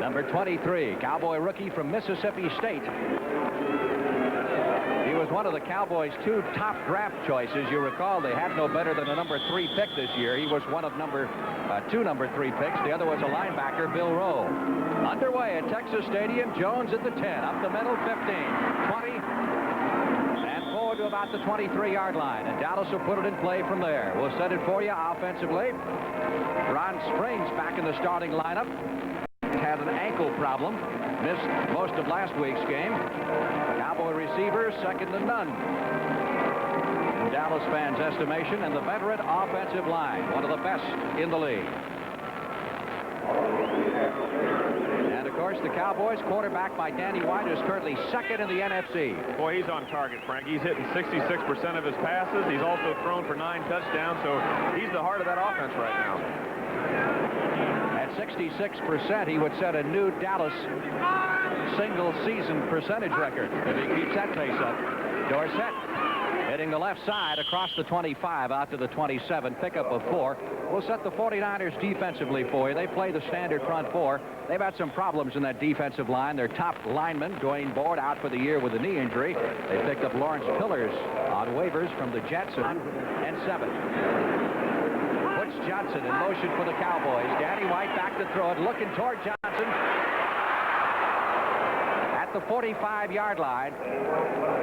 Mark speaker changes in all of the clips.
Speaker 1: Number 23, Cowboy rookie from Mississippi State. He was one of the Cowboys' 2 top draft choices. You recall they had no better than a number 3 pick this year. He was one of two number 3 picks. The other was a linebacker, Bill Rowe. Underway at Texas Stadium, Jones at the 10, up the middle, 15, 20, and forward to about the 23-yard line. And Dallas will put it in play from there. We'll set it for you offensively. Ron Springs back in the starting lineup. Had an ankle problem. Missed most of last week's game. Cowboy receiver, second to none in Dallas fans' estimation, and the veteran offensive line, one of the best in the league. And of course, the Cowboys, quarterback by Danny White, is currently second in the NFC.
Speaker 2: Boy, he's on target, Frank. He's hitting 66% of his passes. He's also thrown for 9 touchdowns, so he's the heart of that offense right now.
Speaker 1: At 66%, he would set a new Dallas single-season percentage record if he keeps that pace up. Dorsett hitting the left side across the 25 out to the 27, pickup of 4. We'll set the 49ers defensively for you. They play the standard front 4. They've had some problems in that defensive line. Their top lineman, Dwayne Board, out for the year with a knee injury. They picked up Lawrence Pillars on waivers from the Jets, and 7. Johnson in motion for the Cowboys. Danny White back to throw it, looking toward Johnson. At the 45-yard line.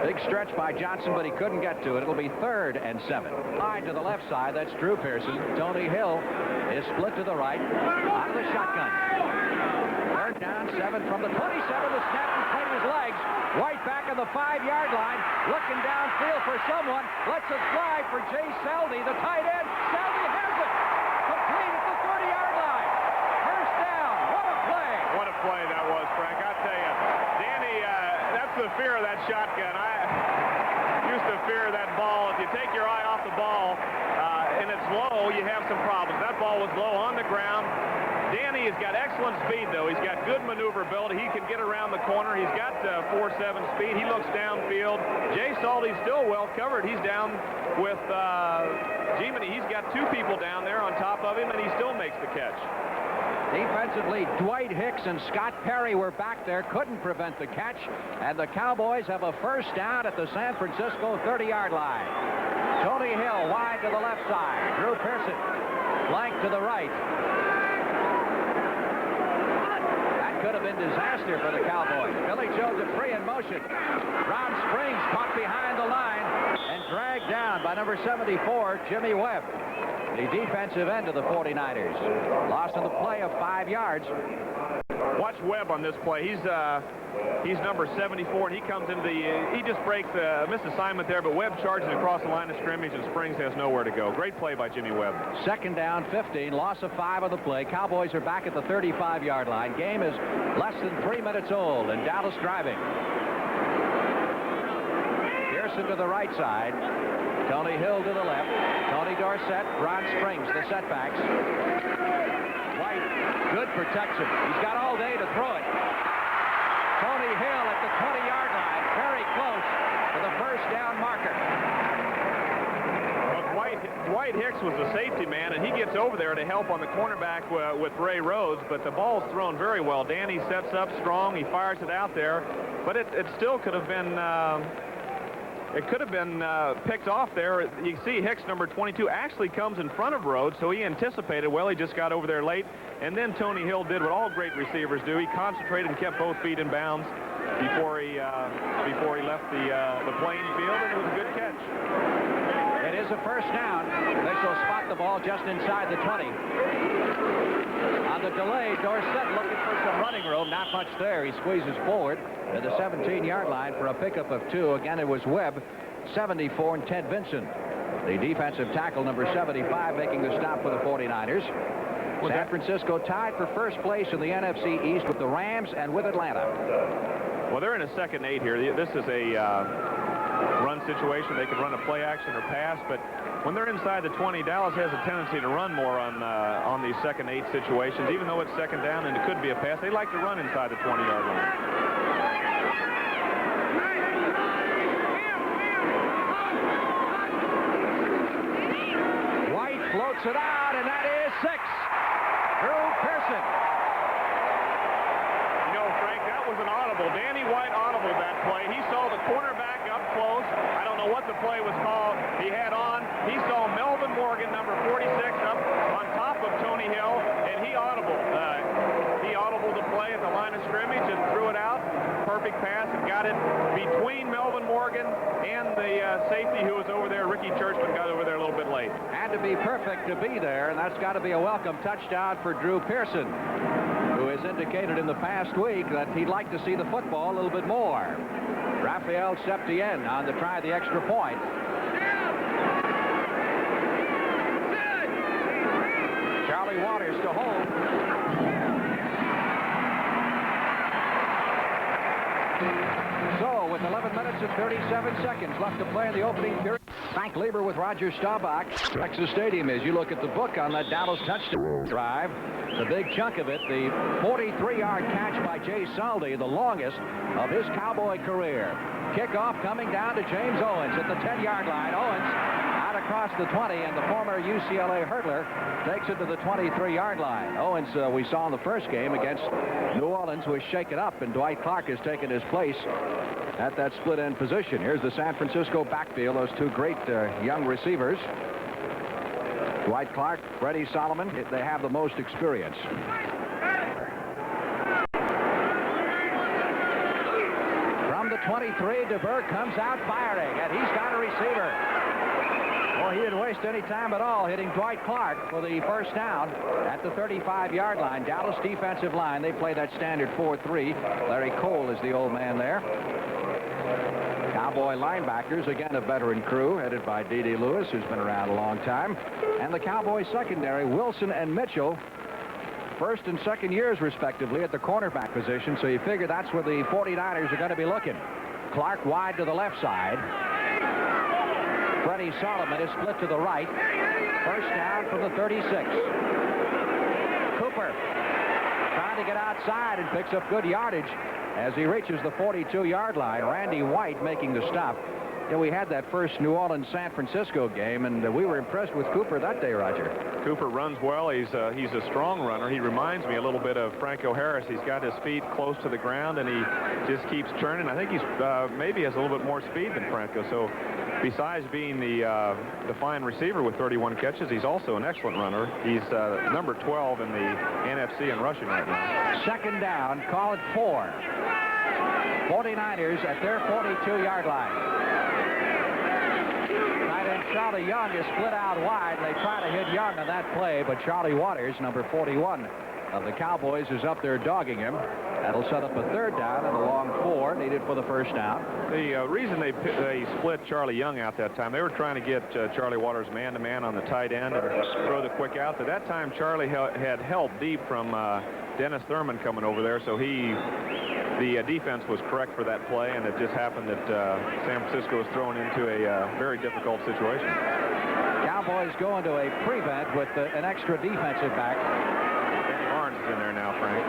Speaker 1: Big stretch by Johnson, but he couldn't get to it. It'll be 3rd and 7. Wide to the left side, that's Drew Pearson. Tony Hill is split to the right. Out of the shotgun. 3rd down, 7 from the 27. The snap between his legs. White back on the 5-yard line. Looking downfield for someone. Lets it fly for Jay Seldy, the tight end. Seldy has it.
Speaker 2: Play that was, Frank. I'll tell you, Danny, that's the fear of that shotgun. I used to fear that ball. If you take your eye off the ball and it's low, you have some problems. That ball was low on the ground. Danny has got excellent speed, though. He's got good maneuverability. He can get around the corner. He's got 4.7 speed. He looks downfield. Jay Salty's still well covered. He's down with G-Many. He's got 2 people down there on top of him, and he still makes the catch.
Speaker 1: Defensively, Dwight Hicks and Scott Perry were back there, couldn't prevent the catch, and the Cowboys have a first down at the San Francisco 30-yard line. Tony Hill wide to the left side. Drew Pearson flank to the right. That could have been disaster for the Cowboys. Billy Joe Dupree in motion. Ron Springs caught behind the line and dragged down by number 74, Jimmy Webb, the defensive end of the 49ers. Lost in the play of 5 yards.
Speaker 2: Watch Webb on this play. He's number 74, and he comes into he just breaks a misassignment there, but Webb charges across the line of scrimmage, and Springs has nowhere to go. Great play by Jimmy Webb. 2nd down, 15, loss of 5 on the play. Cowboys are back at the 35-yard line. Game is less than 3 minutes old, and Dallas driving. Pearson to the right side. Tony Hill to the left. Tony Dorsett, Ron Springs, the setbacks. White, good protection. He's got all day to throw it. Tony Hill at the 20-yard line, very close to the first down marker. Well, Dwight Hicks was the safety man, and he gets over there to help on the cornerback with Ray Rhodes, but the ball's thrown very well. Danny sets up strong. He fires it out there, but it still could have been... It could have been picked off there. You see Hicks, number 22, actually comes in front of Rhodes, so he anticipated. Well, he just got over there late. And then Tony Hill did what all great receivers do. He concentrated and kept both feet in bounds before he left the playing field, and it was a good catch.
Speaker 1: It is a first down. Officials spot the ball just inside the 20. On the delay, Dorsett looking for some running room. Not much there. He squeezes forward to the 17-yard line for a pickup of 2. Again, it was Webb, 74, and Ted Vincent, the defensive tackle, number 75, making the stop for the 49ers. San Francisco tied for first place in the NFC East with the Rams and with Atlanta.
Speaker 2: Well, they're in a 2nd and 8 here. This is a run situation. They could run a play action or pass, but when they're inside the 20, Dallas has a tendency to run more on these 2nd and 8 situations. Even though it's 2nd down and it could be a pass, they like to run inside the 20-yard line.
Speaker 1: White floats it out, and that is 6. Drew Pearson.
Speaker 2: was an audible. Danny White audibled that play. He saw the cornerback up close. I don't know what the play was called. He had on. He saw Melvin Morgan, number 46, up on top of Tony Hill, and he audibled. He audibled the play at the line of scrimmage and threw it out. Perfect pass and got it between Melvin Morgan and the safety who was over there. Ricky Churchman got over there a little bit late.
Speaker 1: Had to be perfect to be there, and that's got to be a welcome touchdown for Drew Pearson, who has indicated in the past week that he'd like to see the football a little bit more. Rafael Septien on to try the extra point. Charlie Waters to hold. So, with 11 minutes and 37 seconds left to play in the opening period, Frank Glieber with Roger Staubach. Texas Stadium, as you look at the book on that Dallas touchdown drive, the big chunk of it, the 43-yard catch by Jay Saldi, the longest of his Cowboy career. Kickoff coming down to James Owens at the 10-yard line. Owens out across the 20, and the former UCLA hurdler takes it to the 23-yard line. Owens, we saw in the first game against New Orleans, was shaken up, and Dwight Clark has taken his place at that split end position. Here's the San Francisco backfield, those two great young receivers. Dwight Clark, Freddie Solomon, they have the most experience. From the 23, DeBerg comes out firing, and he's got a receiver. Boy, he didn't waste any time at all hitting Dwight Clark for the first down at the 35-yard line. Dallas defensive line, they play that standard 4-3. Larry Cole is the old man there. Cowboy linebackers, again a veteran crew, headed by D.D. Lewis, who's been around a long time. And the Cowboy secondary, Wilson and Mitchell, first and second years, respectively, at the cornerback position. So you figure that's where the 49ers are going to be looking. Clark wide to the left side. Freddie Solomon is split to the right. First down from the 36. Cooper trying to get outside and picks up good yardage as he reaches the 42-yard line. Randy White making the stop. Yeah, we had that first New Orleans-San Francisco game, and we were impressed with Cooper that day, Roger.
Speaker 2: Cooper runs well. He's a strong runner. He reminds me a little bit of Franco Harris. He's got his feet close to the ground, and he just keeps turning. I think he's maybe has a little bit more speed than Franco. So besides being the fine receiver with 31 catches, he's also an excellent runner. He's number 12 in the NFC in rushing right now.
Speaker 1: Second down, call it 4. 49ers at their 42-yard line. Charlie Young is split out wide. They try to hit Young on that play, but Charlie Waters, number 41 of the Cowboys, is up there dogging him. That'll set up a third down and a long 4 needed for the first down. The
Speaker 2: reason they split Charlie Young out that time, they were trying to get Charlie Waters man-to-man on the tight end and throw the quick out. But that time, Charlie had help deep from Dennis Thurman coming over there, so the defense was correct for that play, and it just happened that San Francisco was thrown into a very difficult situation.
Speaker 1: Cowboys go into a prevent with an extra defensive back.
Speaker 2: Benny Barnes is in there now, Frank.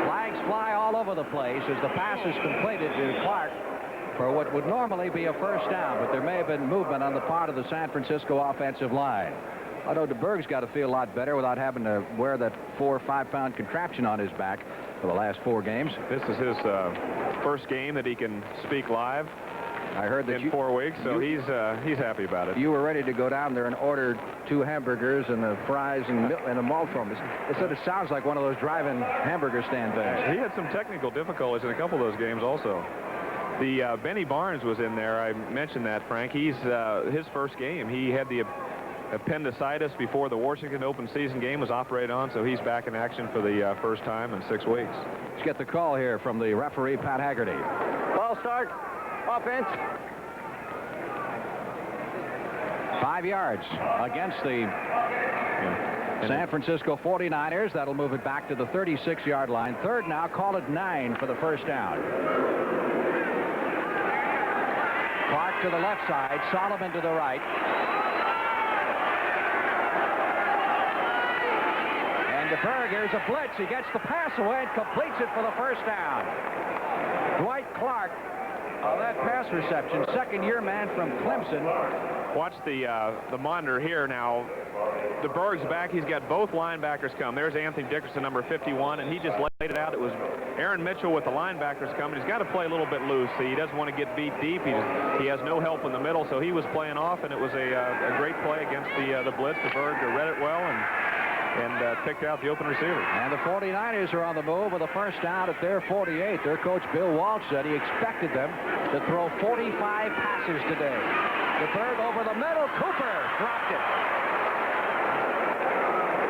Speaker 1: Flags fly all over the place as the pass is completed to Clark for what would normally be a first down, but there may have been movement on the part of the San Francisco offensive line. Although DeBerg's got to feel a lot better without having to wear that 4 or 5 pound contraption on his back for the last 4 games.
Speaker 2: This is his first game that he can speak live.
Speaker 1: I heard that
Speaker 2: in 4 weeks, so he's happy about it.
Speaker 1: You were ready to go down there and order 2 hamburgers and fries and a malt from us. It said it sounds like one of those drive-in hamburger stand things.
Speaker 2: He had some technical difficulties in a couple of those games also. The Benny Barnes was in there. I mentioned that, Frank. He's his first game. He had the appendicitis before the Washington open season game was operated on, so he's back in action for the first time in 6 weeks.
Speaker 1: Let's get the call here from the referee, Pat Haggerty.
Speaker 3: Ball start. Offense.
Speaker 1: 5 yards against the San Francisco 49ers. That'll move it back to the 36-yard line. Third now, call it 9 for the first down. Clark to the left side, Solomon to the right. DeBerg, here's a blitz. He gets the pass away and completes it for the first down. Dwight Clark on that pass reception. Second-year man from Clemson.
Speaker 2: Watch the monitor here now. DeBerg's back. He's got both linebackers come. There's Anthony Dickerson, number 51, and he just laid it out. It was Aaron Mitchell with the linebackers coming. He's got to play a little bit loose. He doesn't want to get beat deep. He has no help in the middle, so he was playing off, and it was a great play against the blitz. DeBerg read it well and picked out the open receiver.
Speaker 1: And the 49ers are on the move with a first down at their 48. Their coach, Bill Walsh, said he expected them to throw 45 passes today. DeBerg over the middle. Cooper dropped it.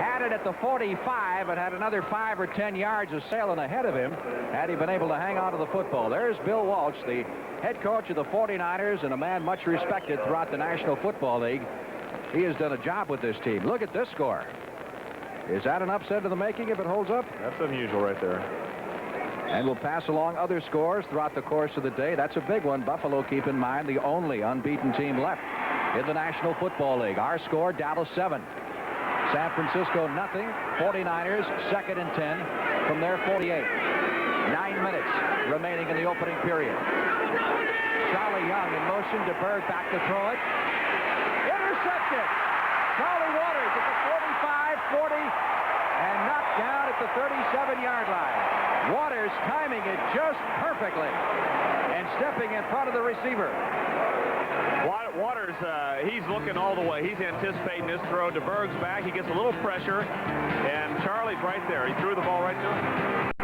Speaker 1: Had it at the 45 and had another 5 or 10 yards of sailing ahead of him had he been able to hang on to the football. There's Bill Walsh, the head coach of the 49ers and a man much respected throughout the National Football League. He has done a job with this team. Look at this score. Is that an upset in the making if it holds up?
Speaker 2: That's unusual right there.
Speaker 1: And we'll pass along other scores throughout the course of the day. That's a big one. Buffalo, keep in mind, the only unbeaten team left in the National Football League. Our score, Dallas 7. San Francisco, nothing. 49ers, 2nd and 10 from their 48. 9 minutes remaining in the opening period. Charlie Young in motion. DeBerg back to throw it. Intercepted. Charlie Waters at the 45, 40, and knocked down at the 37-yard line. Waters timing it just perfectly and stepping in front of the receiver.
Speaker 2: Waters, he's looking all the way. He's anticipating this throw. DeBerg's back. He gets a little pressure, and Charlie's right there. He threw the ball right to him.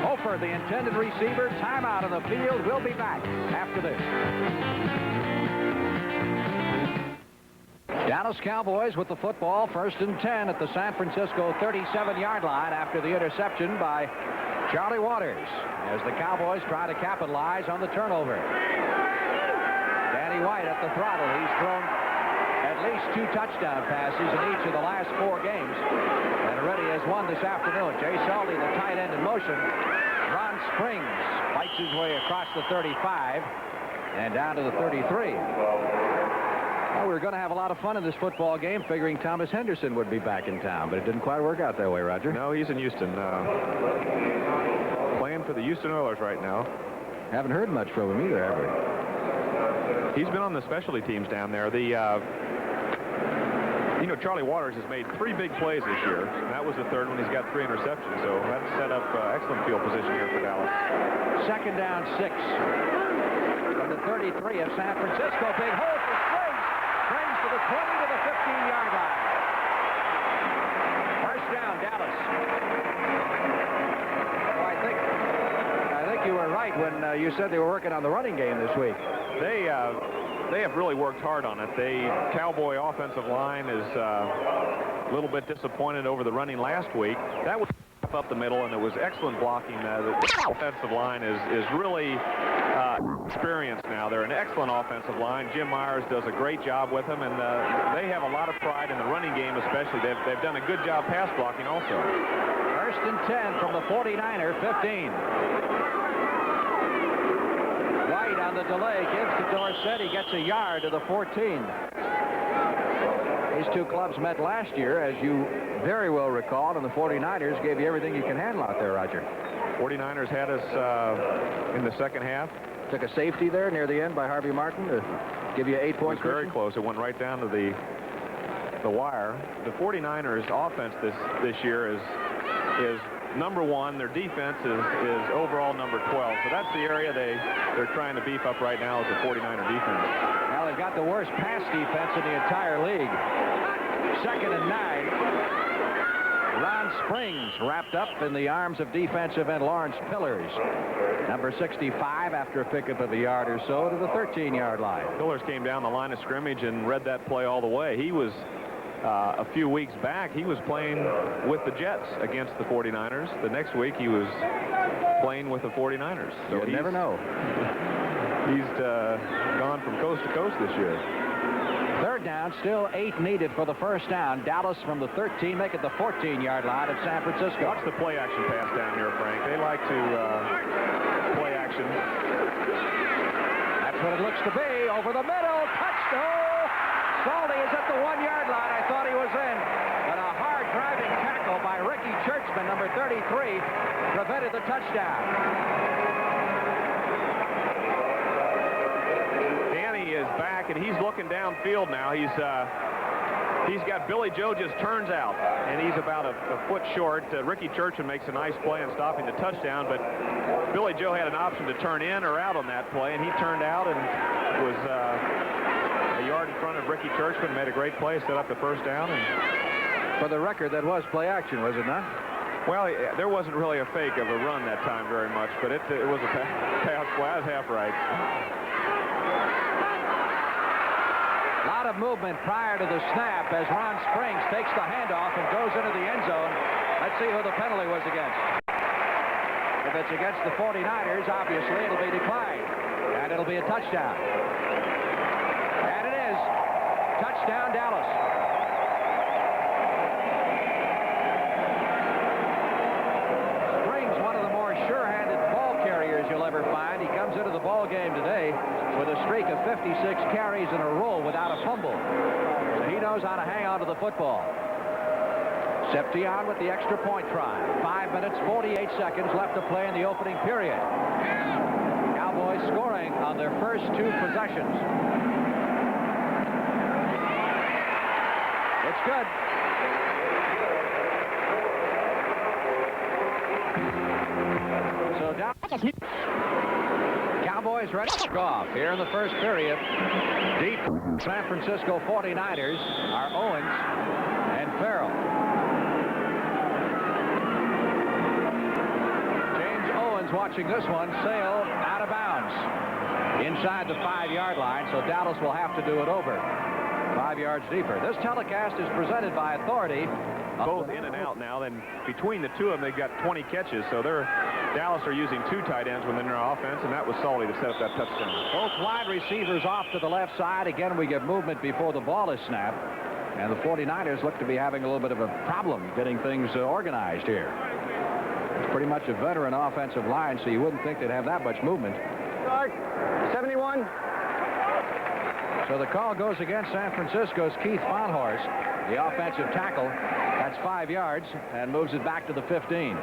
Speaker 1: Hofer, the intended receiver, timeout on the field. We'll be back after this. Dallas Cowboys with the football, 1st and 10 at the San Francisco 37-yard line after the interception by Charlie Waters as the Cowboys try to capitalize on the turnover. Danny White at the throttle. He's thrown at least 2 touchdown passes in each of the last 4 games and already has one this afternoon. Jay Salty, the tight end in motion. Ron Springs fights his way across the 35 and down to the 33. Well, we were going to have a lot of fun in this football game, figuring Thomas Henderson would be back in town, but it didn't quite work out that way, Roger.
Speaker 2: No, he's in Houston. Playing for the Houston Oilers right now.
Speaker 1: Haven't heard much from him either, have we?
Speaker 2: He's been on the specialty teams down there. You know, Charlie Waters has made 3 big plays this year. That was the 3rd one. He's got 3 interceptions, so that's set up excellent field position here for Dallas. 2nd down, 6. From the 33 of San Francisco. Big hole for Springs. Springs to the 20 to the 15-yard line. First down, Dallas. Well, I think you were right when you said they were working on the running game this week. They have really worked hard on it. The Cowboy offensive line is a little bit disappointed over the running last week. That was up the middle, and it was excellent blocking. The offensive line is really experienced now. They're an excellent offensive line. Jim Myers does a great job with them, and they have a lot of pride in the running game especially. They've done a good job pass blocking also.
Speaker 1: 1st and 10 from the 49er 15. White on the delay gives to Dorsett. He gets a yard to the 14. These 2 clubs met last year, as you very well recalled, and the 49ers gave you everything you can handle out there, Roger.
Speaker 2: 49ers had us in the second half.
Speaker 1: Took a safety there near the end by Harvey Martin to give you 8 points.
Speaker 2: Very close. It went right down to the wire. The 49ers offense this year is number 1. Their defense is overall number 12. So that's the area they're trying to beef up right now is the 49er defense.
Speaker 1: Well, they've got the worst pass defense in the entire league. 2nd and 9. Ron Springs wrapped up in the arms of defensive end Lawrence Pillars. Number 65 after a pickup of a yard or so to the 13-yard line.
Speaker 2: Pillars came down the line of scrimmage and read that play all the way. He was a few weeks back, he was playing with the Jets against the 49ers. The next week, he was playing with the 49ers.
Speaker 1: So you never know.
Speaker 2: He's gone from coast to coast this year.
Speaker 1: 3rd down, still 8 needed for the first down. Dallas from the 13, make it the 14-yard line of San Francisco.
Speaker 2: Watch the play action pass down here, Frank. They like to play action.
Speaker 1: That's what it looks to be. Over the middle, touchdown. Salty is at the 1-yard line. I thought he was in, but a hard driving tackle by Ricky Churchman, number 33, prevented the touchdown.
Speaker 2: is back, and he's looking downfield now. He's got Billy Joe just turns out, and he's about a foot short. Ricky Churchman makes a nice play in stopping the touchdown, but Billy Joe had an option to turn in or out on that play, and he turned out and was a yard in front of Ricky Churchman, made a great play, set up the first down. And
Speaker 1: for the record, that was play action, was it not?
Speaker 2: Well, there wasn't really a fake of a run that time very much, but it was a pass play. I was half right.
Speaker 1: A lot of movement prior to the snap as Ron Springs takes the handoff and goes into the end zone. Let's see who the penalty was against. If it's against the 49ers, obviously it'll be declined, and it'll be a touchdown. And it is. Touchdown, Dallas. Springs, one of the more sure-handed ball carriers you'll ever find. He comes into the ball game today with a streak of 56 carries in a row without a fumble. So he knows how to hang on to the football. Seption with the extra point try. 5 minutes, 48 seconds left to play in the opening period. Cowboys scoring on their first 2 possessions. It's good. So down. Cowboys ready to go off here in the first period. Deep San Francisco 49ers are Owens and Farrell. James Owens watching this one sail out of bounds inside the 5-yard line, so Dallas will have to do it over 5 yards deeper. This telecast is presented by Authority.
Speaker 2: Both in and out now. Then between the two of them, they've got 20 catches, so Dallas are using 2 tight ends within their offense, and that was Sully to set up that touchdown.
Speaker 1: Both wide receivers off to the left side. Again, we get movement before the ball is snapped, and the 49ers look to be having a little bit of a problem getting things organized here. It's pretty much a veteran offensive line, so you wouldn't think they'd have that much movement.
Speaker 3: Start. 71.
Speaker 1: So the call goes against San Francisco's Keith Farnhorst, the offensive tackle. That's 5 yards and moves it back to the 15.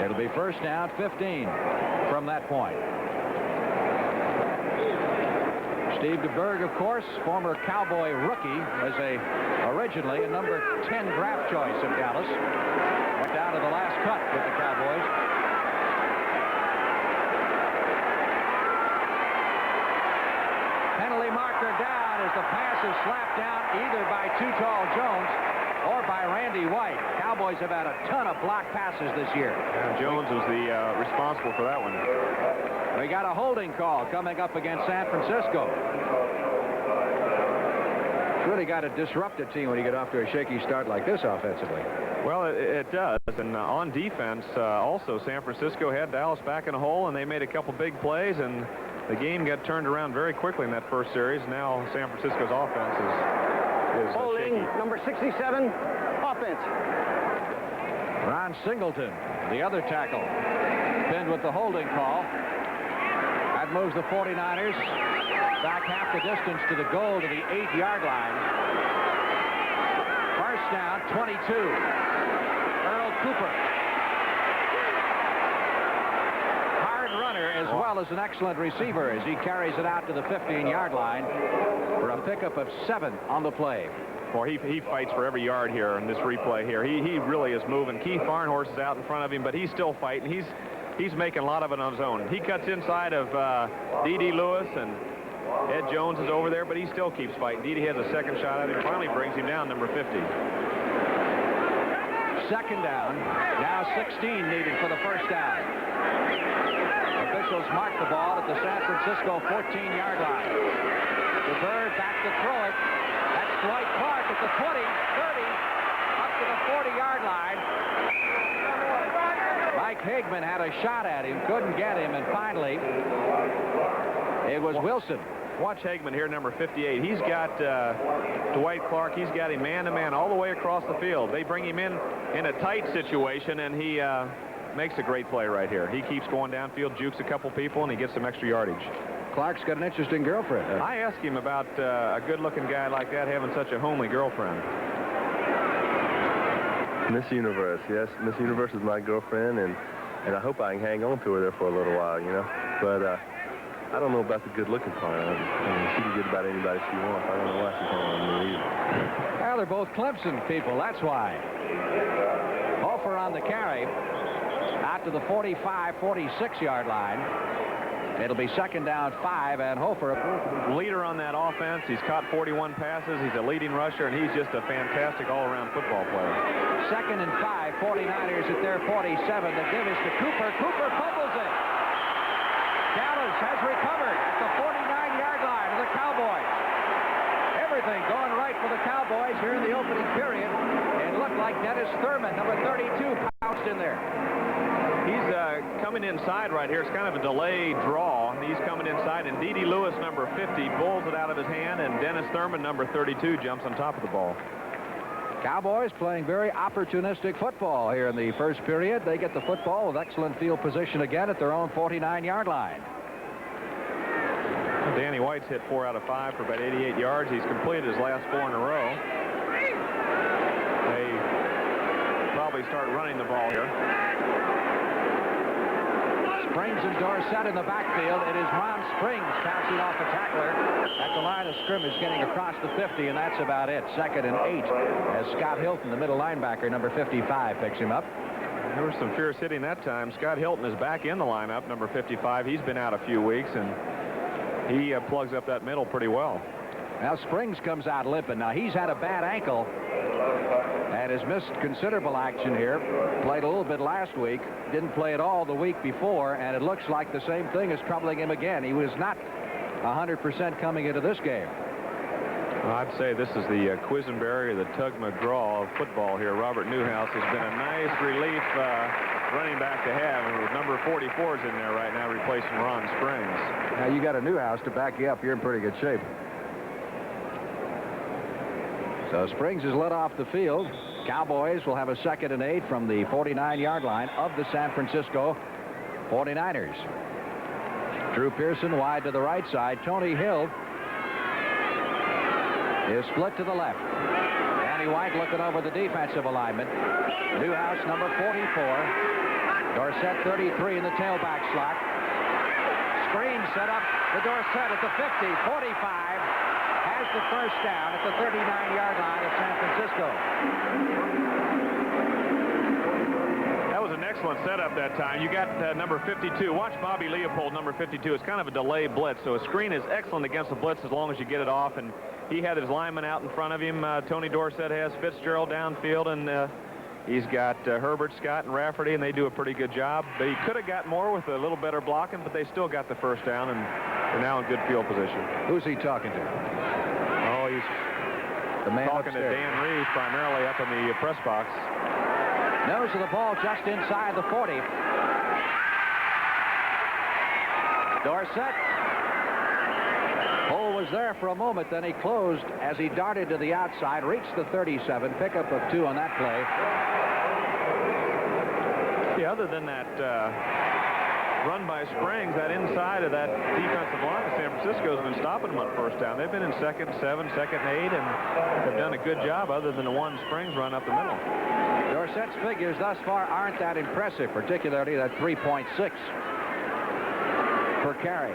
Speaker 1: It'll be first down, 15 from that point. Steve DeBerg, of course, former Cowboy rookie, was originally a number 10 draft choice of Dallas. Went down to the last cut with the Cowboys. Penalty marker down as the pass is slapped down either by Too Tall Jones or by Randy White. Cowboys have had a ton of block passes this year.
Speaker 2: Jones was the responsible for that one.
Speaker 1: We got a holding call coming up against San Francisco. It's really got to disrupt a team when you get off to a shaky start like this offensively.
Speaker 2: Well, it does. And on defense, also, San Francisco had Dallas back in a hole, and they made a couple big plays, and the game got turned around very quickly in that first series. Now San Francisco's offense is
Speaker 3: holding,
Speaker 2: shaky.
Speaker 3: number 67, offense.
Speaker 1: Ron Singleton, the other tackle, pinned with the holding call. That moves the 49ers back half the distance to the goal to the 8-yard line. First down, 22. Earl Cooper. Hard runner as well as an excellent receiver as he carries it out to the 15-yard line for a pickup of 7 on the play.
Speaker 2: Boy, he fights for every yard here in this replay here. He really is moving. Keith Farnhorst is out in front of him, but he's still fighting. He's making a lot of it on his own. He cuts inside of D.D. Lewis, and Ed Jones is over there, but he still keeps fighting. D.D. has a second shot at him, finally brings him down, number 50.
Speaker 1: Second down. Now 16 needed for the first down. Officials mark the ball at the San Francisco 14-yard line. DeBerg back to throw it. That's Dwight Clark at the 20, 30, up to the 40-yard line. Mike Hagman had a shot at him, couldn't get him, and finally it was Wilson.
Speaker 2: Watch Hagman here, number 58. He's got Dwight Clark. He's got him man-to-man all the way across the field. They bring him in a tight situation, and he makes a great play right here. He keeps going downfield, jukes a couple people, and he gets some extra yardage.
Speaker 1: Clark's got an interesting girlfriend.
Speaker 2: I asked him about a good-looking guy like that having such a homely girlfriend.
Speaker 4: Miss Universe, yes. Miss Universe is my girlfriend, and I hope I can hang on to her there for a little while, you know. But I don't know about the good-looking part. I mean, she can get about anybody she wants. I don't know why she's calling me either.
Speaker 1: Well, they're both Clemson people. That's why. Hofer on the carry out to the 45, 46-yard line. It'll be second down 5, and Hofer,
Speaker 2: leader on that offense. He's caught 41 passes. He's a leading rusher, and he's just a fantastic all-around football player.
Speaker 1: Second and 5, 49ers at their 47. The give is to Cooper. Cooper fumbles it. Dallas has recovered at the 49-yard line of the Cowboys. Everything going right for the Cowboys here in the opening period. It looked like Dennis Thurman, number 32, pounced in there.
Speaker 2: He's coming inside right here. It's kind of a delayed draw. He's coming inside, and D.D. Lewis, number 50, pulls it out of his hand, and Dennis Thurman, number 32, jumps on top of the ball.
Speaker 1: Cowboys playing very opportunistic football here in the first period. They get the football with excellent field position again at their own 49-yard line.
Speaker 2: Danny White's hit 4 out of 5 for about 88 yards. He's completed his last 4 in a row. They probably start running the ball here.
Speaker 1: Springs and Dorsett in the backfield. It is Ron Springs passing off the tackler at the line of scrimmage, getting across the 50, and that's about it. Second and 8 as Scott Hilton, the middle linebacker, number 55, picks him up.
Speaker 2: There was some fierce hitting that time. Scott Hilton is back in the lineup, number 55. He's been out a few weeks, and he plugs up that middle pretty well.
Speaker 1: Now Springs comes out limping. Now he's had a bad ankle and has missed considerable action here. Played a little bit last week, didn't play at all the week before, and it looks like the same thing is troubling him again. He was not 100% coming into this game.
Speaker 2: Well, I'd say this is the Quisenberry or the Tug McGraw of football here. Robert Newhouse has been a nice relief running back to have, and with number 44's in there right now replacing Ron Springs.
Speaker 1: Now you got a Newhouse to back you up. You're in pretty good shape. So Springs is led off the field. Cowboys will have a second and 8 from the 49-yard line of the San Francisco 49ers. Drew Pearson wide to the right side. Tony Hill is split to the left. Danny White looking over the defensive alignment. Newhouse, number 44. Dorsett, 33 in the tailback slot. Screen set up to Dorsett at the 50, 45. Has the first down at the 39-yard line of San Francisco.
Speaker 2: That was an excellent setup that time. You got number 52. Watch Bobby Leopold, number 52. It's kind of a delayed blitz, so a screen is excellent against the blitz as long as you get it off. And he had his lineman out in front of him. Tony Dorsett has Fitzgerald downfield, and he's got Herbert, Scott, and Rafferty, and they do a pretty good job. But he could have got more with a little better blocking, but they still got the first down, and they're now in good field position.
Speaker 1: Who's he talking to?
Speaker 2: Oh, he's
Speaker 1: the man
Speaker 2: talking
Speaker 1: upstairs.
Speaker 2: to Dan Reeves primarily up in the press box.
Speaker 1: Nose of the ball just inside the 40. Dorsett. Hole was there for a moment, then he closed as he darted to the outside, reached the 37, pickup of 2 on that play.
Speaker 2: Yeah, other than that run by Springs, that inside of that defensive line of San Francisco has been stopping them on first down. They've been in second 7, second 8, and have done a good job other than the one Springs run up the middle.
Speaker 1: Dorsett's figures thus far aren't that impressive, particularly that 3.6 per carry.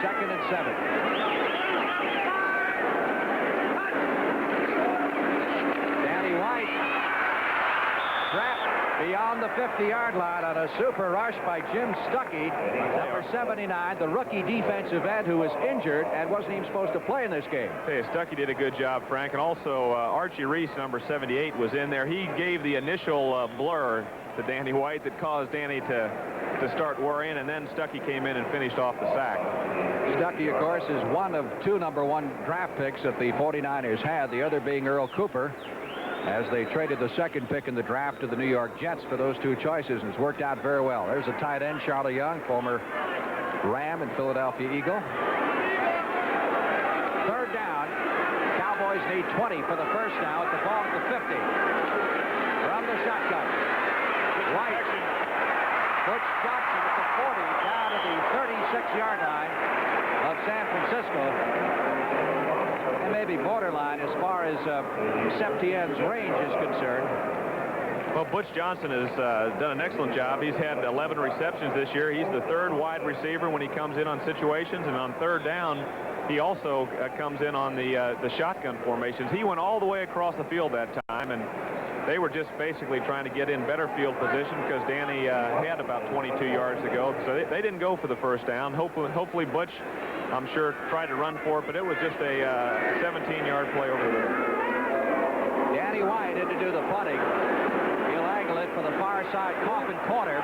Speaker 1: Second and 7. Danny White trapped beyond the 50-yard line on a super rush by Jim Stuckey, number 79, the rookie defensive end who was injured and wasn't even supposed to play in this game.
Speaker 2: Hey, Stuckey did a good job, Frank, and also Archie Reese, number 78, was in there. He gave the initial blur to Danny White that caused Danny to start worrying, and then Stuckey came in and finished off the sack.
Speaker 1: Stuckey, of course, is one of 2 number 1 draft picks that the 49ers had, the other being Earl Cooper, as they traded the second pick in the draft to the New York Jets for those 2 choices, and it's worked out very well. There's a tight end, Charlie Young, former Ram and Philadelphia Eagle. Third down. Cowboys need 20 for the first down at the ball at the 50. From the shotgun. White. Butch Johnson at the 40 down to the 36-yard line of San Francisco. And maybe borderline as far as Septienne's range is concerned.
Speaker 2: Well, Butch Johnson has done an excellent job. He's had 11 receptions this year. He's the third wide receiver when he comes in on situations, and on third down, he also comes in on the shotgun formations. He went all the way across the field that time, and they were just basically trying to get in better field position because Danny had about 22 yards to go. So they didn't go for the first down. Hopefully Butch, I'm sure, tried to run for it, but it was just a 17-yard play over there.
Speaker 1: Danny White in to do the punting. He'll angle it for the far side coffin corner.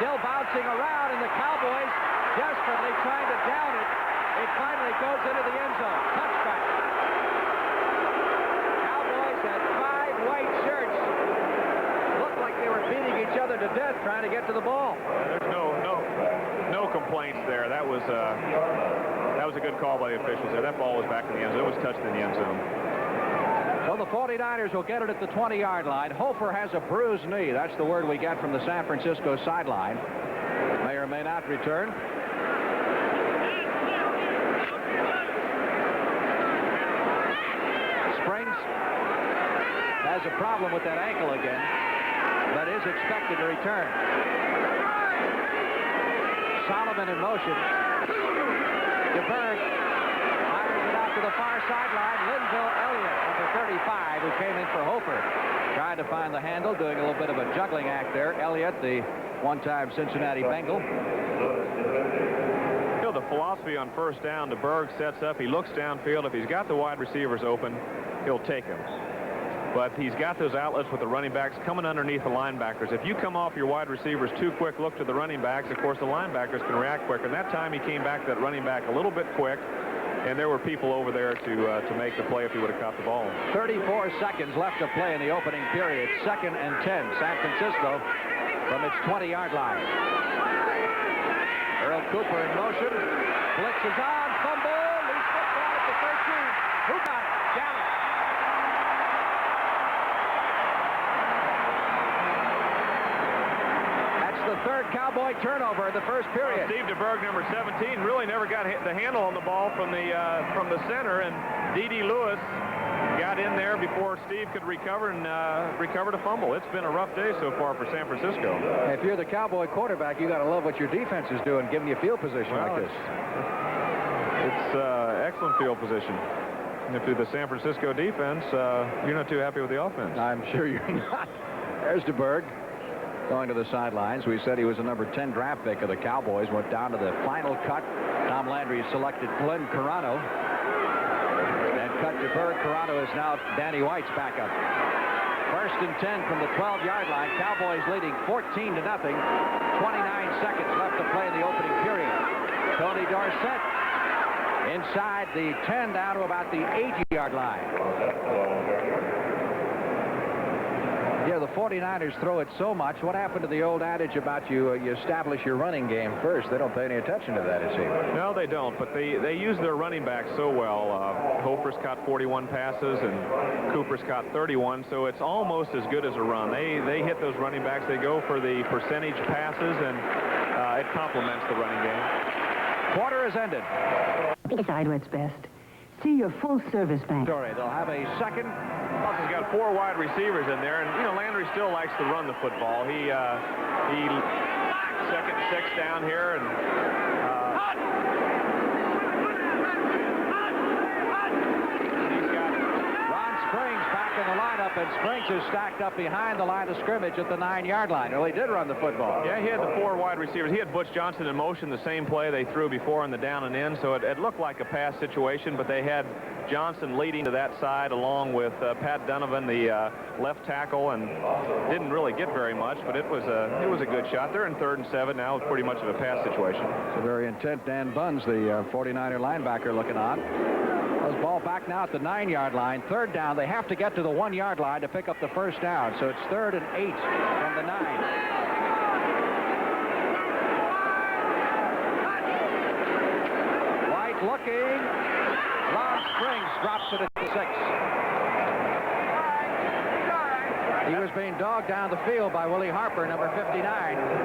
Speaker 1: Still bouncing around, and the Cowboys desperately trying to down it. It finally goes into the end zone. Touchback. Cowboys had 5 white shirts. Looked like they were beating each other to death trying to get to the ball.
Speaker 2: There's no complaints there. That was a good call by the officials there. That ball was back in the end zone. It was touched in the end zone.
Speaker 1: So the 49ers will get it at the 20-yard line. Hofer has a bruised knee. That's the word we get from the San Francisco sideline. May or may not return. Springs has a problem with that ankle again, but is expected to return. Solomon in motion. DeBerg fires it out to the far sideline. Linville Elliott, number 35, who came in for Hofer. Trying to find the handle, doing a little bit of a juggling act there. Elliott, the one-time Cincinnati Bengal.
Speaker 2: You know, the philosophy on first down, DeBerg sets up. He looks downfield. If he's got the wide receivers open, he'll take them. But he's got those outlets with the running backs coming underneath the linebackers. If you come off your wide receivers too quick, look to the running backs, of course, the linebackers can react quicker. And that time he came back to that running back a little bit quick, and there were people over there to make the play if he would have caught the ball.
Speaker 1: 34 seconds left to play in the opening period. 2nd and 10. San Francisco from its 20-yard line. Earl Cooper in motion. Blitz is on. Fumble. Loose football at the 13. Who got it? Gallup. The third Cowboy turnover in the first period.
Speaker 2: Steve DeBerg, number 17, really never got the handle on the ball from the center, and D.D. Lewis got in there before Steve could recover and recovered a fumble. It's been a rough day so far for San Francisco.
Speaker 1: If you're the Cowboy quarterback, you got to love what your defense is doing, giving you field position like this.
Speaker 2: It's excellent field position. And if you're the San Francisco defense, you're not too happy with the offense.
Speaker 1: I'm sure you're not. There's DeBerg. Going to the sidelines. We said he was a number 10 draft pick of the Cowboys. Went down to the final cut. Tom Landry selected Glenn Carano. And cut DeBerg. Carano is now Danny White's backup. 1st and 10 from the 12-yard line. Cowboys leading 14-0. 29 seconds left to play in the opening period. Tony Dorsett inside the 10 down to about the 8-yard line. Yeah, the 49ers throw it so much. What happened to the old adage about you establish your running game first? They don't pay any attention to that, it seems.
Speaker 2: No, they don't, but they use their running backs so well. Hofer's caught 41 passes, and Cooper's caught 31, so it's almost as good as a run. They hit those running backs. They go for the percentage passes, and it complements the running game.
Speaker 1: Quarter is ended.
Speaker 5: Decide what's best. See your full-service bank.
Speaker 1: They'll have a second.
Speaker 2: He's got 4 wide receivers in there, and you know Landry still likes to run the football. He 2nd and 6 down here, and he's got
Speaker 1: Ron Springs back in the lineup, and Springs is stacked up behind the line of scrimmage at the 9-yard line. Well, he did run the football.
Speaker 2: Yeah, he had the 4 wide receivers. He had Butch Johnson in motion, the same play they threw before in the down and in, so it looked like a pass situation, but they had Johnson leading to that side along with Pat Donovan, the left tackle, and didn't really get very much, but it was a good shot. They're in 3rd and 7 now. It's pretty much of a pass situation.
Speaker 1: It's a very intent Dan Buns, the 49er linebacker, looking on. Those ball back now at the 9-yard line. 3rd down. They have to get to the 1-yard line to pick up the first down, so it's 3rd and 8 from the 9. White looking. Ron Springs drops it at the 6. He was being dogged down the field by Willie Harper, number 59.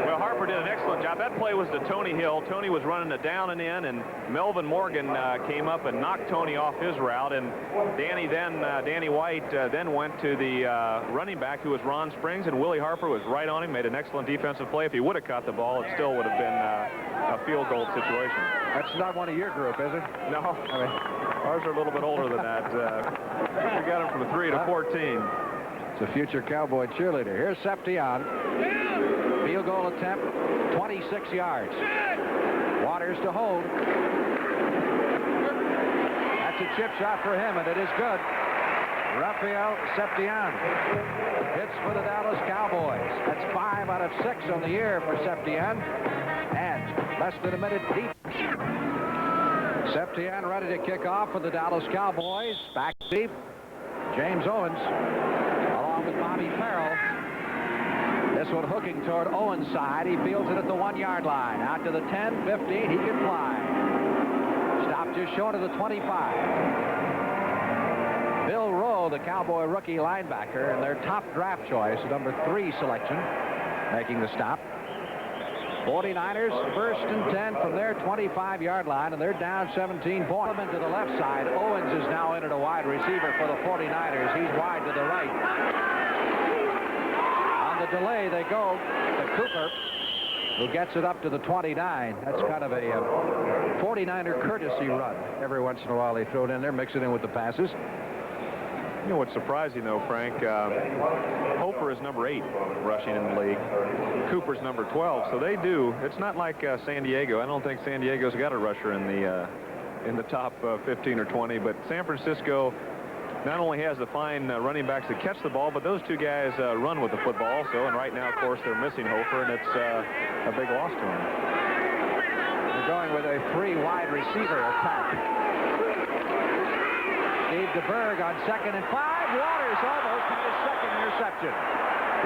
Speaker 2: Well, Harper did an excellent job. That play was to Tony Hill. Tony was running it down and in, and Melvin Morgan came up and knocked Tony off his route. And Danny White then went to the running back, who was Ron Springs, and Willie Harper was right on him, made an excellent defensive play. If he would have caught the ball, it still would have been a field goal situation.
Speaker 1: That's not one of your group, is it?
Speaker 2: No. I mean, ours are a little bit older than that. We got him from 3 to 14.
Speaker 1: It's a future Cowboy cheerleader. Here's Seption. Field goal attempt, 26 yards. Waters to hold. That's a chip shot for him, and it is good. Rafael Seption hits for the Dallas Cowboys. That's 5 out of 6 on the year for Seption. And less than a minute deep. Seption ready to kick off for the Dallas Cowboys. Back deep. James Owens along with Bobby Farrell. This one hooking toward Owens' side. He fields it at the 1-yard line. Out to the 10, 15. He can fly. Stopped just short of the 25. Bill Rowe, the Cowboy rookie linebacker, and their top draft choice, number 3 selection, making the stop. 49ers first and 10 from their 25-yard line, and they're down 17 points. To the left side. Owens is now in at a wide receiver for the 49ers. He's wide to the right. On the delay, they go to Cooper, who gets it up to the 29. That's kind of a 49er courtesy run. Every once in a while they throw it in there, mix it in with the passes.
Speaker 2: You know what's surprising, though, Frank? Hofer is number 8 rushing in the league. Cooper's number 12. So they do. It's not like San Diego. I don't think San Diego's got a rusher in the top 15 or 20. But San Francisco not only has the fine running backs that catch the ball, but those two guys run with the football also. And right now, of course, they're missing Hofer, and it's a big loss to them.
Speaker 1: They're going with a 3 wide receiver attack. Steve DeBerg on 2nd and 5. Waters almost had his 2nd interception.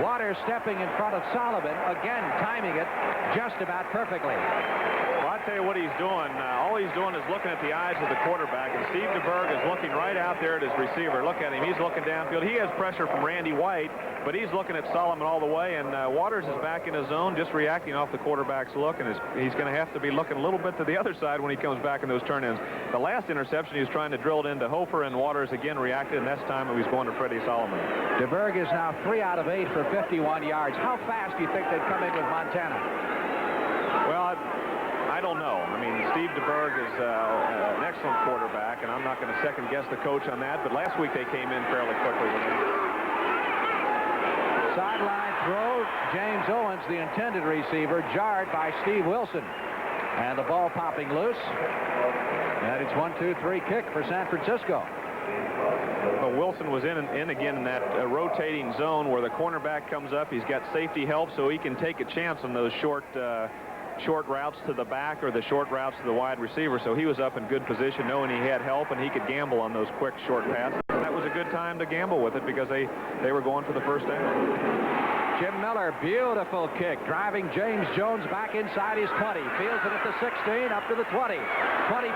Speaker 1: Waters stepping in front of Solomon, again timing it just about perfectly.
Speaker 2: Well, I'll tell you what he's doing. All he's doing is looking at the eyes of the quarterback, and Steve DeBerg is looking right out there at his receiver. Look at him. He's looking downfield. He has pressure from Randy White, but he's looking at Solomon all the way, and Waters is back in his zone, just reacting off the quarterback's look, and he's going to have to be looking a little bit to the other side when he comes back in those turn-ins. The last interception, he was trying to drill it into Hofer, and Waters again reacted, and this time it was going to Freddie Solomon.
Speaker 1: DeBerg is now 3 out of 8 for 51 yards. How fast do you think they'd come in with Montana?
Speaker 2: Well, I don't know. I mean, Steve DeBerg is an excellent quarterback, and I'm not going to second-guess the coach on that, but last week they came in fairly quickly with him.
Speaker 1: Sideline throw. James Owens, the intended receiver, jarred by Steve Wilson. And the ball popping loose. And it's 1-2-3 kick for San Francisco.
Speaker 2: But Wilson was in again in that rotating zone where the cornerback comes up. He's got safety help, so he can take a chance on those short routes to the back or the short routes to the wide receiver. So he was up in good position, knowing he had help, and he could gamble on those quick short passes. And that was a good time to gamble with it because they were going for the first down.
Speaker 1: Jim Miller, beautiful kick, driving James Jones back inside his 20. Fields it at the 16, up to the 20, 25,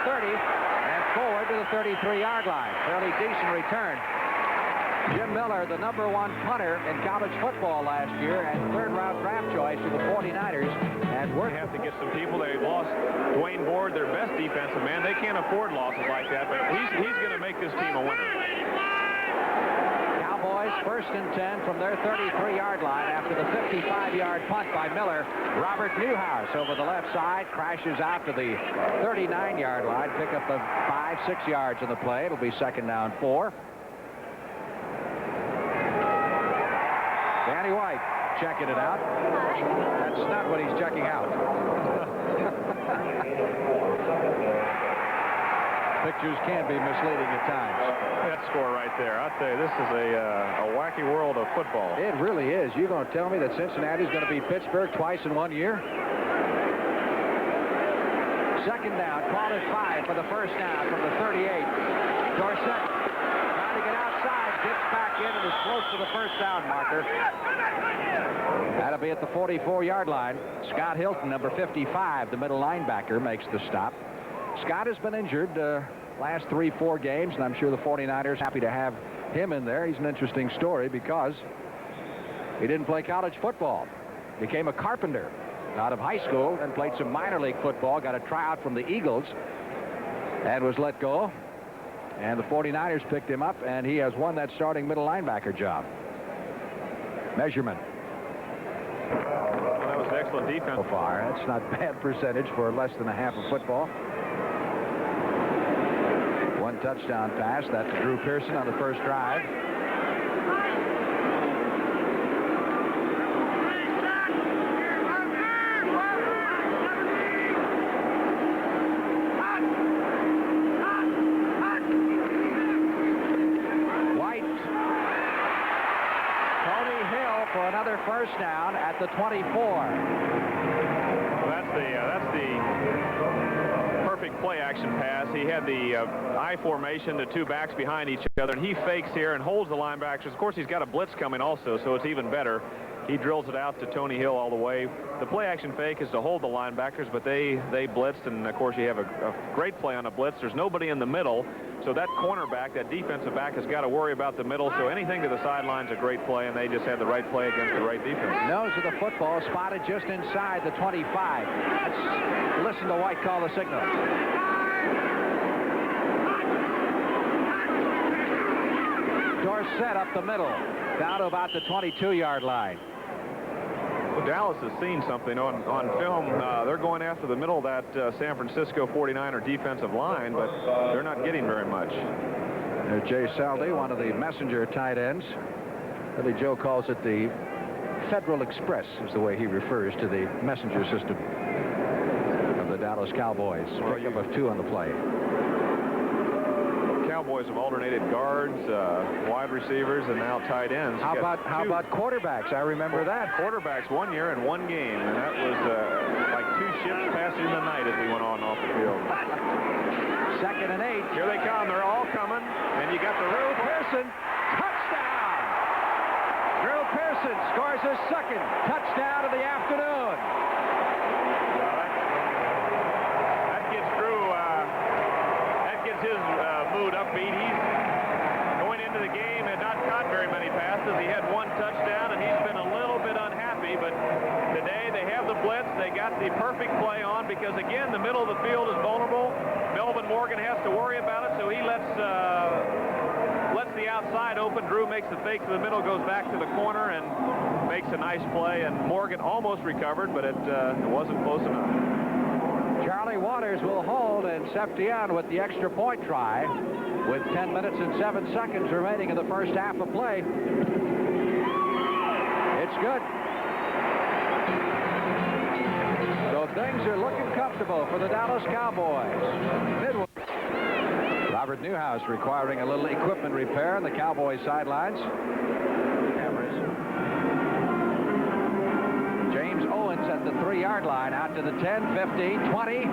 Speaker 1: 30, and forward to the 33-yard line. Fairly decent return. Jim Miller, the #1 punter in college football last year and 3rd-round draft choice for the 49ers. And
Speaker 2: They have to get some people. They've lost Dwayne Board, their best defensive man. They can't afford losses like that, but he's going to make this team a winner.
Speaker 1: Cowboys first and 10 from their 33-yard line after the 55-yard punt by Miller. Robert Newhouse over the left side crashes out to the 39-yard line. Pick up a 5-6 yards in the play. It'll be 2nd down 4. Danny White checking it out. That's not what he's checking out. Pictures can be misleading at times.
Speaker 2: That score right there. I'll tell you, this is a wacky world of football.
Speaker 1: It really is. You're going to tell me that Cincinnati's going to beat Pittsburgh twice in 1 year? 2nd down. Call it 5 for the first down from the 38. Dorsett trying to get outside. Gets back in and is close to the first down marker. That'll be at the 44-yard line. Scott Hilton, number 55, the middle linebacker, makes the stop. Scott has been injured last 3-4 games, and I'm sure the 49ers happy to have him in there. He's an interesting story because He didn't play college football. Became a carpenter out of high school and played some minor league football. Got a tryout from the Eagles and was let go. And the 49ers picked him up, and he has won that starting middle linebacker job. Measurement.
Speaker 2: Well, that was an excellent defense.
Speaker 1: So far, that's not bad percentage for less than a half of football. One touchdown pass. That's Drew Pearson on the first drive. Another first down at the 24.
Speaker 2: Well, that's the perfect play action pass. He had the I formation, the two backs behind each other, and he fakes here and holds the linebackers. Of course, he's got a blitz coming also, so it's even better. He drills it out to Tony Hill all the way. The play action fake is to hold the linebackers, but they blitzed, and of course you have a great play on a blitz. There's nobody in the middle, so that cornerback, that defensive back, has got to worry about the middle. So anything to the sideline is a great play, and they just had the right play against the right defense.
Speaker 1: Nose of the football spotted just inside the 25. Let's listen to White call the signal. Dorsett up the middle, down to about the 22-yard line.
Speaker 2: Well, Dallas has seen something on film. They're going after the middle of that San Francisco 49er defensive line, but they're not getting very much.
Speaker 1: There's Jay Saldi, one of the messenger tight ends. Billy Joe calls it the Federal Express, is the way he refers to the messenger system of the Dallas Cowboys. Pickup of 2 on the play.
Speaker 2: Cowboys have alternated guards, wide receivers, and now tight ends.
Speaker 1: How about quarterbacks? I remember that.
Speaker 2: Quarterbacks 1 year and 1 game, and that was like 2 ships passing in the night as we went on off the field.
Speaker 1: 2nd and 8.
Speaker 2: Here they come. They're all coming, and you got the
Speaker 1: Drew Pearson, touchdown! Drew Pearson scores his 2nd touchdown of the afternoon.
Speaker 2: That gets Drew. That gets his mood upbeat. He's going into the game and not caught very many passes. He had 1 touchdown, and he's been a little bit unhappy, but today they have the blitz. They got the perfect play on because, again, the middle of the field is vulnerable. Melvin Morgan has to worry about it, so he lets the outside open. Drew makes the fake to the middle, goes back to the corner, and makes a nice play, and Morgan almost recovered, but it wasn't close enough.
Speaker 1: Charlie Waters will hold, and Septian with the extra point try with 10 minutes and 7 seconds remaining in the first half of play. It's good. So things are looking comfortable for the Dallas Cowboys. Robert Newhouse requiring a little equipment repair on the Cowboys sidelines. Cameras. James Owens at the 3-yard line, out to the 10, 15, 20.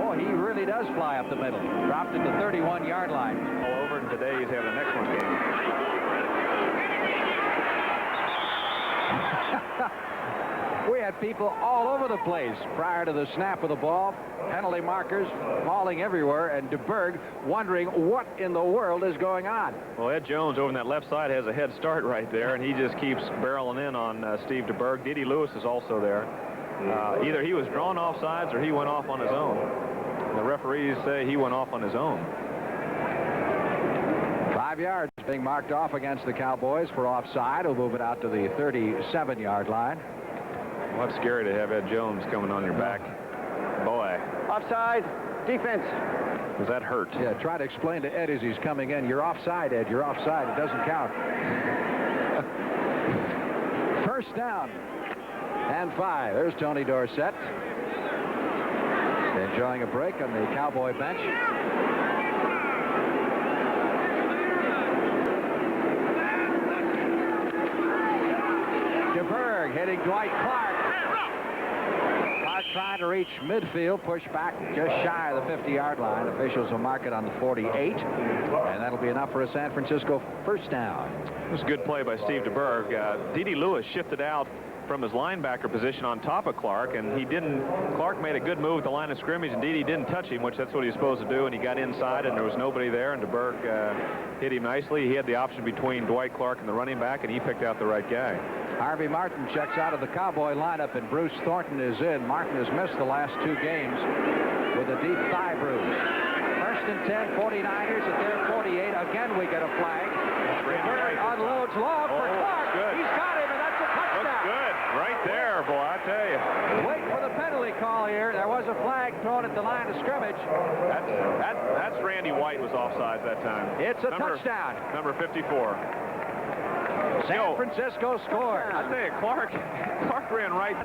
Speaker 1: Oh, he really does fly up the middle. Dropped at the 31-yard line.
Speaker 2: All over, and today he's having an excellent game.
Speaker 1: We had people all over the place prior to the snap of the ball. Penalty markers falling everywhere, and DeBerg wondering what in the world is going on.
Speaker 2: Well, Ed Jones over on that left side has a head start right there, and he just keeps barreling in on Steve DeBerg. Dede Lewis is also there. Either he was drawn off sides or he went off on his own. The referees say he went off on his own.
Speaker 1: 5 yards being marked off against the Cowboys for offside. We'll move it out to the 37-yard line.
Speaker 2: Well, that's scary to have Ed Jones coming on your back. Boy.
Speaker 3: Offside. Defense.
Speaker 2: Does that hurt?
Speaker 1: Yeah, try to explain to Ed as he's coming in. You're offside, Ed. You're offside. It doesn't count. First down. And 5. There's Tony Dorsett. Enjoying a break on the Cowboy bench. DeBerg hitting Dwight Clark. Clark trying to reach midfield, push back just shy of the 50-yard line. Officials will mark it on the 48, and that'll be enough for a San Francisco first down.
Speaker 2: It was a good play by Steve DeBerg. Dede Lewis shifted out from his linebacker position on top of Clark, and Clark made a good move at the line of scrimmage. Indeed, he didn't touch him, which that's what he's supposed to do, and he got inside, and there was nobody there, and DeBerg hit him nicely. He had the option between Dwight Clark and the running back, and he picked out the right guy.
Speaker 1: Harvey Martin checks out of the Cowboy lineup, and Bruce Thornton is in. Martin has missed the last 2 games with a deep thigh bruise. First and 10, 49ers at their 48. Again, we get a flag. DeBerg unloads long for Clark.
Speaker 2: Good.
Speaker 1: He's got him, and that's a touchdown.
Speaker 2: Looks good. Right there, boy, I tell you.
Speaker 1: Wait for the penalty call here. There was a flag thrown at the line of scrimmage.
Speaker 2: That's Randy White was offside that time.
Speaker 1: It's a touchdown.
Speaker 2: Number 54.
Speaker 1: San Francisco scores.
Speaker 2: I tell you, Clark ran right.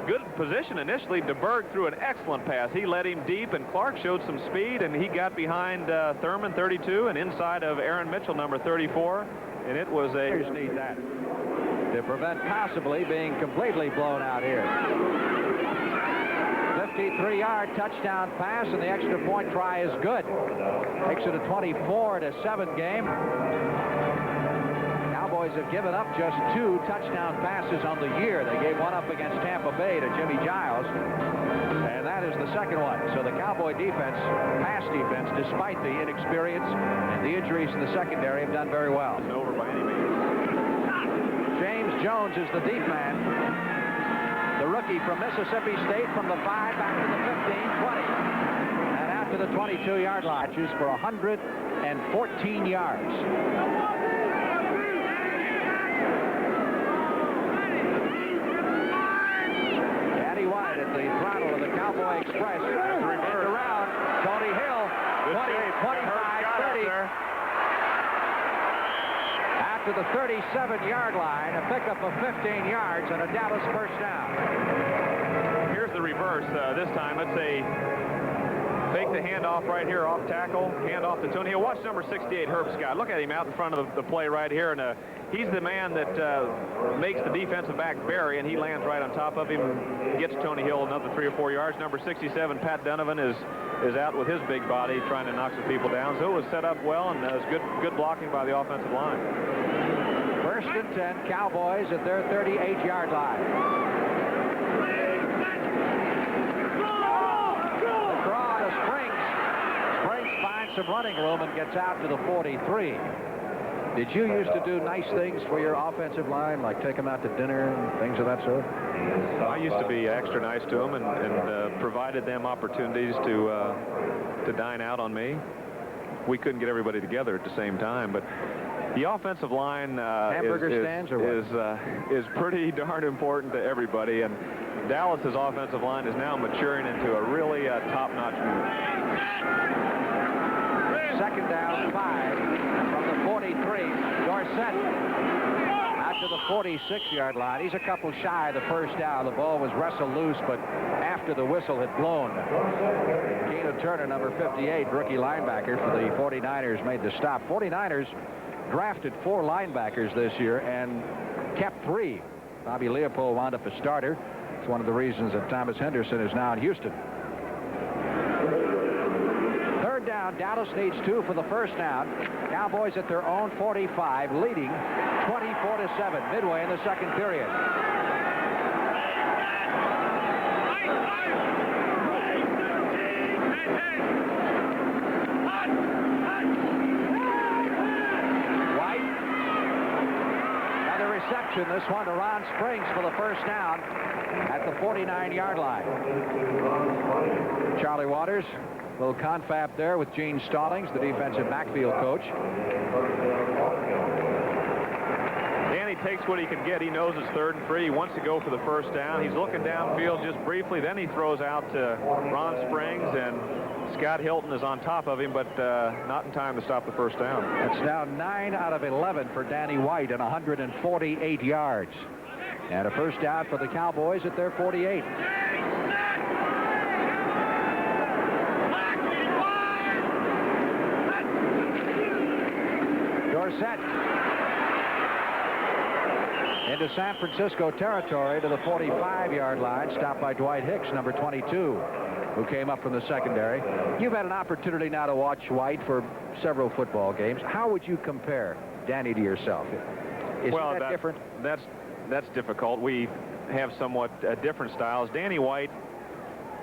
Speaker 2: Good position initially. DeBerg threw an excellent pass. He led him deep, and Clark showed some speed, and he got behind Thurman, 32, and inside of Aaron Mitchell, number 34. And it was a...
Speaker 1: need that to prevent possibly being completely blown out here. 53-yard touchdown pass, and the extra point try is good. Makes it a 24-7 game. Cowboys have given up just 2 touchdown passes on the year. They gave one up against Tampa Bay to Jimmy Giles, and that is the second one. So the Cowboy defense, pass defense, despite the inexperience and the injuries in the secondary, have done very well.
Speaker 2: It's over by any means.
Speaker 1: James Jones is the deep man. The rookie from Mississippi State, from the 5 back to the 15, 20. And out to the 22-yard line. Choose for 114 yards. Danny White at the throttle of the Cowboy Express. And around. Tony Hill. 20, 25, 30. To the 37-yard line, a pickup of 15 yards and a Dallas first down.
Speaker 2: Here's the reverse this time. Let's say fake the handoff right here, off tackle, handoff to Tony Hill. Watch number 68, Herb Scott. Look at him out in front of the play right here, and he's the man that makes the defensive back bury, and he lands right on top of him, gets Tony Hill another 3 or 4 yards. Number 67, Pat Donovan, is out with his big body trying to knock some people down. So it was set up well, and it was good blocking by the offensive line.
Speaker 1: First and 10, Cowboys at their 38-yard line. The draw to Springs. Springs finds some running room and gets out to the 43. Did you used to do nice things for your offensive line, like take them out to dinner and things of that sort?
Speaker 2: I used to be extra nice to them and provided them opportunities to dine out on me. We couldn't get everybody together at the same time, but the offensive line is pretty darn important to everybody, and Dallas's offensive line is now maturing into a really top-notch unit.
Speaker 1: Second down, 5 from the 43. Dorsett out to the 46-yard line. He's a couple shy of the first down. The ball was wrestled loose, but after the whistle had blown. Keno Turner, number 58, rookie linebacker for the 49ers, made the stop. 49ers drafted 4 linebackers this year and kept 3. Bobby Leopold wound up a starter. It's one of the reasons that Thomas Henderson is now in Houston. Third down, Dallas needs 2 for the first down. Cowboys at their own 45, leading 24-7, midway in the second period. Reception, this one to Ron Springs for the first down at the 49-yard line. Charlie Waters, a little confab there with Gene Stallings, the defensive backfield coach.
Speaker 2: Danny takes what he can get. He knows it's 3rd and 3. He wants to go for the first down. He's looking downfield just briefly. Then he throws out to Ron Springs, and Scott Hilton is on top of him, but not in time to stop the first down.
Speaker 1: It's now 9 out of 11 for Danny White and 148 yards. And a first down for the Cowboys at their 48. Dorsett into San Francisco territory to the 45-yard line, stopped by Dwight Hicks, number 22. Who came up from the secondary. You've had an opportunity now to watch White for several football games. How would you compare Danny to yourself? Is that different?
Speaker 2: that's difficult. We have somewhat different styles. Danny White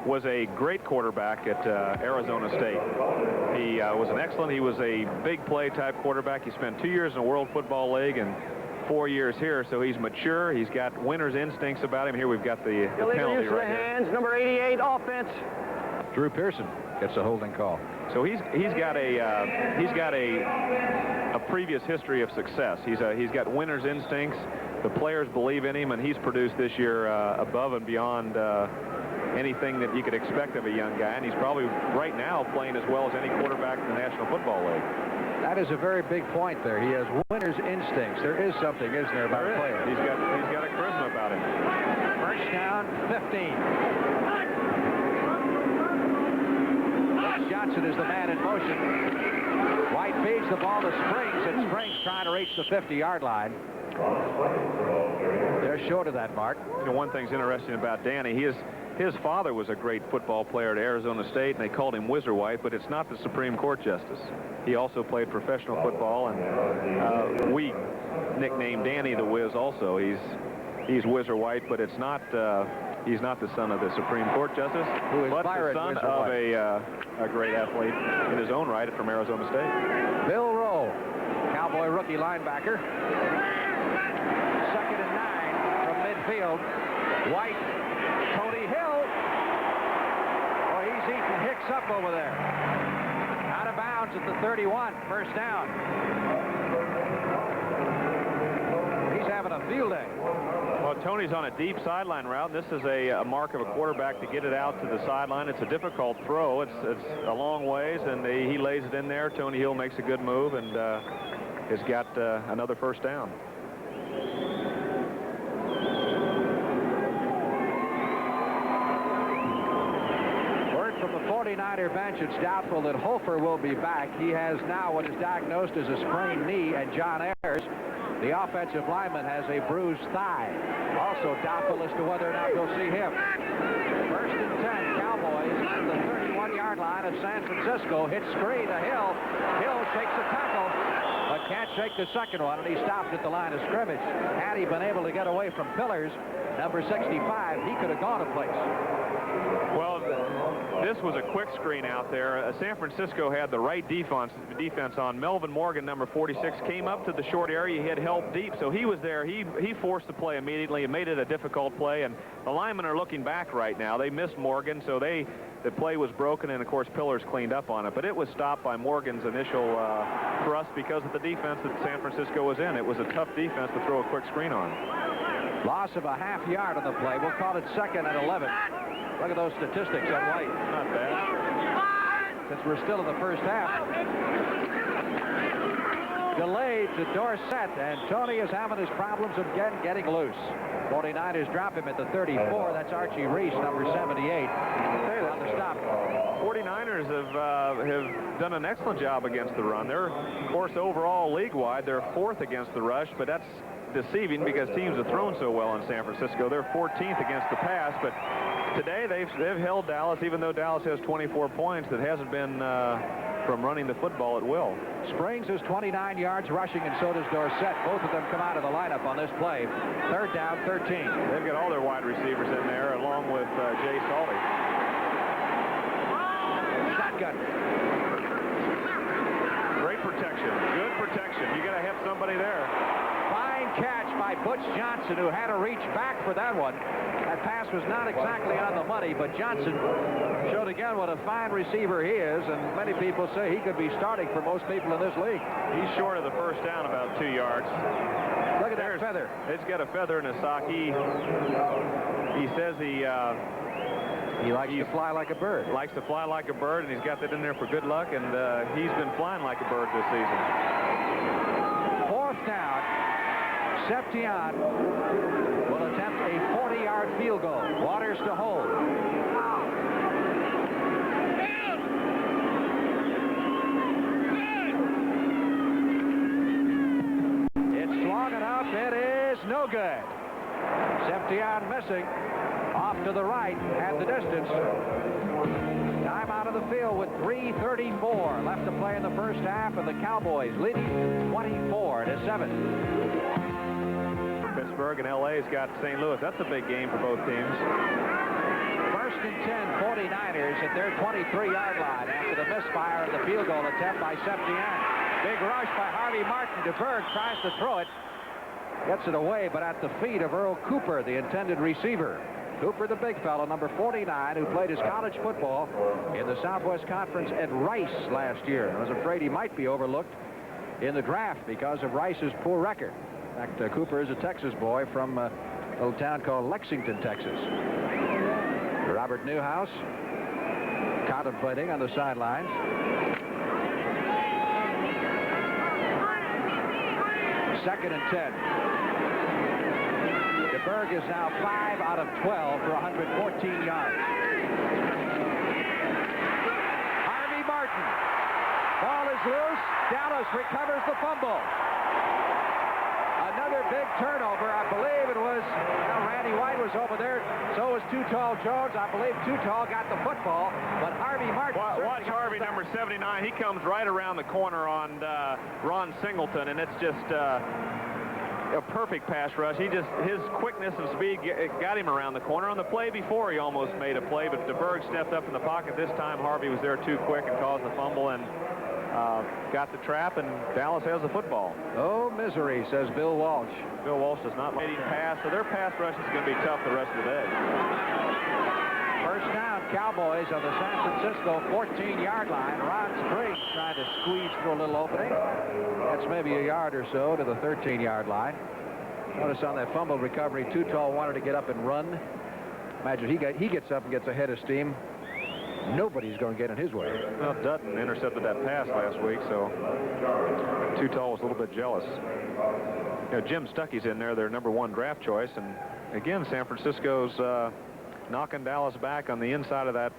Speaker 2: was a great quarterback at Arizona State. He was a big play type quarterback. He spent 2 years in the World Football League and 4 years here, so he's mature. He's got winner's instincts about him. Here we've got the penalty right here.
Speaker 3: Hands, number 88, offense.
Speaker 1: Drew Pearson gets a holding call.
Speaker 2: So he's got a previous history of success. He's got winner's instincts. The players believe in him, and he's produced this year above and beyond anything that you could expect of a young guy, and he's probably right now playing as well as any quarterback in the National Football League.
Speaker 1: That is a very big point there. He has winner's instincts. There is something, isn't there, about a player?
Speaker 2: He's got a charisma about him.
Speaker 1: First down, 15. Johnson is the man in motion. White feeds the ball to Springs, and Springs trying to reach the 50-yard line. They're short of that mark.
Speaker 2: You know, one thing's interesting about Danny. His father was a great football player at Arizona State, and they called him Whizzer White, but it's not the Supreme Court justice. He also played professional football, and we nicknamed Danny the Whiz also. He's Whizzer White, but it's not. He's not the son of the Supreme Court justice, but the son of a great athlete in his own right from Arizona State.
Speaker 1: Bill Rowe, Cowboy rookie linebacker. 2nd and 9 from midfield. White, Tony Hill. Boy, he's eating Hicks up over there. Out of bounds at the 31, first down. He's having a field day.
Speaker 2: Well, Tony's on a deep sideline route. This is a mark of a quarterback to get it out to the sideline. It's a difficult throw. It's a long ways, and he lays it in there. Tony Hill makes a good move and has got another first down.
Speaker 1: Word from the 49er bench, it's doubtful that Hofer will be back. He has now what is diagnosed as a sprained knee, and John Ayers, the offensive lineman, has a bruised thigh. Also doubtful as to whether or not we'll see him. 1st and 10, Cowboys at the 31-yard line of San Francisco. Hits screen to Hill. Hill shakes a tackle, but can't shake the second one, and he stopped at the line of scrimmage. Had he been able to get away from Pillars, number 65, he could have gone a place.
Speaker 2: Well, this was a quick screen out there. San Francisco had the right defense on. Melvin Morgan, number 46, came up to the short area. He had help deep, so he was there. He forced the play immediately and made it a difficult play, and the linemen are looking back right now. They missed Morgan, so the play was broken, and of course Pillars cleaned up on it, but it was stopped by Morgan's initial thrust because of the defense that San Francisco was in. It was a tough defense to throw a quick screen on.
Speaker 1: Loss of a half yard on the play. We'll call it 2nd and 11. Look at those statistics on White.
Speaker 2: Not bad.
Speaker 1: Since we're still in the first half. Delayed to Dorsett, and Tony is having his problems again getting loose. 49ers drop him at the 34. That's Archie Reese, number 78. On the stop.
Speaker 2: 49ers have done an excellent job against the run. They're, of course, overall league-wide, they're 4th against the rush, but that's deceiving because teams have thrown so well in San Francisco. They're 14th against the pass, but today they've held Dallas, even though Dallas has 24 points. That hasn't been from running the football at will.
Speaker 1: Springs is 29 yards rushing, and so does Dorsett. Both of them come out of the lineup on this play. 3rd down, 13.
Speaker 2: They've got all their wide receivers in there, along with Jay Salty.
Speaker 1: Shotgun.
Speaker 2: Great protection. Good protection. You got to have somebody there.
Speaker 1: Fine catch by Butch Johnson, who had to reach back for that one. That pass was not exactly on the money, but Johnson showed again what a fine receiver he is, and many people say he could be starting for most people in this league.
Speaker 2: He's short of the first down about 2 yards.
Speaker 1: Look at that feather.
Speaker 2: It's got a feather in his sock. He says he
Speaker 1: likes to fly like a bird.
Speaker 2: Likes to fly like a bird, and he's got that in there for good luck, and he's been flying like a bird this season.
Speaker 1: 4th down. Septian will attempt a 40-yard field goal. Waters to hold. It's long enough. It is no good. Septian missing. Off to the right at the distance. Time out of the field with 3:34 left to play in the first half, and the Cowboys leading 24-7.
Speaker 2: Pittsburgh, and L.A.'s got St. Louis. That's a big game for both teams.
Speaker 1: First and 10, 49ers at their 23-yard line after the misfire of the field goal attempt by Septien. Big rush by Harvey Martin. DeBerg tries to throw it. Gets it away, but at the feet of Earl Cooper, the intended receiver. Cooper, the big fellow, number 49, who played his college football in the Southwest Conference at Rice last year. I was afraid he might be overlooked in the draft because of Rice's poor record. In fact, Cooper is a Texas boy from a little town called Lexington, Texas. Robert Newhouse contemplating on the sidelines. Second and 10. DeBerg is now 5 out of 12 for 114 yards. Harvey Martin. Ball is loose. Dallas recovers the fumble. Another big turnover. I believe it was, well, Randy White was over there. So was Too Tall Jones. I believe Too Tall got the football, but Harvey Martin.
Speaker 2: Watch Harvey, number 79. He comes right around the corner on Ron Singleton, and it's just a perfect pass rush. His quickness and speed got him around the corner. On the play before, he almost made a play, but DeBerg stepped up in the pocket. This time, Harvey was there too quick and caused the fumble and got the trap, and Dallas has the football.
Speaker 1: Oh, misery, says Bill Walsh.
Speaker 2: Bill Walsh does not like pass, so their pass rush is going to be tough the rest of the day.
Speaker 1: First down, Cowboys on the San Francisco 14-yard line. Ron Springs trying to squeeze through a little opening. That's maybe a yard or so to the 13-yard line. Notice on that fumble recovery, Too Tall wanted to get up and run. Imagine he gets up and gets a head of steam. Nobody's going to get in his way.
Speaker 2: Well, Dutton intercepted that pass last week, so Too Tall was a little bit jealous. You know, Jim Stuckey's in there, their #1 draft choice, and again, San Francisco's knocking Dallas back on the inside of that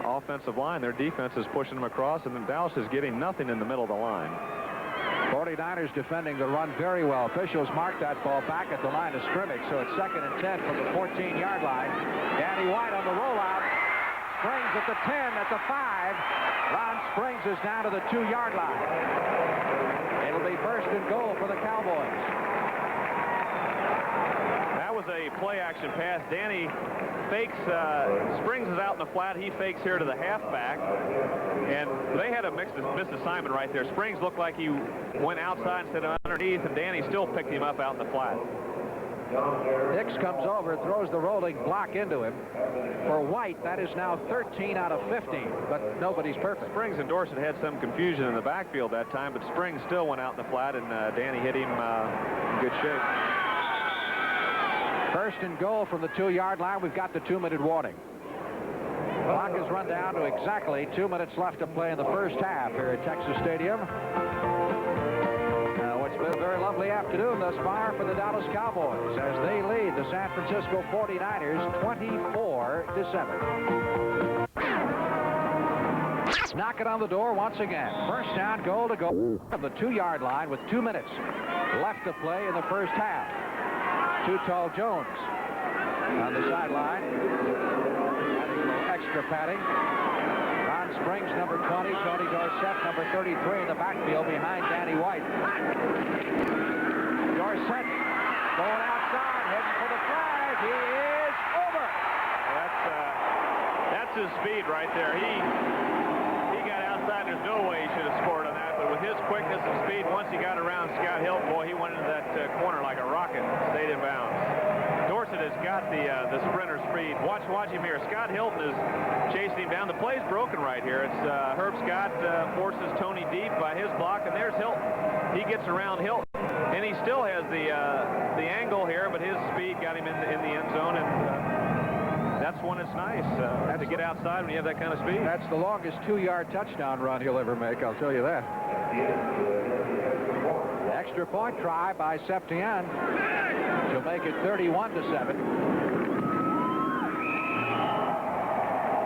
Speaker 2: offensive line. Their defense is pushing them across, and then Dallas is getting nothing in the middle of the line.
Speaker 1: 49ers defending the run very well. Officials marked that ball back at the line of scrimmage, so it's 2nd and 10 from the 14-yard line. Danny White on the rollout. Springs at the 10, at the 5. Ron Springs is down to the 2-yard line. It'll be first and goal for the Cowboys.
Speaker 2: That was a play-action pass. Danny fakes, Springs is out in the flat. He fakes here to the halfback. And they had a missed assignment right there. Springs looked like he went outside instead of underneath, and Danny still picked him up out in the flat.
Speaker 1: Hicks comes over, throws the rolling block into him. For White, that is now 13 out of 15, but nobody's perfect.
Speaker 2: Springs and Dorsett had some confusion in the backfield that time, but Springs still went out in the flat, and Danny hit him in good shape.
Speaker 1: First and goal from the 2-yard line. We've got the 2-minute warning. Clock is run down to exactly 2 minutes left to play in the first half here at Texas Stadium. It's been a very lovely afternoon thus far for the Dallas Cowboys as they lead the San Francisco 49ers 24-7. Knock it on the door once again. First down, goal to go from the 2-yard line with 2 minutes left to play in the first half. Too Tall Jones on the sideline. Adding a little extra padding. Ron Springs, number 20. Tony Dorsett, number 33 in the backfield behind Danny White. Dorsett going outside, heading for the flag. He is over.
Speaker 2: That's his speed right there. He got outside. There's no way he should have scored on that. But with his quickness and speed, once he got around Scott Hilton, boy, he went into that corner like a rocket and stayed in bounds. Dorsett has got the sprinter speed. Watch him here. Scott Hilton is chasing him down. The play's broken right here. It's Herb Scott forces Tony deep by his block, and there's Hilton. He gets around Hilton, and he still has the angle here, but his speed got him in the end zone, and that's when it's nice to get outside when you have that kind of speed.
Speaker 1: That's the longest 2-yard touchdown run he'll ever make, I'll tell you that. Extra point try by Septien. She'll make it 31-7.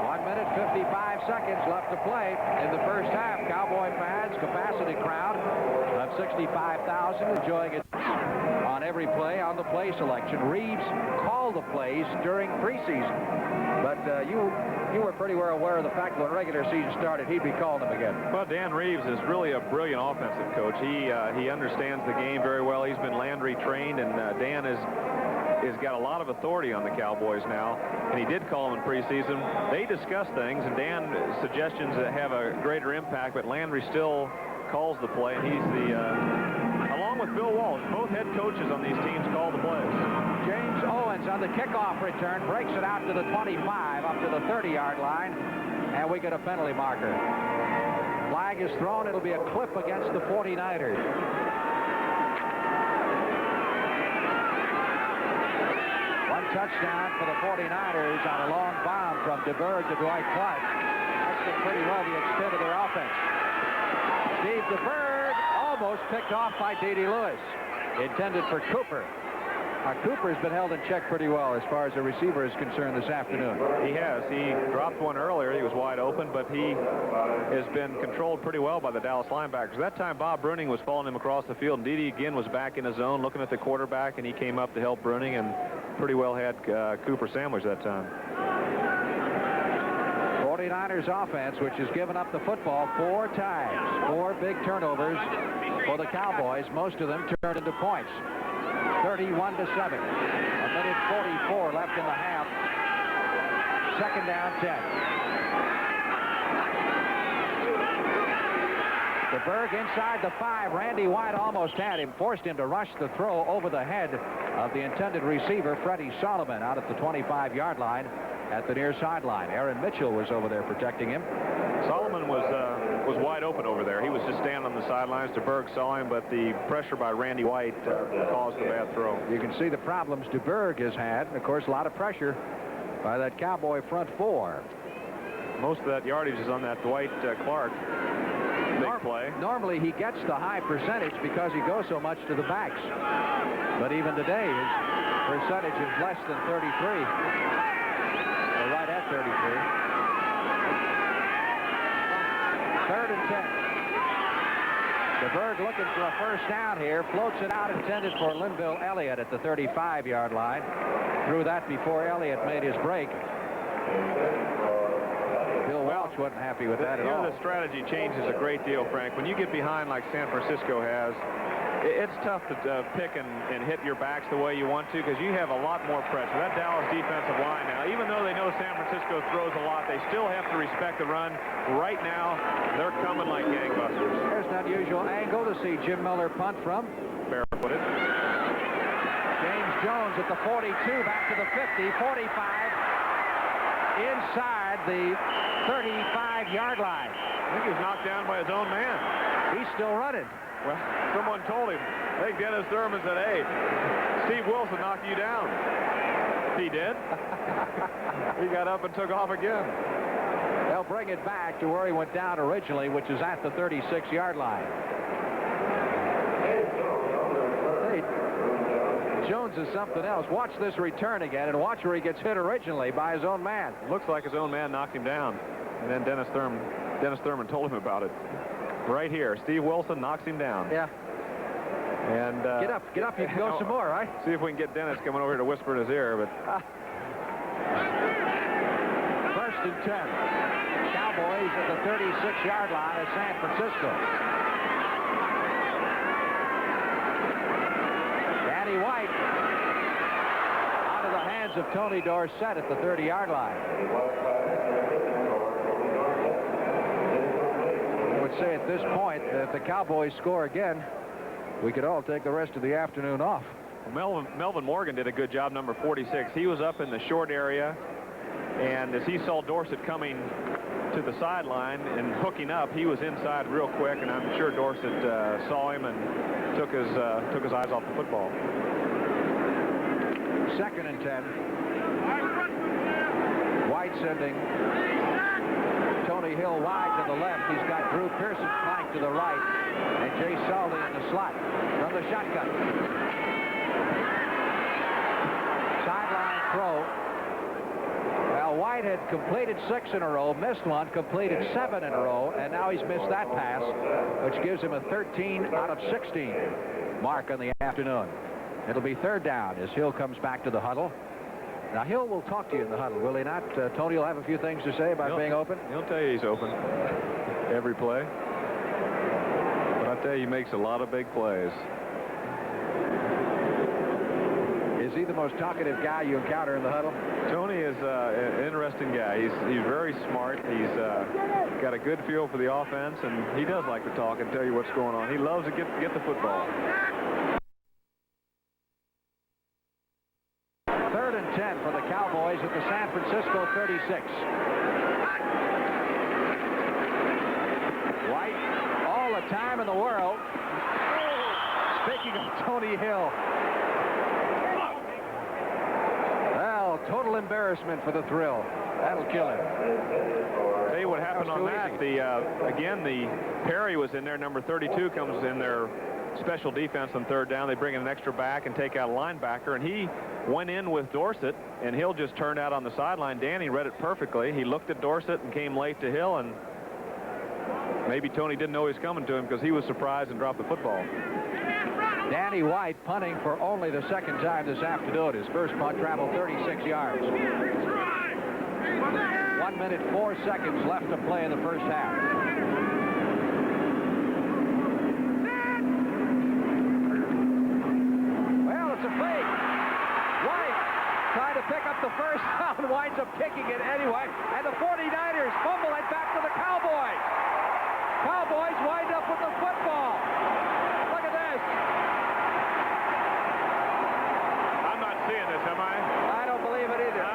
Speaker 1: 1 minute, 55 seconds left to play in the first half. Cowboy fans, capacity crowd of 65,000 enjoying it on on every play on the play selection. Reeves called the plays during preseason. But you were pretty well aware of the fact that when regular season started, he'd be calling them again.
Speaker 2: Well, Dan Reeves is really a brilliant offensive coach. He understands the game very well. He's been Landry trained, and Dan has got a lot of authority on the Cowboys now, and he did call them in preseason. They discuss things, and Dan suggestions that have a greater impact, but Landry still calls the play, and he's along with Bill Walsh, both head coaches on these teams call the plays.
Speaker 1: James Owens on the kickoff return breaks it out to the 25, up to the 30-yard line, and we get a penalty marker. Flag is thrown. It'll be a clip against the 49ers. One touchdown for the 49ers on a long bomb from DeBerg to Dwight Clark. That's been pretty well the extent of their offense. Steve DeBerg almost picked off by D.D. Lewis. Intended for Cooper. Cooper's been held in check pretty well as far as the receiver is concerned this afternoon.
Speaker 2: He has. He dropped one earlier. He was wide open, but he has been controlled pretty well by the Dallas linebackers. That time, Bob Bruning was following him across the field, and D.D. again was back in his zone looking at the quarterback, and he came up to help Bruning and pretty well had Cooper sandwiched that time.
Speaker 1: 49ers offense, which has given up the football 4 times. 4 big turnovers for the Cowboys, most of them turned into points. 31-7. A minute 44 left in the half. Second down 10. DeBerg inside the 5. Randy White almost had him, forced him to rush the throw over the head of the intended receiver, Freddie Solomon, out at the 25-yard line at the near sideline. Aaron Mitchell was over there protecting him.
Speaker 2: Solomon was wide open over there. He was just standing on the sidelines. DeBerg saw him, but the pressure by Randy White caused the bad throw.
Speaker 1: You can see the problems DeBerg has had, and of course a lot of pressure by that Cowboy front 4.
Speaker 2: Most of that yardage is on that Dwight Clark big play.
Speaker 1: Normally he gets the high percentage because he goes so much to the backs. But even today his percentage is less than 33. Or right at 33. 3rd and 10. DeBerg looking for a first down here. Floats it out, intended for Linville Elliott at the 35-yard line. Threw that before Elliott made his break. Bill Welch wasn't happy with that at all.
Speaker 2: The strategy changes a great deal, Frank. When you get behind like San Francisco has, it's tough to pick and hit your backs the way you want to because you have a lot more pressure. That Dallas defensive line now, even though they know San Francisco throws a lot, they still have to respect the run. Right now, they're coming like gangbusters.
Speaker 1: There's an unusual angle to see Jim Miller punt from.
Speaker 2: Barefooted.
Speaker 1: James Jones at the 42, back to the 50, 45, inside the 35-yard line.
Speaker 2: I think he was knocked down by his own man.
Speaker 1: He's still running.
Speaker 2: Well, someone told him. I think Dennis Thurman said, hey, Steve Wilson knocked you down. He did. He got up and took off again.
Speaker 1: They'll bring it back to where he went down originally, which is at the 36-yard line. Hey, Jones is something else. Watch this return again and watch where he gets hit originally by his own man.
Speaker 2: Looks like his own man knocked him down. And then Dennis Thurman told him about it. Right here, Steve Wilson knocks him down.
Speaker 1: Yeah.
Speaker 2: And
Speaker 1: get up, you can go some more, right?
Speaker 2: See if we can get Dennis coming over here to whisper in his ear. But
Speaker 1: 1st and 10. Cowboys at the 36-yard line of San Francisco. Danny White out of the hands of Tony Dorsett at the 30-yard line. Say at this point that if the Cowboys score again, we could all take the rest of the afternoon off.
Speaker 2: Well, Melvin Morgan did a good job, number 46. He was up in the short area, and as he saw Dorsett coming to the sideline and hooking up, he was inside real quick, and I'm sure Dorsett saw him and took his eyes off the football.
Speaker 1: 2nd and 10. White sending Tony Hill wide to the left. He's got Drew Pearson flanked to the right, and Jay Saldi in the slot from the shotgun. Sideline throw. Well, White had completed 6 in a row, missed one, completed 7 in a row, and now he's missed that pass, which gives him a 13 out of 16 mark on the afternoon. It'll be third down as Hill comes back to the huddle. Now, Hill will talk to you in the huddle, will he not? Tony will have a few things to say about being open.
Speaker 4: He'll tell you he's open every play. But I tell you, he makes a lot of big plays.
Speaker 1: Is he the most talkative guy you encounter in the huddle?
Speaker 4: Tony is an interesting guy. He's very smart. He's got a good feel for the offense, and he does like to talk and tell you what's going on. He loves to get the football.
Speaker 1: 3rd and 10 for the Cowboys at the San Francisco 36. White, all the time in the world. Speaking of Tony Hill. Well, total embarrassment for the Thrill. That'll kill him.
Speaker 2: Tell you what happened on that. Again, the Perry was in there. Number 32 comes in their special defense on 3rd down. They bring in an extra back and take out a linebacker, and he went in with Dorsett, and Hill just turned out on the sideline. Danny read it perfectly. He looked at Dorsett and came late to Hill, and maybe Tony didn't know he was coming to him because he was surprised and dropped the football.
Speaker 1: Danny White punting for only the 2nd time this afternoon. His first punt traveled 36 yards. 1 minute, 4 seconds left to play in the first half. Well, it's a fake. White trying to pick up the first down, winds up kicking it anyway, and the 49ers fumble it back to the Cowboys. Cowboys wind up with the football. Look at this.
Speaker 2: I'm not seeing this, am I?
Speaker 1: I don't believe it either.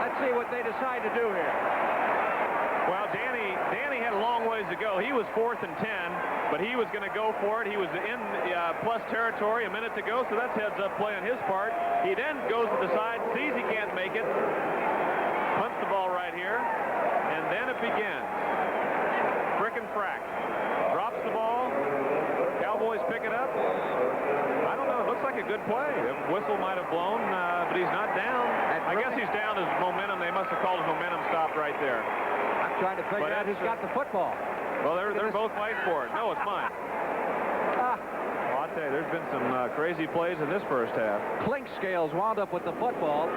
Speaker 1: Let's see what they decide to do here.
Speaker 2: Well, Danny had a long ways to go. He was 4th and 10, but he was going to go for it. He was in plus territory a minute to go, so that's heads-up play on his part. He then goes to the side, sees he can't make it, punts the ball right here, and then it begins. Frickin' frack. Drops the ball. Cowboys pick it up. I don't know. It looks like a good play. The whistle might have blown, but he's not down. I guess he's down as momentum. They must have called his momentum stopped right there.
Speaker 1: I'm trying to figure out who's got the football.
Speaker 2: Well, they're both fighting for it. No, it's mine. Well, I'll tell you, there's been some crazy plays in this first half.
Speaker 1: Clink Scales wound up with the football.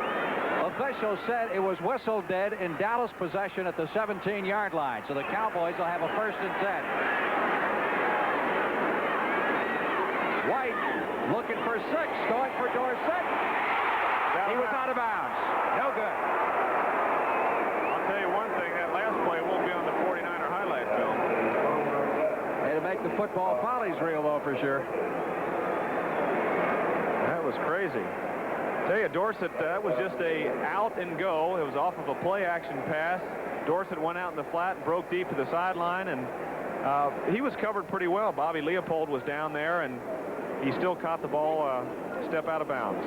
Speaker 1: Officials said it was whistled dead in Dallas possession at the 17-yard line. So the Cowboys will have a 1st and 10. White looking for 6, going for Dorsett. He was out of bounds. No good.
Speaker 2: I'll tell you one thing, that last play won't be on the 49er highlight film.
Speaker 1: It'll make the football follies real, though, for sure.
Speaker 2: That was crazy. Tell you, Dorsett, that was just a out and go. It was off of a play-action pass. Dorsett went out in the flat and broke deep to the sideline, and he was covered pretty well. Bobby Leopold was down there, and he still caught the ball a step out of bounds.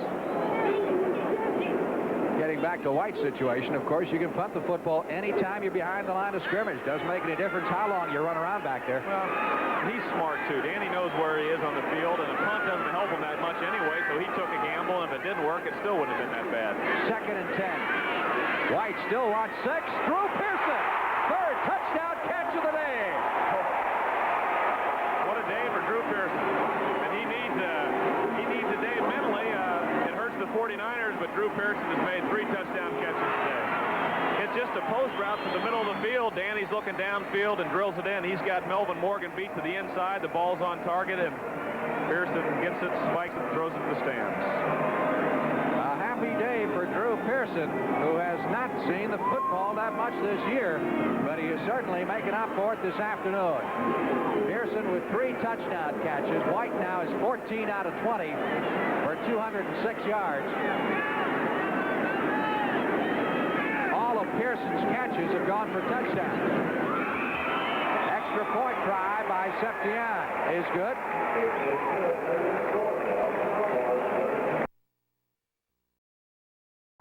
Speaker 1: Getting back to White's situation, of course, you can punt the football anytime you're behind the line of scrimmage. Doesn't make any difference how long you run around back there.
Speaker 2: Well, he's smart, too. Danny knows where he is on the field, and the punt doesn't help him that much anyway, so he took a gamble, and if it didn't work, it still wouldn't have been that bad.
Speaker 1: 2nd and 10. White still wants 6. Drew Pearson, 3rd touchdown catch of the day.
Speaker 2: What a day for Drew Pearson. And he needs a day mentally. It hurts the 49ers, but Drew Pearson has made 3 touchdown catches today. It's just a post route to the middle of the field. Danny's looking downfield and drills it in. He's got Melvin Morgan beat to the inside. The ball's on target, and Pearson gets it, spikes it, throws it to the stands.
Speaker 1: A happy day for Drew Pearson, who has not seen the football that much this year, but he is certainly making up for it this afternoon. Pearson with 3 touchdown catches. White now is 14 out of 20 for 206 yards. All of Pearson's catches have gone for touchdowns. Extra point try by Septien is good.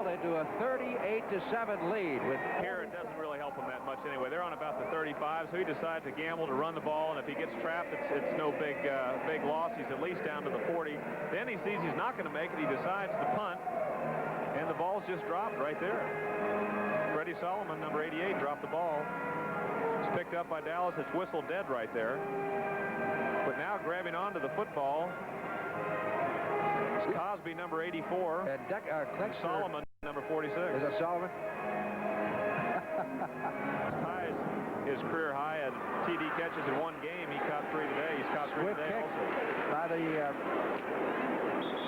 Speaker 1: They do a 38-7 lead. With
Speaker 2: here, it doesn't really help him that much anyway. They're on about the 35, so he decides to gamble to run the ball, and if he gets trapped, it's no big loss. He's at least down to the 40. Then he sees he's not going to make it. He decides to punt, and the ball's just dropped right there. Freddie Solomon, number 88, dropped the ball. It's picked up by Dallas. It's whistled dead right there. But now grabbing onto the football It's Cosby, number 84.
Speaker 1: And
Speaker 2: Solomon, number 46.
Speaker 1: Is that Solomon?
Speaker 2: Ties his career high at TD catches in one game. He caught 3 today. He's caught 3
Speaker 1: Swift
Speaker 2: today
Speaker 1: kick
Speaker 2: also.
Speaker 1: by the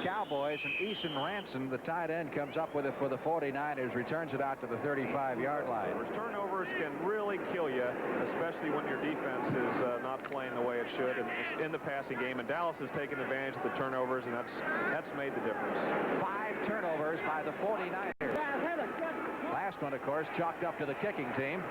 Speaker 1: Cowboys, and Eason Ransom, the tight end, comes up with it for the 49ers, returns it out to the 35-yard line.
Speaker 2: Turnovers can really kill you, especially when your defense is not playing the way it should in the passing game. And Dallas has taken advantage of the turnovers, and that's made the difference.
Speaker 1: 5 turnovers by the 49ers. Last one, of course, chalked up to the kicking team.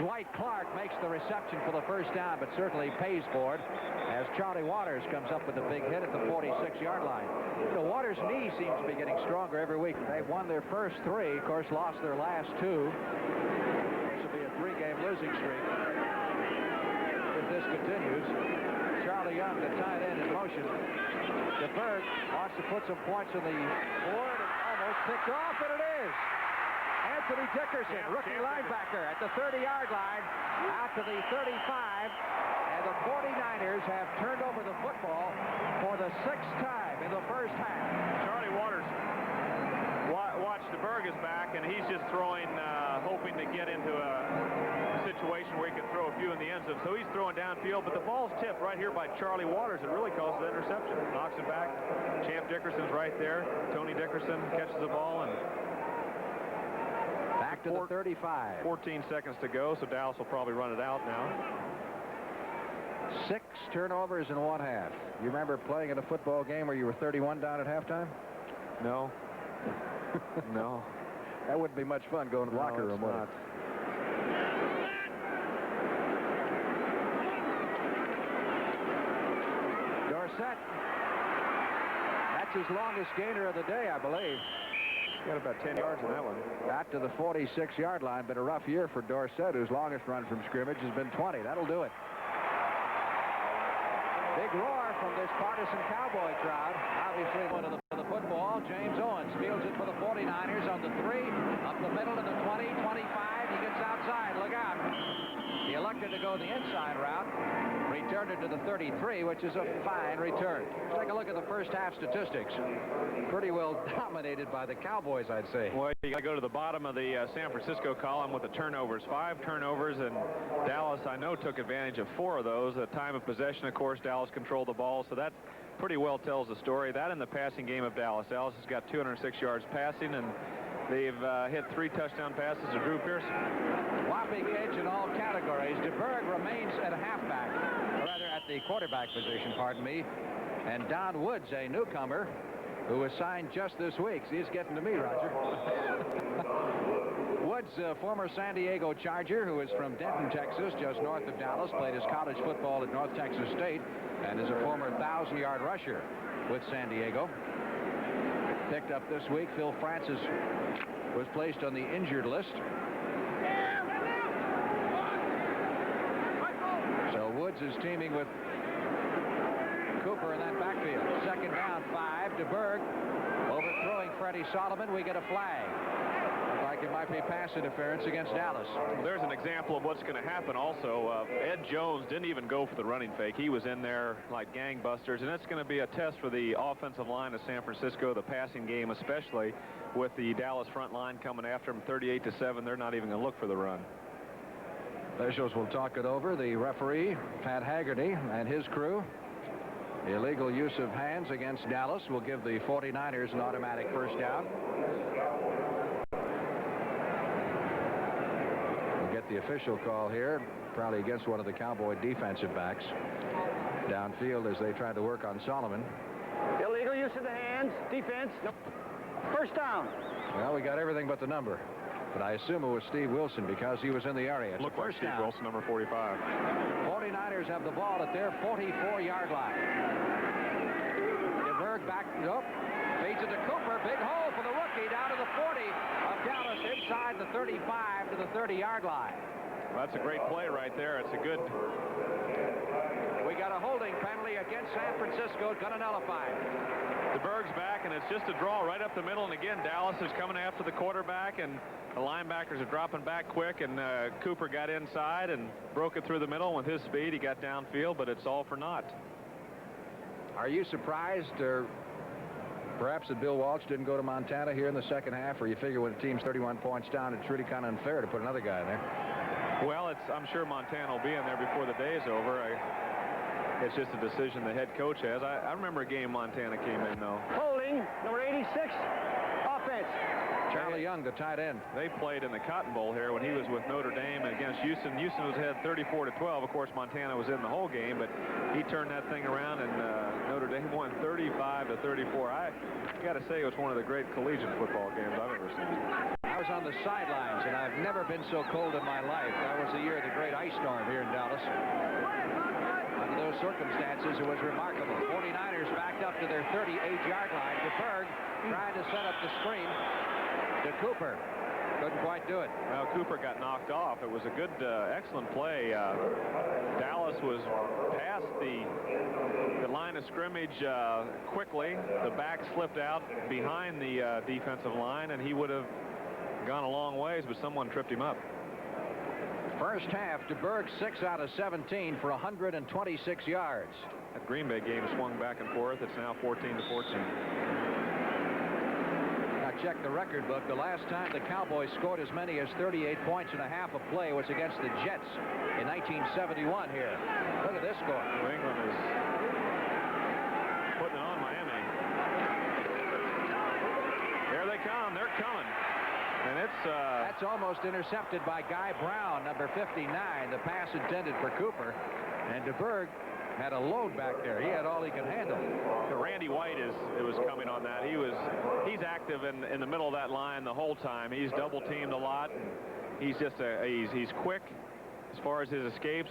Speaker 1: Dwight Clark makes the reception for the first down, but certainly pays for it as Charlie Waters comes up with a big hit at the 46-yard line. You know, Waters' knee seems to be getting stronger every week. They've won their first 3, of course, lost their last 2. This will be a 3-game losing streak if this continues. Charlie Young, the tight end, in motion. DeBerg wants to put some points on the board and almost picked off, and it is. Anthony Dickerson, rookie linebacker, at the 30-yard line, out to the 35, and the 49ers have turned over the football for the 6th time in the first half.
Speaker 2: Charlie Waters, watch, DeBerg is back, and he's just throwing, hoping to get into a situation where he can throw a few in the end zone. So he's throwing downfield, but the ball's tipped right here by Charlie Waters. It really causes the interception. Knocks it back. Champ Dickerson's right there. Tony Dickerson catches the ball, and
Speaker 1: back to the 35.
Speaker 2: 14 seconds to go, so Dallas will probably run it out now.
Speaker 1: 6 turnovers in one half. You remember playing in a football game where you were 31 down at halftime?
Speaker 2: No. No.
Speaker 1: That wouldn't be much fun going to the locker room, would it? Dorsett. That's his longest gainer of the day, I believe.
Speaker 2: Got about 10 yards on that one.
Speaker 1: Out to the 46-yard line. Been a rough year for Dorsett, whose longest run from scrimmage has been 20. That'll do it. Big roar from this partisan Cowboy crowd. Obviously, one of the football. James Owens fields it for the 49ers on the 3, up the middle to the 20, 25. He gets outside. Look out. He elected to go the inside route. Returned it to the 33, which is a fine return. Let's take a look at the first half statistics. Pretty well dominated by the Cowboys, I'd say.
Speaker 2: Well, you got to go to the bottom of the San Francisco column with the turnovers. 5 turnovers, and Dallas, I know, took advantage of 4 of those. At time of possession, of course, Dallas controlled the ball, so that pretty well tells the story. That in the passing game of Dallas. Dallas has got 206 yards passing, and they've hit 3 touchdown passes to Drew Pearson.
Speaker 1: Whopping edge in all categories. DeBerg remains at halfback, or rather at the quarterback position, pardon me. And Don Woods, a newcomer, who was signed just this week. See, it's getting to me, Roger. Woods, a former San Diego Charger, who is from Denton, Texas, just north of Dallas, played his college football at North Texas State, and is a former 1,000-yard rusher with San Diego. Picked up this week. Phil Francis was placed on the injured list. So Woods is teaming with Cooper in that backfield. Second down, 5. DeBerg overthrowing Freddie Solomon. We get a flag. Looks like it might be pass interference against Dallas.
Speaker 2: Well, there's an example of what's going to happen also. Ed Jones didn't even go for the running fake. He was in there like gangbusters, and it's going to be a test for the offensive line of San Francisco, the passing game especially, with the Dallas front line coming after them 38-7. They're not even going to look for the run.
Speaker 1: Officials will talk it over. The referee, Pat Haggerty, and his crew. Illegal use of hands against Dallas will give the 49ers an automatic first down. We'll get the official call here, probably against one of the Cowboy defensive backs. Downfield as they try to work on Solomon.
Speaker 3: Illegal use of the hands. Defense. First down.
Speaker 1: Well, we got everything but the number. But I assume it was Steve Wilson because he was in the area. It's
Speaker 2: Looked like Steve Wilson, number 45.
Speaker 1: 49ers have the ball at their 44-yard line. DeBerg back up. Feeds it to Cooper. Big hole for the rookie down to the 40 of Dallas inside the 35 to the 30-yard line.
Speaker 2: Well, that's a great play right there. It's a good...
Speaker 1: We got a holding penalty against San Francisco. Going to nullify.
Speaker 2: DeBerg's back, and it's just a draw right up the middle. And again, Dallas is coming after the quarterback, and the linebackers are dropping back quick, and Cooper got inside and broke it through the middle. With his speed, he got downfield, but it's all for naught.
Speaker 1: Are you surprised or Perhaps that Bill Walsh didn't go to Montana here in the second half, or you figure when a team's 31 points down, it's really kind of unfair to put another guy in there.
Speaker 4: Well, I'm sure Montana will be in there before the day is over. It's just a decision the head coach has. I remember a game Montana came in, though.
Speaker 3: Holding, number 86, offense.
Speaker 1: Charlie Young, the tight end.
Speaker 4: They played in the Cotton Bowl here when he was with Notre Dame against Houston. Houston was ahead 34-12. Of course, Montana was in the whole game, but he turned that thing around, and Notre Dame won 35-34. I got to say, it was one of the great collegiate football games I've ever seen.
Speaker 1: I was on the sidelines, and I've never been so cold in my life. That was the year of the great ice storm here in Dallas. Under those circumstances, it was remarkable. 49ers backed up to their 38-yard line. DeBerg tried to set up the screen to Cooper. Couldn't quite do it.
Speaker 4: Well, Cooper got knocked off. It was a good, excellent play. Dallas was past the line of scrimmage quickly. The back slipped out behind the defensive line, and he would have gone a long ways, but someone tripped him up.
Speaker 1: First half, DeBerg 6 out of 17 for 126 yards.
Speaker 4: That Green Bay game swung back and forth. It's now 14-14.
Speaker 1: Check the record book. The last time the Cowboys scored as many as 38 points and a half a play was against the Jets in 1971 here. Look at this score.
Speaker 4: New England is putting it on Miami. There they come. They're coming. And it's
Speaker 1: that's almost intercepted by Guy Brown, number 59. The pass intended for Cooper. And DeBerg had a load back there. He had all he could handle.
Speaker 4: Randy White was coming on that. He's active in the middle of that line the whole time. He's double teamed a lot. He's just he's quick as far as his escapes,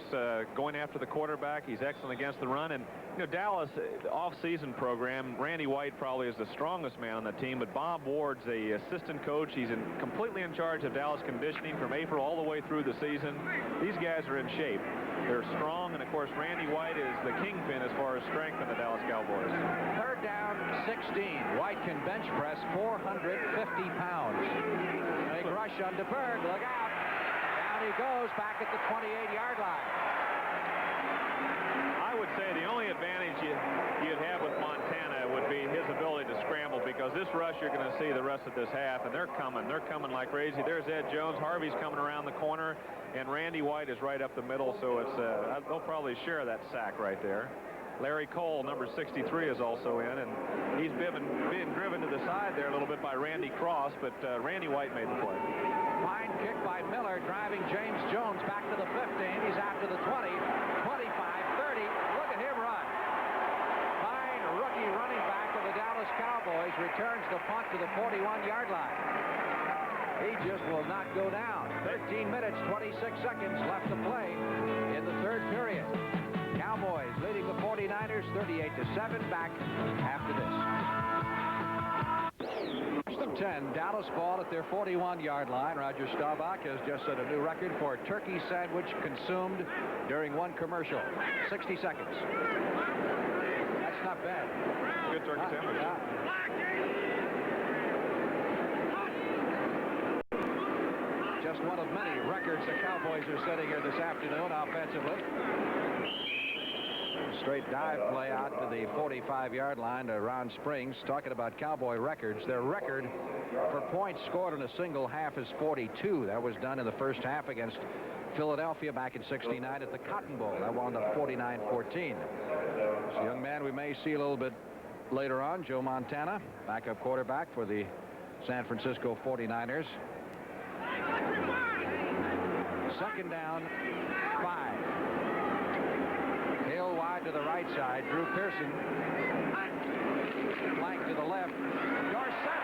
Speaker 4: going after the quarterback. He's excellent against the run. And you know, Dallas off-season program, Randy White probably is the strongest man on the team, but Bob Ward's the assistant coach. He's completely in charge of Dallas conditioning from April all the way through the season. These guys are in shape. They're strong, and of course Randy White is the kingpin as far as strength in the Dallas Cowboys.
Speaker 1: Third down, 16. White can bench press 450 pounds. Big rush on DeBerg. Look out. Down he goes back at the 28-yard line.
Speaker 4: I would say the only advantage you'd have with Montana would be his ability to scramble, because this rush you're going to see the rest of this half, and they're coming like crazy. There's Ed Jones. Harvey's coming around the corner, and Randy White is right up the middle, so it's they'll probably share that sack right there. Larry Cole, number 63, is also in, and he's being driven to the side there a little bit by Randy Cross, but Randy White made the play.
Speaker 1: Fine kick by Miller, driving James Jones back to the 15. He's out to the 20, 25, 30. Look at him run. Fine rookie running back of the Dallas Cowboys returns the punt to the 41-yard line. He just will not go down. 13 minutes, 26 seconds left to play in the third period. Cowboys leading the 49ers 38-7. Back after this. 10, Dallas ball at their 41-yard line. Roger Staubach has just set a new record for a turkey sandwich consumed during one commercial. 60 seconds. That's not bad.
Speaker 4: Good turkey sandwich.
Speaker 1: Just one of many records the Cowboys are setting here this afternoon offensively. Straight dive play out to the 45-yard line to Ron Springs. Talking about Cowboy records, their record for points scored in a single half is 42. That was done in the first half against Philadelphia back in '69 at the Cotton Bowl. That wound up 49-14. This young man we may see a little bit later on, Joe Montana, backup quarterback for the San Francisco 49ers. Second down, 5. Hill wide to the right side. Drew Pearson. Flank to the left. Dorsett.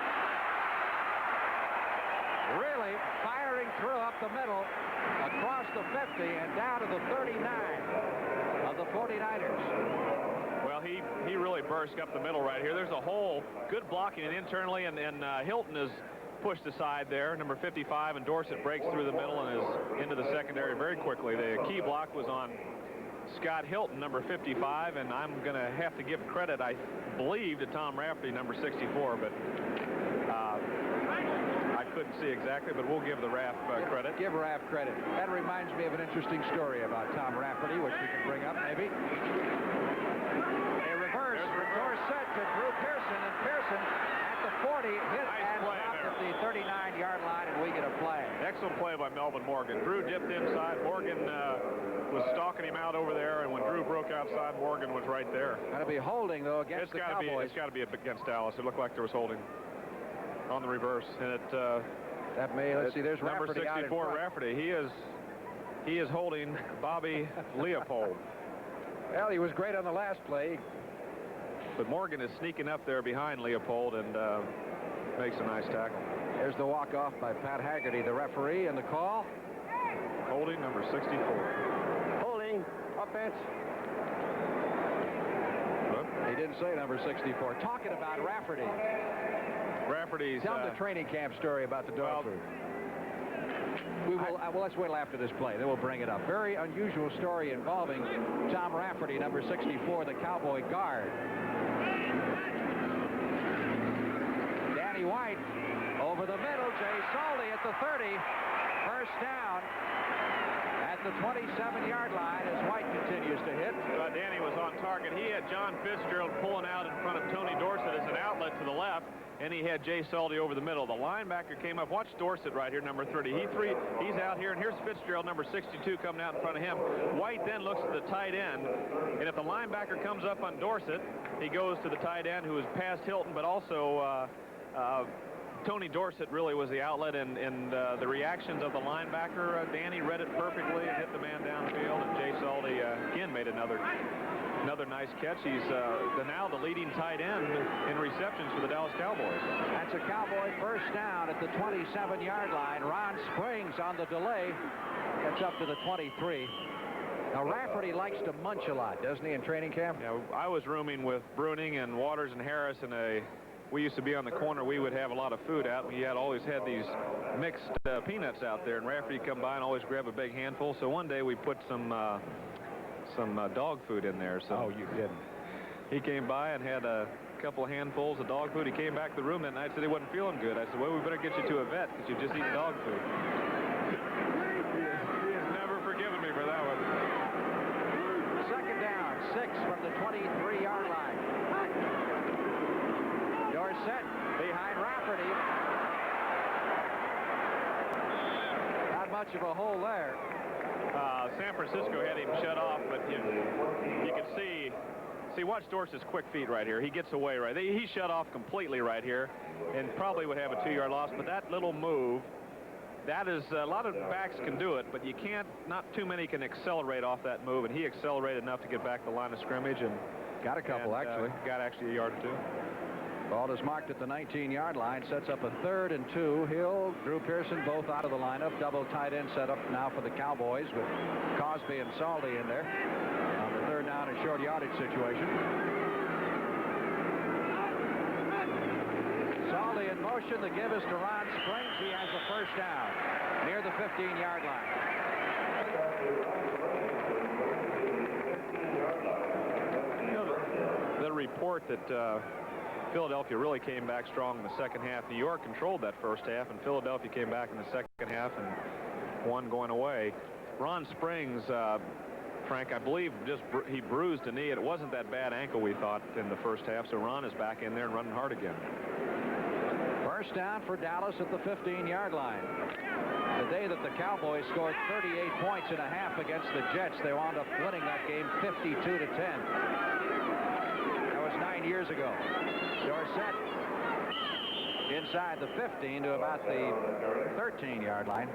Speaker 1: Really firing through up the middle, across the 50 and down to the 39 of the 49ers.
Speaker 4: Well, he really burst up the middle right here. There's a hole. Good blocking internally, and Hilton is pushed aside there, number 55, and Dorsett breaks through the middle and is into the secondary very quickly. The key block was on Scott Hilton, number 55, and I'm going to have to give credit, I believe, to Tom Rafferty, number 64, but I couldn't see exactly, but we'll give the Raff credit.
Speaker 1: Give Raff credit. That reminds me of an interesting story about Tom Rafferty, which we can bring up maybe. A reverse from Dorsett to Drew Pearson, and Pearson
Speaker 4: than Morgan. Drew dipped inside. Morgan was stalking him out over there, and when Drew broke outside, Morgan was right there.
Speaker 1: Going to be holding, though, against the Cowboys.
Speaker 4: It's got to be against Dallas. It looked like there was holding on the reverse. And it...
Speaker 1: that may... Let's see, there's
Speaker 4: number
Speaker 1: Rafferty
Speaker 4: 64, Rafferty. He is holding Bobby Leopold.
Speaker 1: Well, he was great on the last play.
Speaker 4: But Morgan is sneaking up there behind Leopold and makes a nice tackle.
Speaker 1: There's the walk-off by Pat Haggerty, the referee, and the call.
Speaker 4: Holding, number 64.
Speaker 3: Holding, offense.
Speaker 1: He didn't say number 64. Talking about Rafferty.
Speaker 4: Rafferty's...
Speaker 1: Tell him the training camp story about the dog food. We will, well, let's wait till after this play. Then we'll bring it up. Very unusual story involving Tom Rafferty, number 64, the Cowboy guard. Danny White over the middle. Jay Salty at the 30. First down at the 27-yard line as White continues to hit.
Speaker 4: Danny was on target. He had John Fitzgerald pulling out in front of Tony Dorsett as an outlet to the left, and he had Jay Salty over the middle. The linebacker came up. Watch Dorsett right here, number 30. He's out here, and here's Fitzgerald, number 62, coming out in front of him. White then looks to the tight end, and if the linebacker comes up on Dorsett, he goes to the tight end, who is past Hilton, but also Tony Dorsett really was the outlet, and the reactions of the linebacker, Danny read it perfectly and hit the man downfield, and Jay Salty again made another nice catch. He's now the leading tight end in receptions for the Dallas Cowboys.
Speaker 1: That's a Cowboy first down at the 27-yard line. Ron Springs on the delay gets up to the 23. Now, Rafferty likes to munch a lot, doesn't he, in training camp?
Speaker 4: Yeah, I was rooming with Bruning and Waters and Harris in we used to be on the corner. We would have a lot of food out. We always had these mixed peanuts out there, and Rafferty would come by and always grab a big handful. So one day we put some dog food in there. So
Speaker 1: you didn't.
Speaker 4: He came by and had a couple of handfuls of dog food. He came back to the room that night and said he wasn't feeling good. I said, well, we better get you to a vet because you just eat dog food. He has never forgiven me for that one.
Speaker 1: Second down, 6 from the 23-yard line. Dorsett behind Rafferty. Not much of a hole there.
Speaker 4: San Francisco had him shut off, but you can see, watch Dorsett's quick feet right here. He gets away right there. He shut off completely right here and probably would have a 2-yard loss, but that little move, that is, a lot of backs can do it, but you can't, not too many can accelerate off that move, and he accelerated enough to get back the line of scrimmage and
Speaker 1: got a couple, actually.
Speaker 4: Got actually a yard or two.
Speaker 1: Ball is marked at the 19-yard line, sets up a 3rd and 2. Hill, Drew Pearson, both out of the lineup. Double tight end set up now for the Cowboys with Cosby and Salty in there on the 3rd down and short yardage situation. Salty in motion. The give is to Ron Springs. He has the first down near the 15-yard line.
Speaker 4: The report that Philadelphia really came back strong in the second half. New York controlled that first half, and Philadelphia came back in the second half and won going away. Ron Springs, Frank, I believe he bruised a knee. It wasn't that bad ankle we thought in the first half, so Ron is back in there and running hard again.
Speaker 1: First down for Dallas at the 15-yard line. The day that the Cowboys scored 38 points in a half against the Jets, they wound up winning that game 52-10. That was 9 years ago. Dorsett inside the 15 to about the 13-yard line.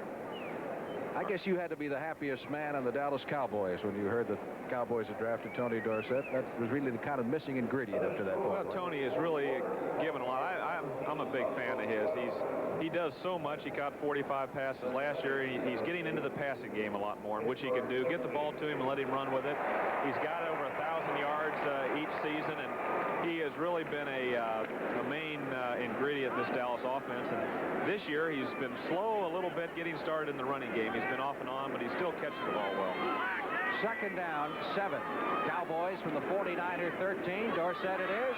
Speaker 1: I guess you had to be the happiest man on the Dallas Cowboys when you heard the Cowboys had drafted Tony Dorsett. That was really the kind of missing ingredient up to that point.
Speaker 4: Well, Tony has really given a lot. I'm a big fan of his. He does so much. He caught 45 passes last year. He's getting into the passing game a lot more, which he can do. Get the ball to him and let him run with it. He's got over 1,000 yards each season, and he has really been a main ingredient in this Dallas offense. And this year, he's been slow a little bit getting started in the running game. He's been off and on, but he still catches the ball well.
Speaker 1: Second down, 7. Cowboys from the 49er 13. Dorsett it is.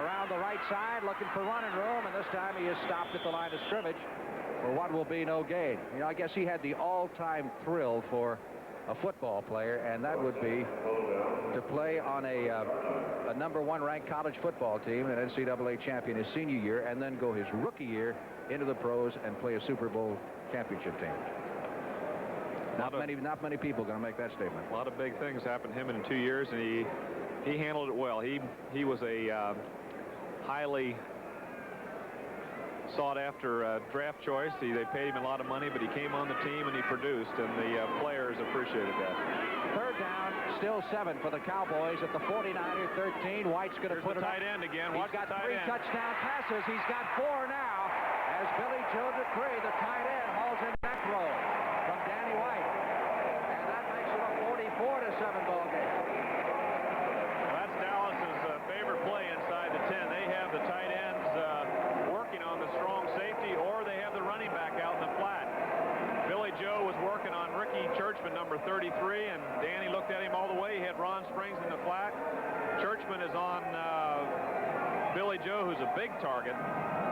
Speaker 1: Around the right side, looking for running room, and this time he is stopped at the line of scrimmage for what will be no gain. You know, I guess he had the all-time thrill for a football player, and that would be to play on a number 1 ranked college football team, an NCAA champion his senior year, and then go his rookie year into the pros and play a Super Bowl championship team. Not many people going to make that statement.
Speaker 4: A lot of big things happened to him in 2 years, and he handled it well. He was a highly sought-after draft choice. They paid him a lot of money, but he came on the team and he produced, and the players appreciated that.
Speaker 1: Third down, still 7 for the Cowboys at the 49er, 13. White's going to put it
Speaker 4: tight end again.
Speaker 1: He's got 3 touchdown passes. He's got 4 now. As Billy Joe Dupree, the tight end, hauls in that throw from Danny White, and that makes it a 44-7 ball game.
Speaker 4: Well, that's Dallas's favorite play inside the 10. They have the tight ends working on the strong safety, or they have the running back out in the flat. Billy Joe was working on Ricky Churchman, number 33, and Danny looked at him all the way. He had Ron Springs in the flat. Churchman is on Billy Joe, who's a big target.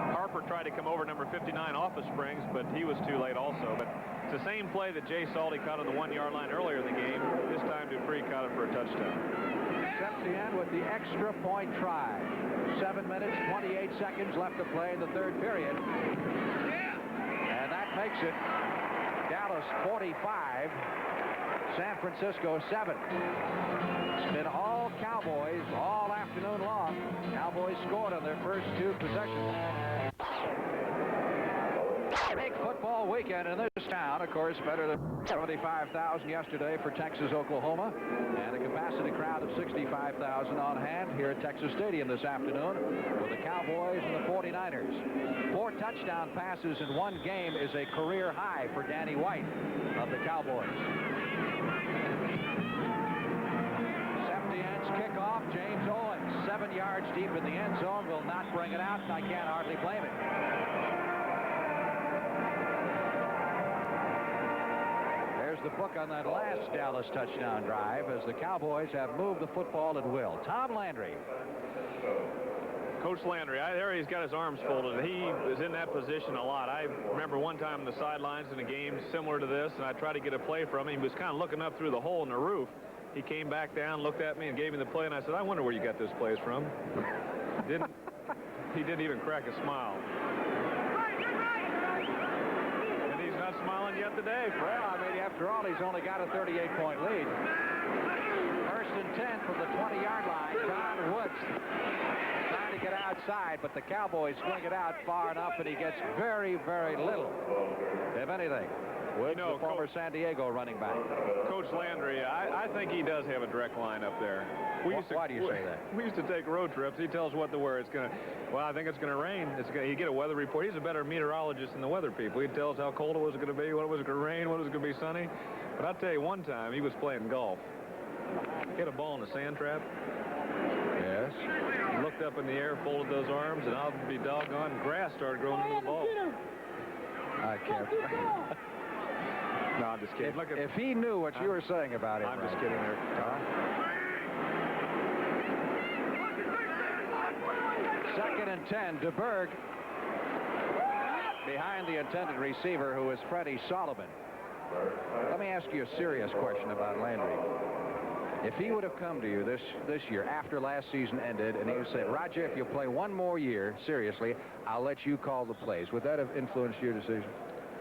Speaker 4: Harper tried to come over number 59 off of Springs, but he was too late also. But it's the same play that Jay Salty caught on the 1-yard line earlier in the game. This time Dupree caught it for a touchdown.
Speaker 1: Septien with the extra point try. 7 minutes, 28 seconds left to play in the third period. And that makes it Dallas 45, San Francisco 7. It's been all Cowboys all afternoon long. Cowboys scored on their first 2 possessions. Big football weekend in this town, of course, better than 75,000 yesterday for Texas, Oklahoma, and a capacity crowd of 65,000 on hand here at Texas Stadium this afternoon with the Cowboys and the 49ers. 4 touchdown passes in one game is a career high for Danny White of the Cowboys. Septien's kickoff, James Owens, 7 yards deep in the end zone, will not bring it out, and I can't hardly blame it. There's the book on that last Dallas touchdown drive as the Cowboys have moved the football at will. Tom Landry.
Speaker 4: Coach Landry, there he's got his arms folded. He is in that position a lot. I remember one time on the sidelines in a game similar to this, and I tried to get a play from him. He was kind of looking up through the hole in the roof. He came back down, looked at me, and gave me the play, and I said, I wonder where you got this plays from. He didn't even crack a smile. And he's not smiling yet today.
Speaker 1: Well, I mean, after all, he's only got a 38-point lead. First and 10 from the 20-yard line. John Woods trying to get outside, but the Cowboys swing it out far enough, and he gets very, very little, if anything. Woods, the former San Diego running back.
Speaker 4: Coach Landry, I think he does have a direct line up there.
Speaker 1: Why do you say that?
Speaker 4: We used to take road trips. He tells what to wear. Well, I think it's going to rain. You get a weather report. He's a better meteorologist than the weather people. He tells how cold it was going to be, when it was going to rain, when it was going to be sunny. But I'll tell you, one time he was playing golf. Hit a ball in a sand trap.
Speaker 1: Yes.
Speaker 4: Looked up in the air, folded those arms, and I'll be doggone, grass started growing into the ball.
Speaker 1: I can't.
Speaker 4: No, I'm just kidding.
Speaker 1: If he knew what you were saying about him.
Speaker 4: I'm just kidding there.
Speaker 1: Second and 10, DeBerg behind the intended receiver, who is Freddie Solomon. Let me ask you a serious question about Landry. If he would have come to you this year after last season ended and he said, Roger, if you play one more year, seriously, I'll let you call the plays, would that have influenced your decision?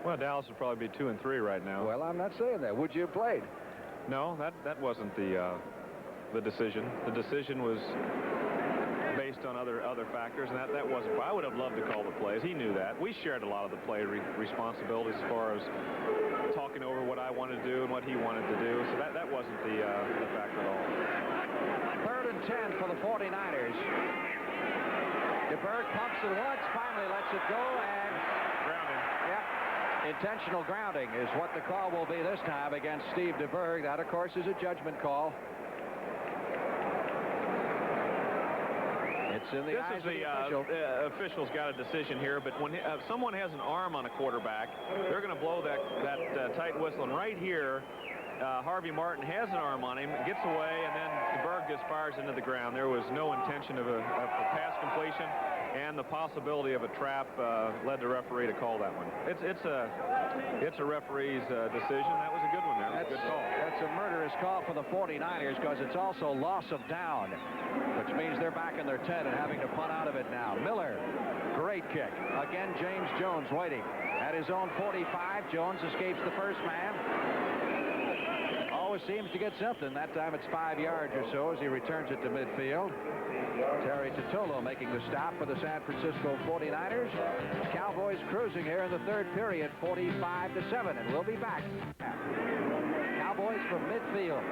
Speaker 4: Well, Dallas would probably be 2-3 right now.
Speaker 1: Well, I'm not saying that. Would you have played?
Speaker 4: No, that wasn't the decision. The decision was based on other factors, and that wasn't. I would have loved to call the plays. He knew that. We shared a lot of the play responsibilities as far as talking over what I wanted to do and what he wanted to do. So that wasn't the factor at all.
Speaker 1: Third and 10 for the 49ers. DeBerg pumps it once, finally lets it go, and
Speaker 4: Grounding.
Speaker 1: Yep. Intentional grounding is what the call will be this time against Steve DeBerg. That, of course, is a judgment call. It's in the eyes of the official.
Speaker 4: Official's got a decision here, but when someone has an arm on a quarterback, they're going to blow that tight whistle. And right here, Harvey Martin has an arm on him, gets away, and then DeBerg just fires into the ground. There was no intention of a pass completion, and the possibility of a trap led the referee to call that one. It's a referee's decision. That was a good one there. That's a good call.
Speaker 1: That's a murderous call for the 49ers because it's also loss of down, which means they're back in their 10 and having to punt out of it now. Miller, great kick. Again, James Jones waiting at his own 45. Jones escapes the first man. always seems to get something. That time it's 5 yards or so as he returns it to midfield. Terry Totolo making the stop for the San Francisco 49ers. Cowboys cruising here in the third period, 45-7, and we'll be back. Cowboys from midfield.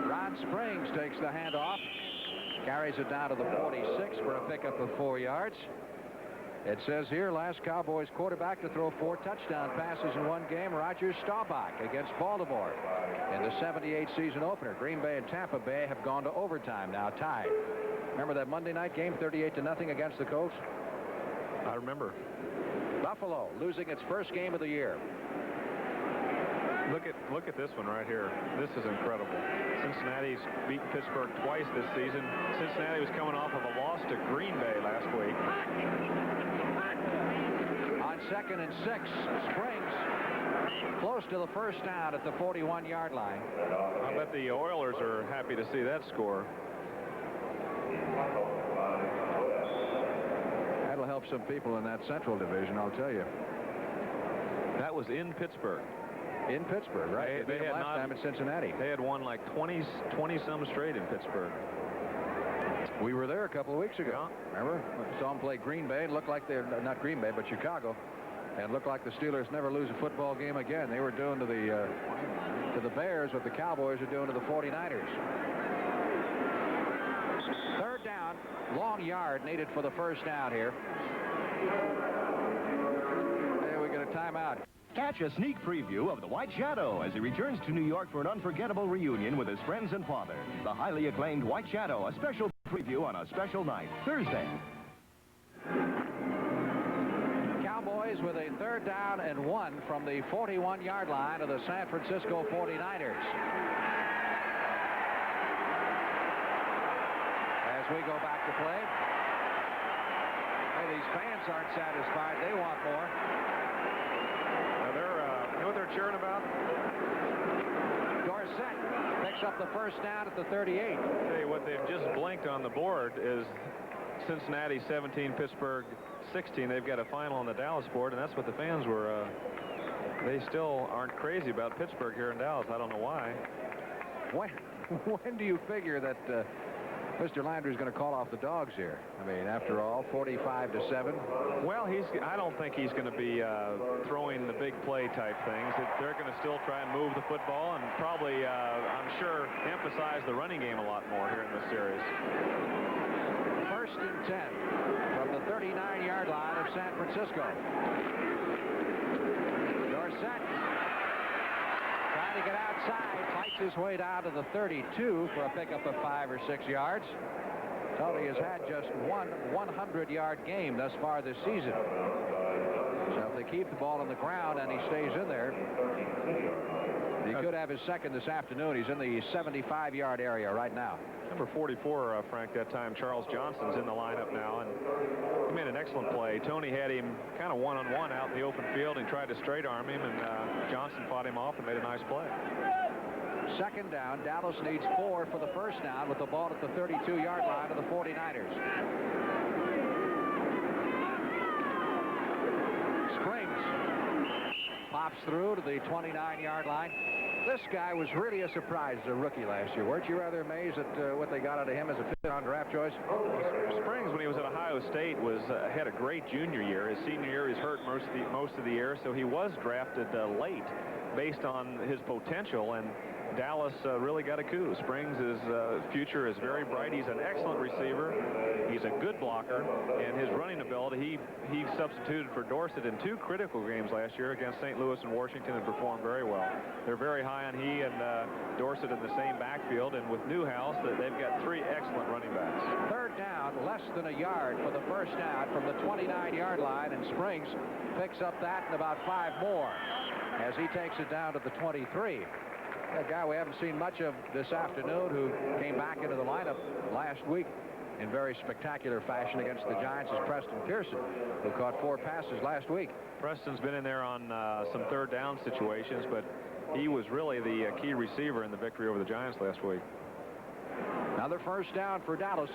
Speaker 1: Ron Springs takes the handoff, carries it down to the 46 for a pickup of 4 yards. It says here, last Cowboys quarterback to throw 4 touchdown passes in one game, Roger Staubach against Baltimore in the 78 season opener. Green Bay and Tampa Bay have gone to overtime now, tied. Remember that Monday night game, 38-0 against the Colts?
Speaker 4: I remember.
Speaker 1: Buffalo losing its first game of the year.
Speaker 4: Look at this one right here. This is incredible. Cincinnati's beaten Pittsburgh twice this season. Cincinnati was coming off of a loss to Green Bay last week.
Speaker 1: On 2nd and 6, Springs close to the first down at the 41-yard line.
Speaker 4: I bet the Oilers are happy to see that score.
Speaker 1: That'll help some people in that Central Division, I'll tell you.
Speaker 4: That was in Pittsburgh.
Speaker 1: In Pittsburgh, right?
Speaker 4: They had
Speaker 1: last time at Cincinnati.
Speaker 4: They had won like 20-some straight in Pittsburgh.
Speaker 1: We were there a couple of weeks ago. Yeah. Remember? We saw them play Green Bay. It looked like they're not Green Bay, but Chicago. And it looked like the Steelers never lose a football game again. They were doing to the Bears what the Cowboys are doing to the 49ers. Third down, long yard needed for the first down here. There we get a timeout.
Speaker 6: Catch a sneak preview of The White Shadow as he returns to New York for an unforgettable reunion with his friends and father. The highly acclaimed White Shadow, a special preview on a special night, Thursday.
Speaker 1: Cowboys with a 3rd down and 1 from the 41-yard line of the San Francisco 49ers. As we go back to play. Hey, these fans aren't satisfied. They want more.
Speaker 4: You know what they're cheering about?
Speaker 1: Dorsett picks up the first down at the 38.
Speaker 4: I'll tell you what, they've just blinked on the board is Cincinnati 17, Pittsburgh 16. They've got a final on the Dallas board, and that's what the fans were. They still aren't crazy about Pittsburgh here in Dallas. I don't know why.
Speaker 1: When do you figure that Mr. Landry's going to call off the dogs here? I mean, after all, 45-7.
Speaker 4: Well, I don't think he's going to be throwing the big play type things. They're going to still try and move the football and probably, I'm sure, emphasize the running game a lot more here in this series.
Speaker 1: 1st and 10 from the 39-yard line of San Francisco. Dorsett trying to get outside, fights his way down to the 32 for a pickup of 5 or 6 yards. Tony has had just one 100-yard game thus far this season. So if they keep the ball on the ground and he stays in there, he could have his second this afternoon. He's in the 75-yard area right now.
Speaker 4: Number 44, Frank, that time, Charles Johnson's in the lineup now, and he made an excellent play. Tony had him kind of one-on-one out in the open field and tried to straight arm him, and Johnson fought him off and made a nice play.
Speaker 1: 2nd down. Dallas needs 4 for the first down with the ball at the 32-yard line of the 49ers. Springs pops through to the 29-yard line. This guy was really a surprise as a rookie last year. Weren't you rather amazed at what they got out of him as a fifth-round draft choice?
Speaker 4: Springs, when he was at Ohio State, had a great junior year. His senior year, he was hurt most of the year, so he was drafted late based on his potential, and Dallas really got a coup. Springs' future is very bright. He's an excellent receiver. He's a good blocker, and his running ability, he substituted for Dorsett in 2 critical games last year against St. Louis and Washington and performed very well. They're very high on he and Dorsett in the same backfield, and with Newhouse, they've got 3 excellent running backs.
Speaker 1: 3rd down, less than a yard for the first down from the 29-yard line, and Springs picks up that and about 5 more as he takes it down to the 23. A guy we haven't seen much of this afternoon who came back into the lineup last week in very spectacular fashion against the Giants is Preston Pearson, who caught 4 passes last week.
Speaker 4: Preston's been in there on some 3rd down situations, but he was really the key receiver in the victory over the Giants last week.
Speaker 1: Another first down for Dallas.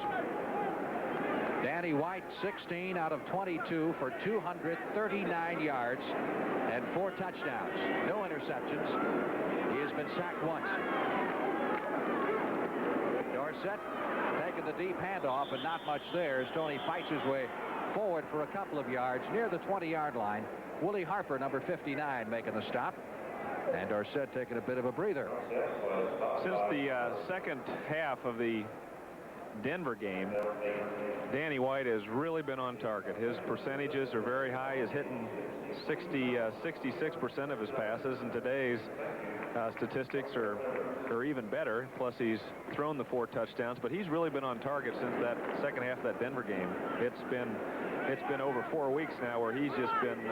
Speaker 1: Danny White, 16 out of 22 for 239 yards and 4 touchdowns. No interceptions. He has been sacked once. Dorsett taking the deep handoff, and not much there as Tony fights his way forward for a couple of yards near the 20-yard line. Willie Harper, number 59, making the stop. And Dorsett taking a bit of a breather.
Speaker 4: Since the second half of the Denver game, Danny White has really been on target. His percentages are very high. He's hitting 66% of his passes, and today's statistics are even better. Plus, he's thrown the 4 touchdowns, but he's really been on target since that second half of that Denver game. It's been over 4 weeks now where he's just been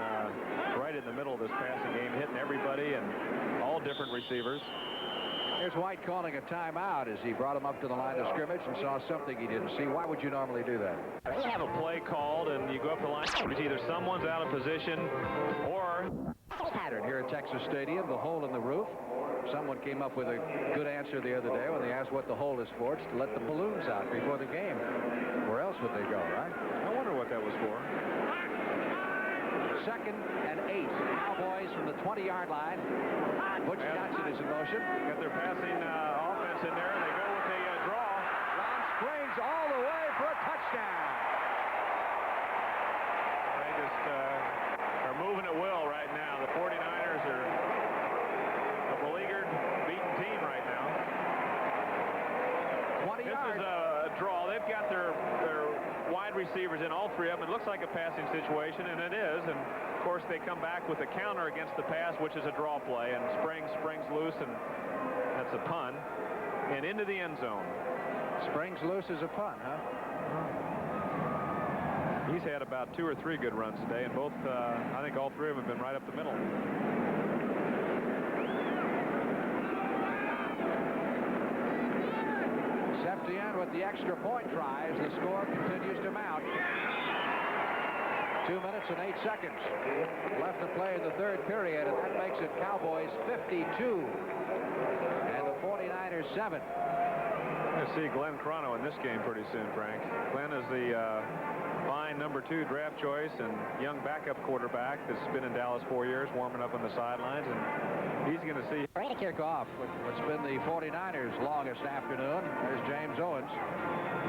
Speaker 4: right in the middle of this passing game, hitting everybody and all different receivers.
Speaker 1: Here's White calling a timeout as he brought him up to the line of scrimmage and saw something he didn't see. Why would you normally do that?
Speaker 4: You have a play called and you go up the line. It's either someone's out of position or
Speaker 1: pattern here at Texas Stadium, the hole in the roof. Someone came up with a good answer the other day when they asked what the hole is for. It's to let the balloons out before the game. Where else would they go, right?
Speaker 4: I wonder what that was for.
Speaker 1: 2nd and 8. Cowboys from the 20-yard line. Butch Johnson is in motion.
Speaker 4: Got their passing offense in there, and they go with a draw.
Speaker 1: Ron Springs all the way for a touchdown.
Speaker 4: They just are moving at will right now. The 49ers are a beleaguered, beaten team right now.
Speaker 1: 20
Speaker 4: This
Speaker 1: yards.
Speaker 4: is a draw. They've got their wide receivers in, all 3 of them. It looks like a passing situation, and it is. And of course, they come back with a counter against the pass, which is a draw play, and Springs loose, and that's a punt and into the end zone.
Speaker 1: Springs loose is a punt, huh?
Speaker 4: He's had about 2 or 3 good runs today, and both, I think all 3 of them have been right up the middle.
Speaker 1: Septien with the extra point try as the score continues to mount. 2 minutes and 8 seconds left to play in the 3rd period, and that makes it Cowboys 52 and the 49ers 7.
Speaker 4: We're going to see Glenn Crono in this game pretty soon, Frank. Glenn is the fine number 2 draft choice and young backup quarterback that's been in Dallas 4 years, warming up on the sidelines, and he's going to see.
Speaker 1: Kick off what's been the 49ers' longest afternoon. There's James Owens,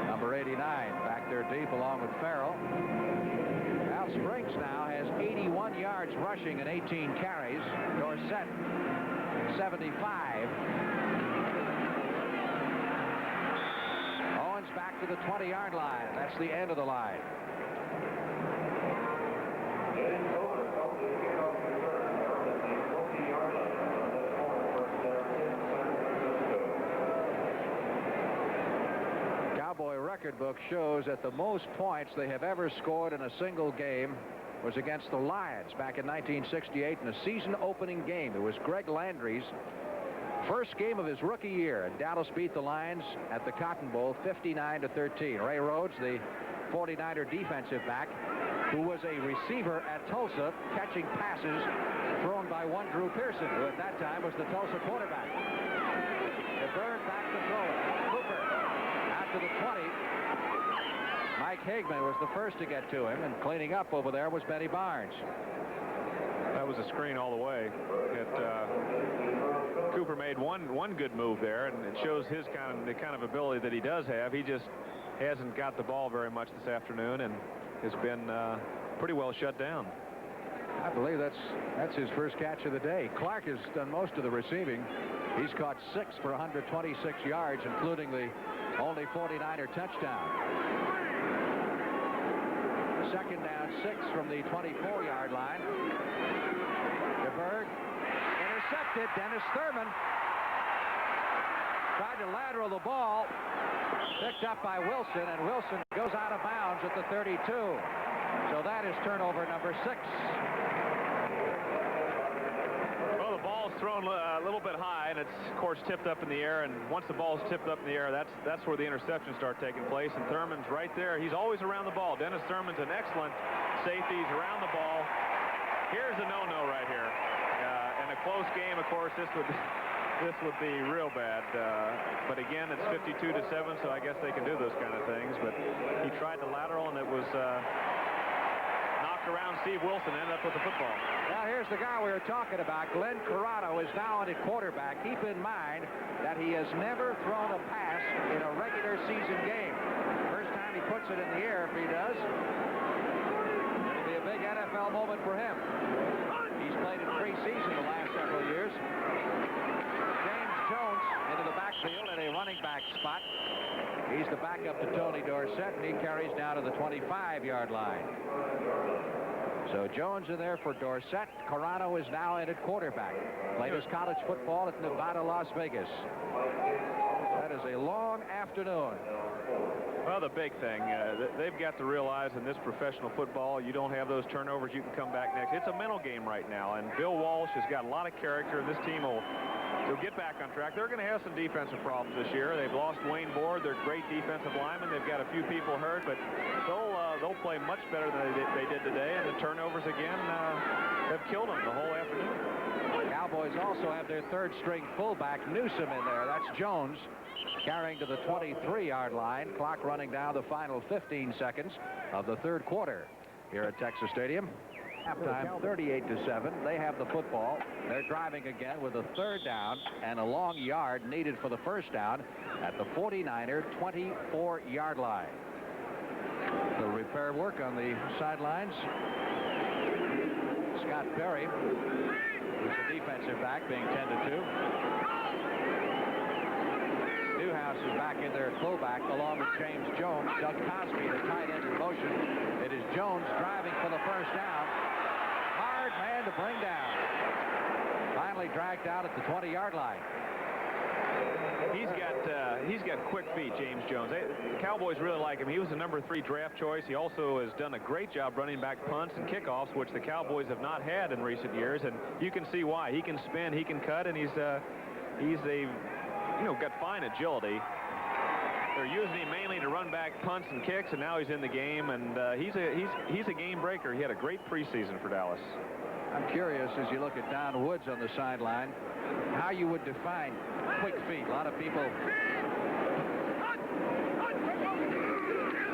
Speaker 1: number 89, back there deep along with Farrell. Al Springs now has 81 yards rushing and 18 carries. Dorsett 75. Owens back to the 20-yard line. That's the end of the line. Cowboy record book shows that the most points they have ever scored in a single game was against the Lions back in 1968 in a season-opening game. It was Greg Landry's first game of his rookie year, and Dallas beat the Lions at the Cotton Bowl 59-13. Ray Rhodes, the 49er defensive back, who was a receiver at Tulsa, catching passes thrown by one Drew Pearson, who at that time was the Tulsa quarterback. DeBerg back to throw it. Cooper out to the 20. Mike Hagman was the first to get to him, and cleaning up over there was Benny Barnes.
Speaker 4: That was a screen all the way. Cooper made one good move there, and it shows the kind of ability that he does have. He just hasn't got the ball very much this afternoon and has been pretty well shut down.
Speaker 1: I believe that's his first catch of the day. Clark has done most of the receiving. He's caught 6 for 126 yards, including the only 49er touchdown. 2nd down, 6 from the 24-yard line. DeBerg intercepted. Dennis Thurman tried to lateral the ball. Picked up by Wilson, and Wilson goes out of bounds at the 32. So that is turnover number 6.
Speaker 4: Well, the ball's thrown a little bit high, and it's, of course, tipped up in the air. And once the ball's tipped up in the air, that's where the interceptions start taking place. And Thurman's right there. He's always around the ball. Dennis Thurman's an excellent safety. He's around the ball. Here's a no-no right here. In a close game, of course, this would this would be real bad. But again, it's 52-7, so I guess they can do those kind of things. But he tried the lateral, and it was knocked around. Steve Wilson ended up with the football.
Speaker 1: Now here's the guy we were talking about. Glenn Corrado is now at quarterback. Keep in mind that he has never thrown a pass in a regular season game. First time he puts it in the air, if he does, it'll be a big NFL moment for him. He's played in preseason the last several years. James Jones into the backfield at a running back spot. He's the backup to Tony Dorsett, and he carries down to the 25-yard line. So Jones in there for Dorsett. Corrado is now in at quarterback. Played his college football at Nevada, Las Vegas. That is a long afternoon.
Speaker 4: Well, the big thing, they've got to realize in this professional football, you don't have those turnovers, you can come back next. It's a mental game right now, and Bill Walsh has got a lot of character, and this team will get back on track. They're going to have some defensive problems this year. They've lost Wayne Board, their great defensive lineman. They've got a few people hurt, but they'll play much better than they did today, and the turnovers again have killed them the whole afternoon.
Speaker 1: Cowboys also have their third-string fullback Newsom in there. That's Jones, carrying to the 23-yard line. Clock running down the final 15 seconds of the third quarter here at Texas Stadium. Halftime 38-7. They have the football. They're driving again with a third down and a long yard needed for the first down at the 49er 24-yard line. The repair work on the sidelines. Scott Perry, who's a defensive back, being tended to. Newhouse is back in there at fullback along with James Jones. Doug Cosby, the tight end, in motion. It is Jones driving for the first down. Hard man to bring down. Finally dragged out at the 20-yard line.
Speaker 4: He's got quick feet, James Jones. The Cowboys really like him. He was the number 3 draft choice. He also has done a great job running back punts and kickoffs, which the Cowboys have not had in recent years, and you can see why. He can spin, he can cut, and he's got fine agility. They're using him mainly to run back punts and kicks, and now he's in the game, and he's a game breaker. He had a great preseason for Dallas.
Speaker 1: I'm curious, as you look at Don Woods on the sideline, how you would define quick feet. A lot of people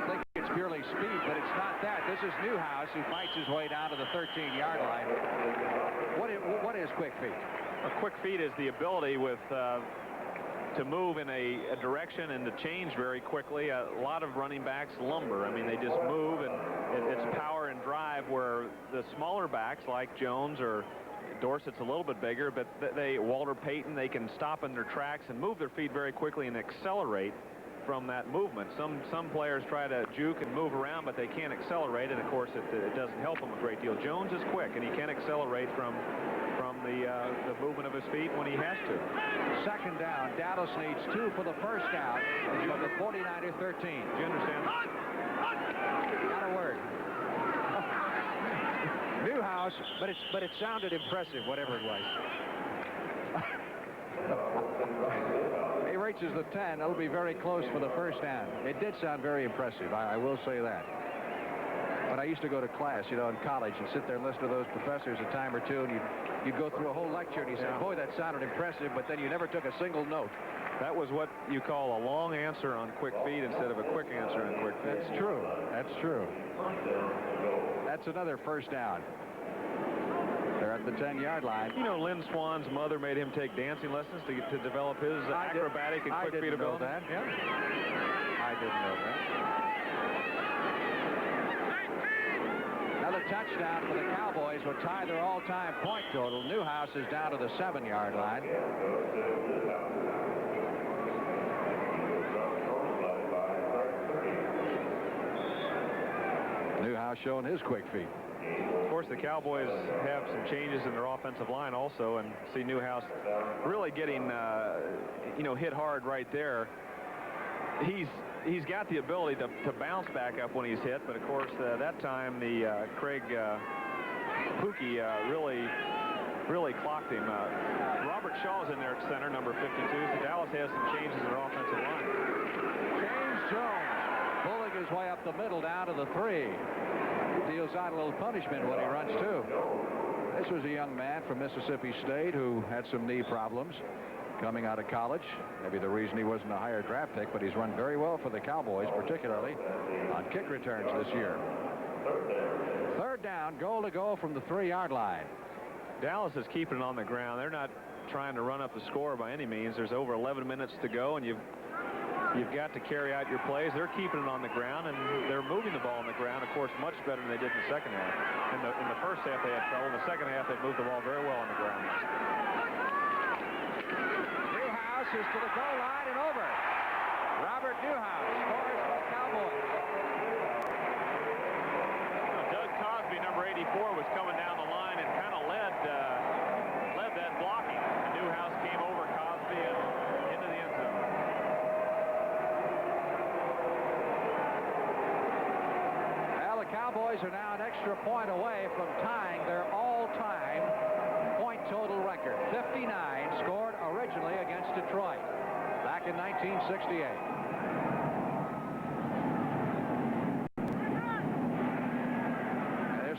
Speaker 1: think it's purely speed, but it's not that. This is Newhouse, who fights his way down to the 13-yard line. What is quick feet?
Speaker 4: A quick feet is the ability to move in a direction and to change very quickly. A lot of running backs lumber. I mean, they just move, and it's power and drive, where the smaller backs like Jones or Dorsett's a little bit bigger, but Walter Payton, they can stop in their tracks and move their feet very quickly and accelerate from that movement. Some players try to juke and move around, but they can't accelerate, and of course it doesn't help them a great deal. Jones is quick, and he can accelerate from the movement of his feet when he has to.
Speaker 1: Second down. Dallas needs 2 for the first down from the 49er 13.
Speaker 4: Do you understand?
Speaker 1: Not a word. Newhouse, but it sounded impressive, whatever it was. He reaches the 10. It'll be very close for the first down. It did sound very impressive. I will say that. But I used to go to class, in college, and sit there and listen to those professors a time or two, and you'd go through a whole lecture, and you say, boy, that sounded impressive, but then you never took a single note.
Speaker 4: That was what you call a long answer on quick feet instead of a quick answer on quick feet.
Speaker 1: That's true. That's true. That's another first down. They're at the 10-yard line.
Speaker 4: Lynn Swan's mother made him take dancing lessons to develop his acrobatic and quick feet ability.
Speaker 1: I didn't know that. Yeah. I didn't know that. Another touchdown for the Cowboys will tie their all-time point total. Newhouse is down to the 7-yard line. Newhouse showing his quick feet.
Speaker 4: Of course, the Cowboys have some changes in their offensive line also, and see Newhouse really getting hit hard right there. He's got the ability to bounce back up when he's hit, but of course that time the Craig Pookie really clocked him. Robert Shaw's in there at center, number 52. So Dallas has some changes in their offensive line.
Speaker 1: James Jones pulling his way up the middle down to the 3. Deals out a little punishment when he runs too. This was a young man from Mississippi State who had some knee problems. coming out of college. Maybe the reason he wasn't a higher draft pick, but he's run very well for the Cowboys, particularly on kick returns this year. Third down, goal to go from the 3-yard line.
Speaker 4: Dallas is keeping it on the ground. They're not trying to run up the score by any means. There's over 11 minutes to go, and you've got to carry out your plays. They're keeping it on the ground, and they're moving the ball on the ground, of course, much better than they did in the second half. In the first half, they had trouble. In the second half, they moved the ball very well on the ground.
Speaker 1: Newhouse is to the goal line and over. Robert Newhouse scores for the Cowboys.
Speaker 4: Doug Cosby, number 84, was coming down the line and kind of led that blocking. And Newhouse came over Cosby and into the end zone.
Speaker 1: Well, the Cowboys are now an extra point away from tying their all-time point total record. 59 scored originally against Detroit back in 1968.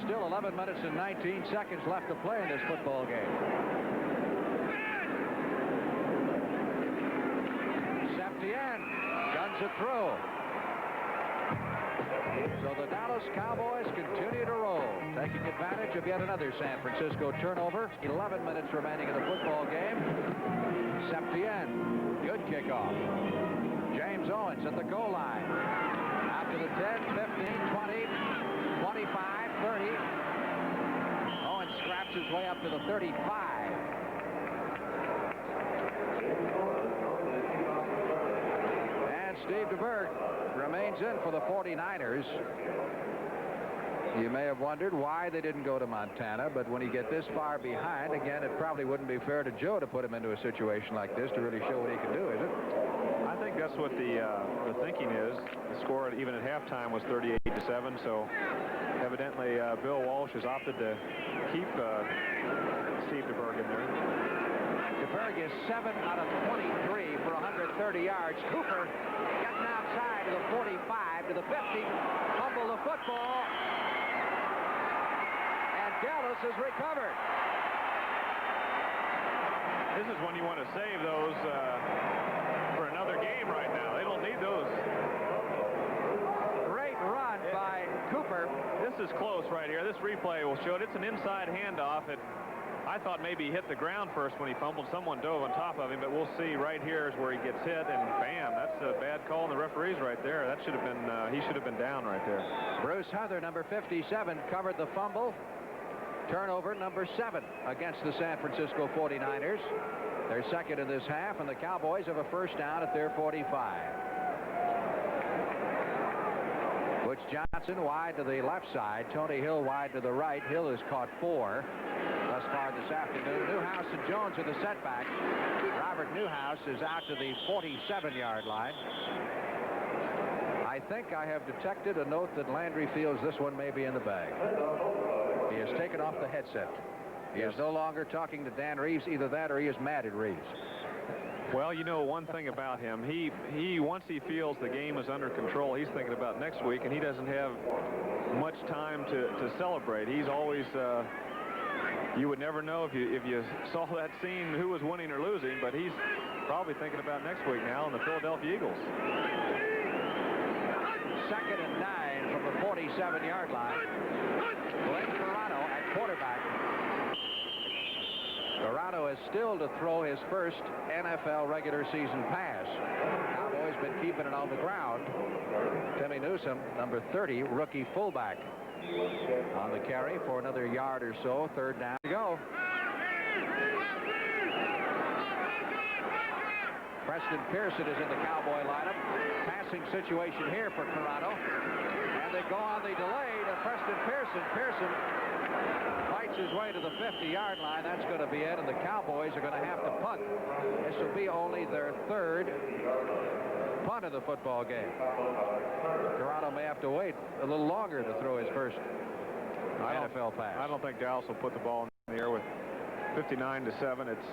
Speaker 1: Still 11 minutes and 19 seconds left to play in this football game. Septien guns it through. So the Dallas Cowboys continue to roll, taking advantage of yet another San Francisco turnover. 11 minutes remaining in the football game. Septien, good kickoff. James Owens at the goal line. Out to the 10, 15, 20, 25. 30. Owens scraps his way up to the 35. And Steve DeBerg remains in for the 49ers. You may have wondered why they didn't go to Montana, but when you get this far behind, again, it probably wouldn't be fair to Joe to put him into a situation like this to really show what he can do, is it?
Speaker 4: I think that's what the thinking is. The score even at halftime was 38-7, so evidently Bill Walsh has opted to keep Steve DeBerg in there.
Speaker 1: DeBerg is 7 out of 23 for 130 yards. Cooper getting outside to the 45, to the 50, fumble the football, and Dallas has recovered.
Speaker 4: This is when you want to save those for another game right now. They don't need those.
Speaker 1: Great run by Cooper.
Speaker 4: This is close right here. This replay will show it. It's an inside handoff. I thought maybe he hit the ground first when he fumbled. Someone dove on top of him, but we'll see. Right here is where he gets hit, and bam, that's a bad call on the referees right there. That should have been, he should have been down right there.
Speaker 1: Bruce Heather, number 57, covered the fumble. Turnover number 7 against the San Francisco 49ers. They're second in this half, and the Cowboys have a first down at their 45. Butch Johnson wide to the left side. Tony Hill wide to the right. Hill has caught 4 thus far this afternoon. Newhouse and Jones are the setback. Robert Newhouse is out to the 47-yard line. I think I have detected a note that Landry feels this one may be in the bag. He has taken off the headset. He is no longer talking to Dan Reeves. Either that or he is mad at Reeves.
Speaker 4: Well, you know one thing about him. He once he feels the game is under control, he's thinking about next week, and he doesn't have much time to celebrate. He's always you would never know if you saw that scene who was winning or losing, but he's probably thinking about next week now and the Philadelphia Eagles.
Speaker 1: Second and 9 from the 47-yard line. Glenn Corrado at quarterback. Corrado is still to throw his first NFL regular season pass. Cowboys been keeping it on the ground. Timmy Newsome, number 30, rookie fullback, on the carry for another yard or so. Third down to go. Preston Pearson is in the Cowboy lineup. Passing situation here for Corrado. And they go on the delay to Preston Pearson. Pearson fights his way to the 50-yard line. That's going to be it, and the Cowboys are going to have to punt. This will be only their third punt of the football game. Corrado may have to wait a little longer to throw his first NFL pass.
Speaker 4: I don't think Dallas will put the ball in the air with 59-7. It's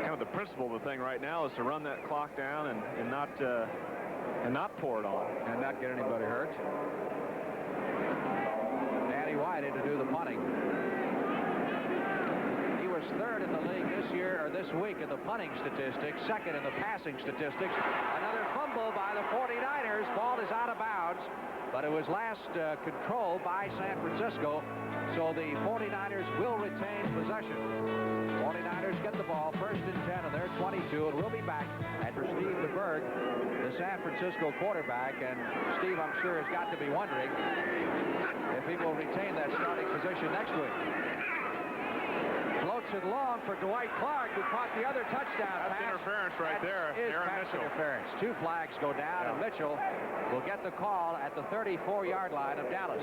Speaker 4: kind of the principle of the thing right now is to run that clock down and not pour it on.
Speaker 1: And not get anybody hurt. Danny White in to do the punting. He was third in the league this year leader this week in the punting statistics, second in the passing statistics. Another fumble by the 49ers. Ball is out of bounds, but it was last controlled by San Francisco, so the 49ers will retain possession. 49ers get the ball first and 10 on their 22, and we'll be back after Steve DeBerg, the San Francisco quarterback. And Steve, I'm sure, has got to be wondering if he will retain that starting position next week. Floats it long for Dwight Clark, who caught the other touchdown
Speaker 2: pass. That's interference right there. Aaron Mitchell.
Speaker 1: Interference. 2 flags go down, and Mitchell will get the call at the 34-yard line of Dallas.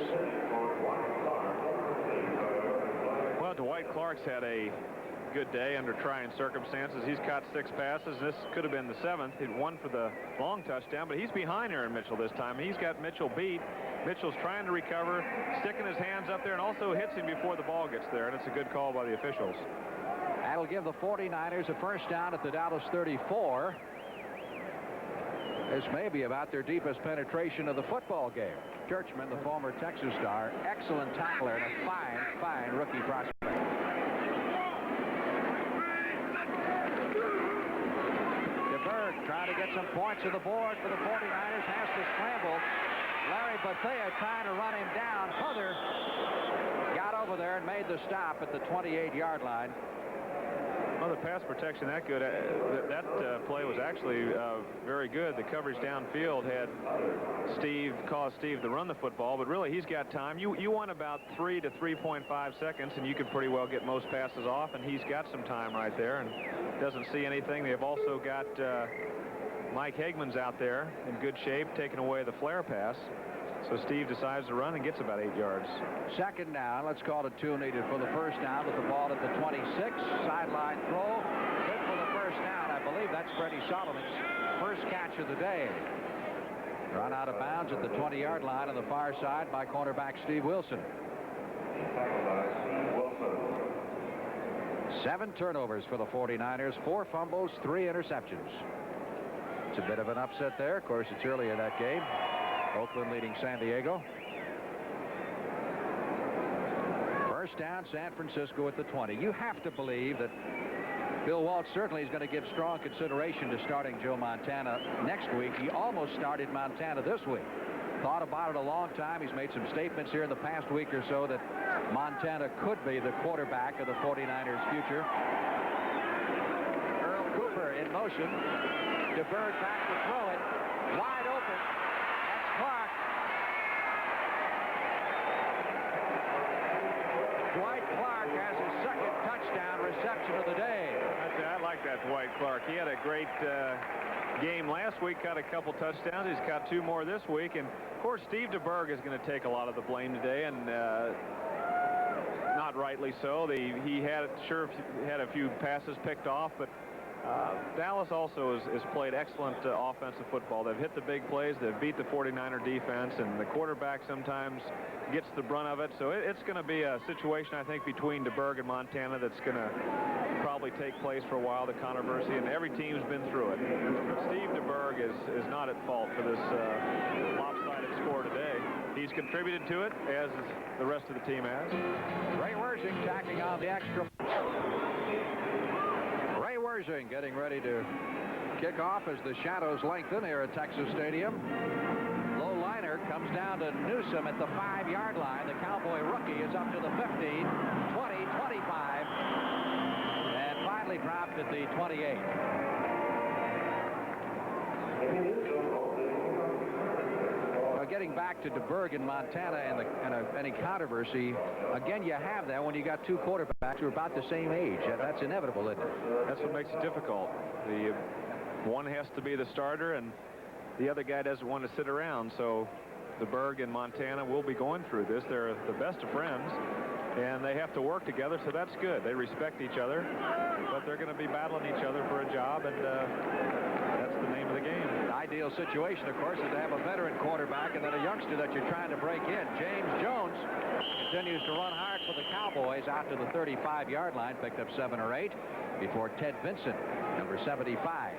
Speaker 4: Well, Dwight Clark's had a good day under trying circumstances. He's caught 6 passes. This could have been the 7th. He'd won for the long touchdown, but he's behind Aaron Mitchell this time. He's got Mitchell beat. Mitchell's trying to recover, sticking his hands up there, and also hits him before the ball gets there, and it's a good call by the officials.
Speaker 1: That'll give the 49ers a first down at the Dallas 34. This may be about their deepest penetration of the football game. Churchman, the former Texas star, excellent tackler and a fine rookie prospect. DeBerg trying to get some points on the board for the 49ers, has to scramble. Larry Bethea trying to run him down. Heather got over there and made the stop at the 28-yard line.
Speaker 4: Well, the pass protection that good. That play was actually very good. The coverage downfield had caused Steve to run the football, but really he's got time. You want about 3 to 3.5 seconds, and you can pretty well get most passes off, and he's got some time right there and doesn't see anything. They've also got Mike Hagman's out there in good shape, taking away the flare pass. So Steve decides to run and gets about 8 yards.
Speaker 1: Second down. Let's call it 2 needed for the first down with the ball at the 26. Sideline throw. Good for the first down. I believe that's Freddie Solomon's first catch of the day. Run out of bounds at the 20-yard line on the far side by cornerback Steve Wilson. 7 turnovers for the 49ers. 4 fumbles, 3 interceptions. It's a bit of an upset there. Of course, it's early in that game. Oakland leading San Diego. First down, San Francisco at the 20. You have to believe that Bill Walsh certainly is going to give strong consideration to starting Joe Montana next week. He almost started Montana this week. Thought about it a long time. He's made some statements here in the past week or so that Montana could be the quarterback of the 49ers' future. Earl Cooper in motion. DeBerg back to throw it. Wide open. Clark. Dwight Clark has his second touchdown reception of the day.
Speaker 4: I like that Dwight Clark. He had a great game last week, got a couple touchdowns. He's got 2 more this week. And, of course, Steve DeBerg is going to take a lot of the blame today, and not rightly so. He had a few passes picked off, but Dallas also has played excellent offensive football. They've hit the big plays. They've beat the 49er defense, and the quarterback sometimes gets the brunt of it. So it's going to be a situation, I think, between DeBerg and Montana that's going to probably take place for a while, the controversy, and every team's been through it. But Steve DeBerg is not at fault for this lopsided score today. He's contributed to it, as the rest of the team has.
Speaker 1: Ray Wersing tacking on the extra. Ray Wersing getting ready to kick off as the shadows lengthen here at Texas Stadium. Low liner comes down to Newsom at the 5-yard line. The Cowboy rookie is up to the 15, 20, 25, and finally dropped at the 28. Getting back to DeBerg in Montana and any controversy, again, you have that when you got 2 quarterbacks who are about the same age. That's inevitable, isn't it?
Speaker 4: That's what makes it difficult. The one has to be the starter, and the other guy doesn't want to sit around. So DeBerg and Montana will be going through this. They're the best of friends, and they have to work together, so that's good. They respect each other, but they're going to be battling each other for a job, and that's the name of the game.
Speaker 1: The ideal situation, of course, is to have a veteran quarterback and then a youngster that you're trying to break in. James Jones continues to run hard for the Cowboys out to the 35-yard line, picked up 7 or 8 before Ted Vincent, number 75,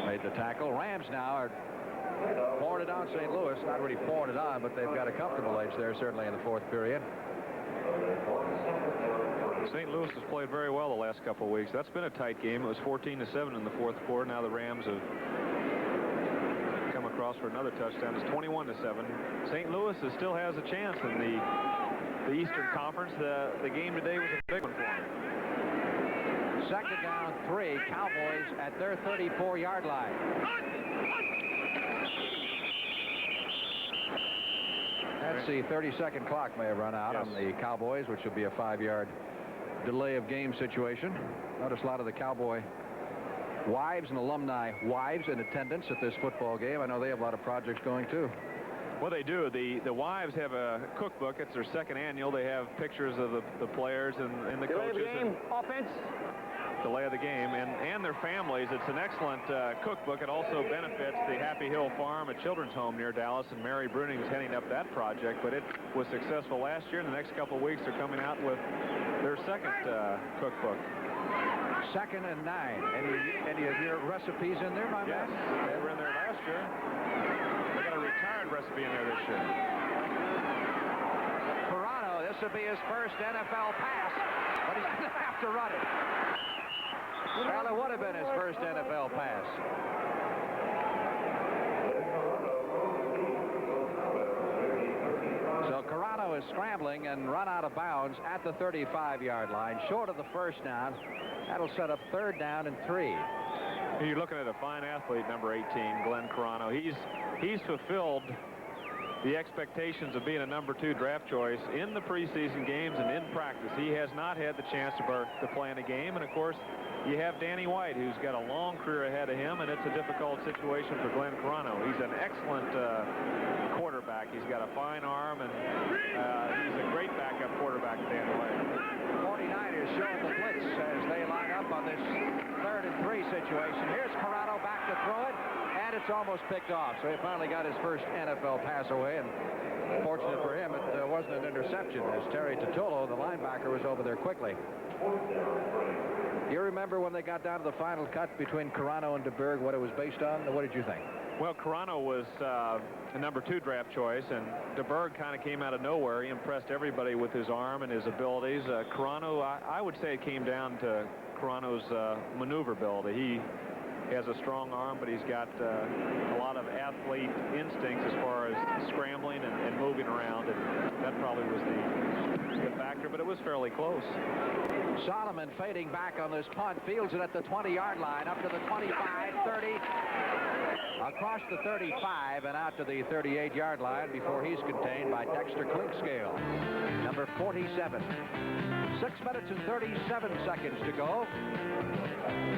Speaker 1: made the tackle. Rams now are pouring it on St. Louis. Not really pouring it on, but they've got a comfortable edge there, certainly in the 4th period.
Speaker 4: St. Louis has played very well the last couple of weeks. That's been a tight game. It was 14-7 in the fourth quarter. Now the Rams have come across for another touchdown. It's 21-7. St. Louis still has a chance in the Eastern Conference. The game today was a big one for them.
Speaker 1: Second down, 3. Cowboys at their 34-yard line. That's the 30-second clock may have run out on the Cowboys, which will be a 5-yard delay of game situation. Notice a lot of the Cowboy wives and alumni wives in attendance at this football game. I know they have a lot of projects going too.
Speaker 4: Well, they do. The wives have a cookbook. It's their second annual. They have pictures of the players and the coaches.
Speaker 3: Delay of the game, offense.
Speaker 4: Delay of the game and their families. It's an excellent cookbook. It also benefits the Happy Hill Farm, a children's home near Dallas, and Mary Bruning is heading up that project. But it was successful last year. In the next couple of weeks, they're coming out with their second cookbook.
Speaker 1: 2nd and 9. Any of your recipes in there, my man?
Speaker 4: They were in there last year. They got a retired recipe in there this year.
Speaker 1: Carano, this will be his first NFL pass, but he's going to have to run it. Well, it would have been his first NFL pass. So Carano is scrambling and run out of bounds at the 35-yard line, short of the first down. That'll set up 3rd down and 3.
Speaker 4: You're looking at a fine athlete, number 18, Glenn Carano. He's fulfilled the expectations of being a number 2 draft choice in the preseason games and in practice. He has not had the chance to play in a game, and of course, you have Danny White, who's got a long career ahead of him, and it's a difficult situation for Glenn Carano. He's an excellent quarterback. He's got a fine arm, and he's a great backup quarterback to Danny White.
Speaker 1: 49ers showing the blitz as they line up on this 3rd and 3 situation. Here's Carano back to throw it, and it's almost picked off. So he finally got his first NFL pass away, and fortunate for him, it wasn't an interception as Terry Tutolo, the linebacker, was over there quickly. You remember when they got down to the final cut between Carano and DeBerg, what it was based on? What did you think?
Speaker 4: Well, Carano was a number 2 draft choice, and DeBerg kind of came out of nowhere. He impressed everybody with his arm and his abilities. Carano, I would say it came down to Carano's maneuverability. He has a strong arm, but he's got a lot of athlete instincts as far as scrambling and moving around, and that probably was the factor, but it was fairly close.
Speaker 1: Solomon fading back on this punt, fields it at the 20-yard line, up to the 25, 30, across the 35, and out to the 38-yard line before he's contained by Dexter Clinkscale, number 47. 6 minutes and 37 seconds to go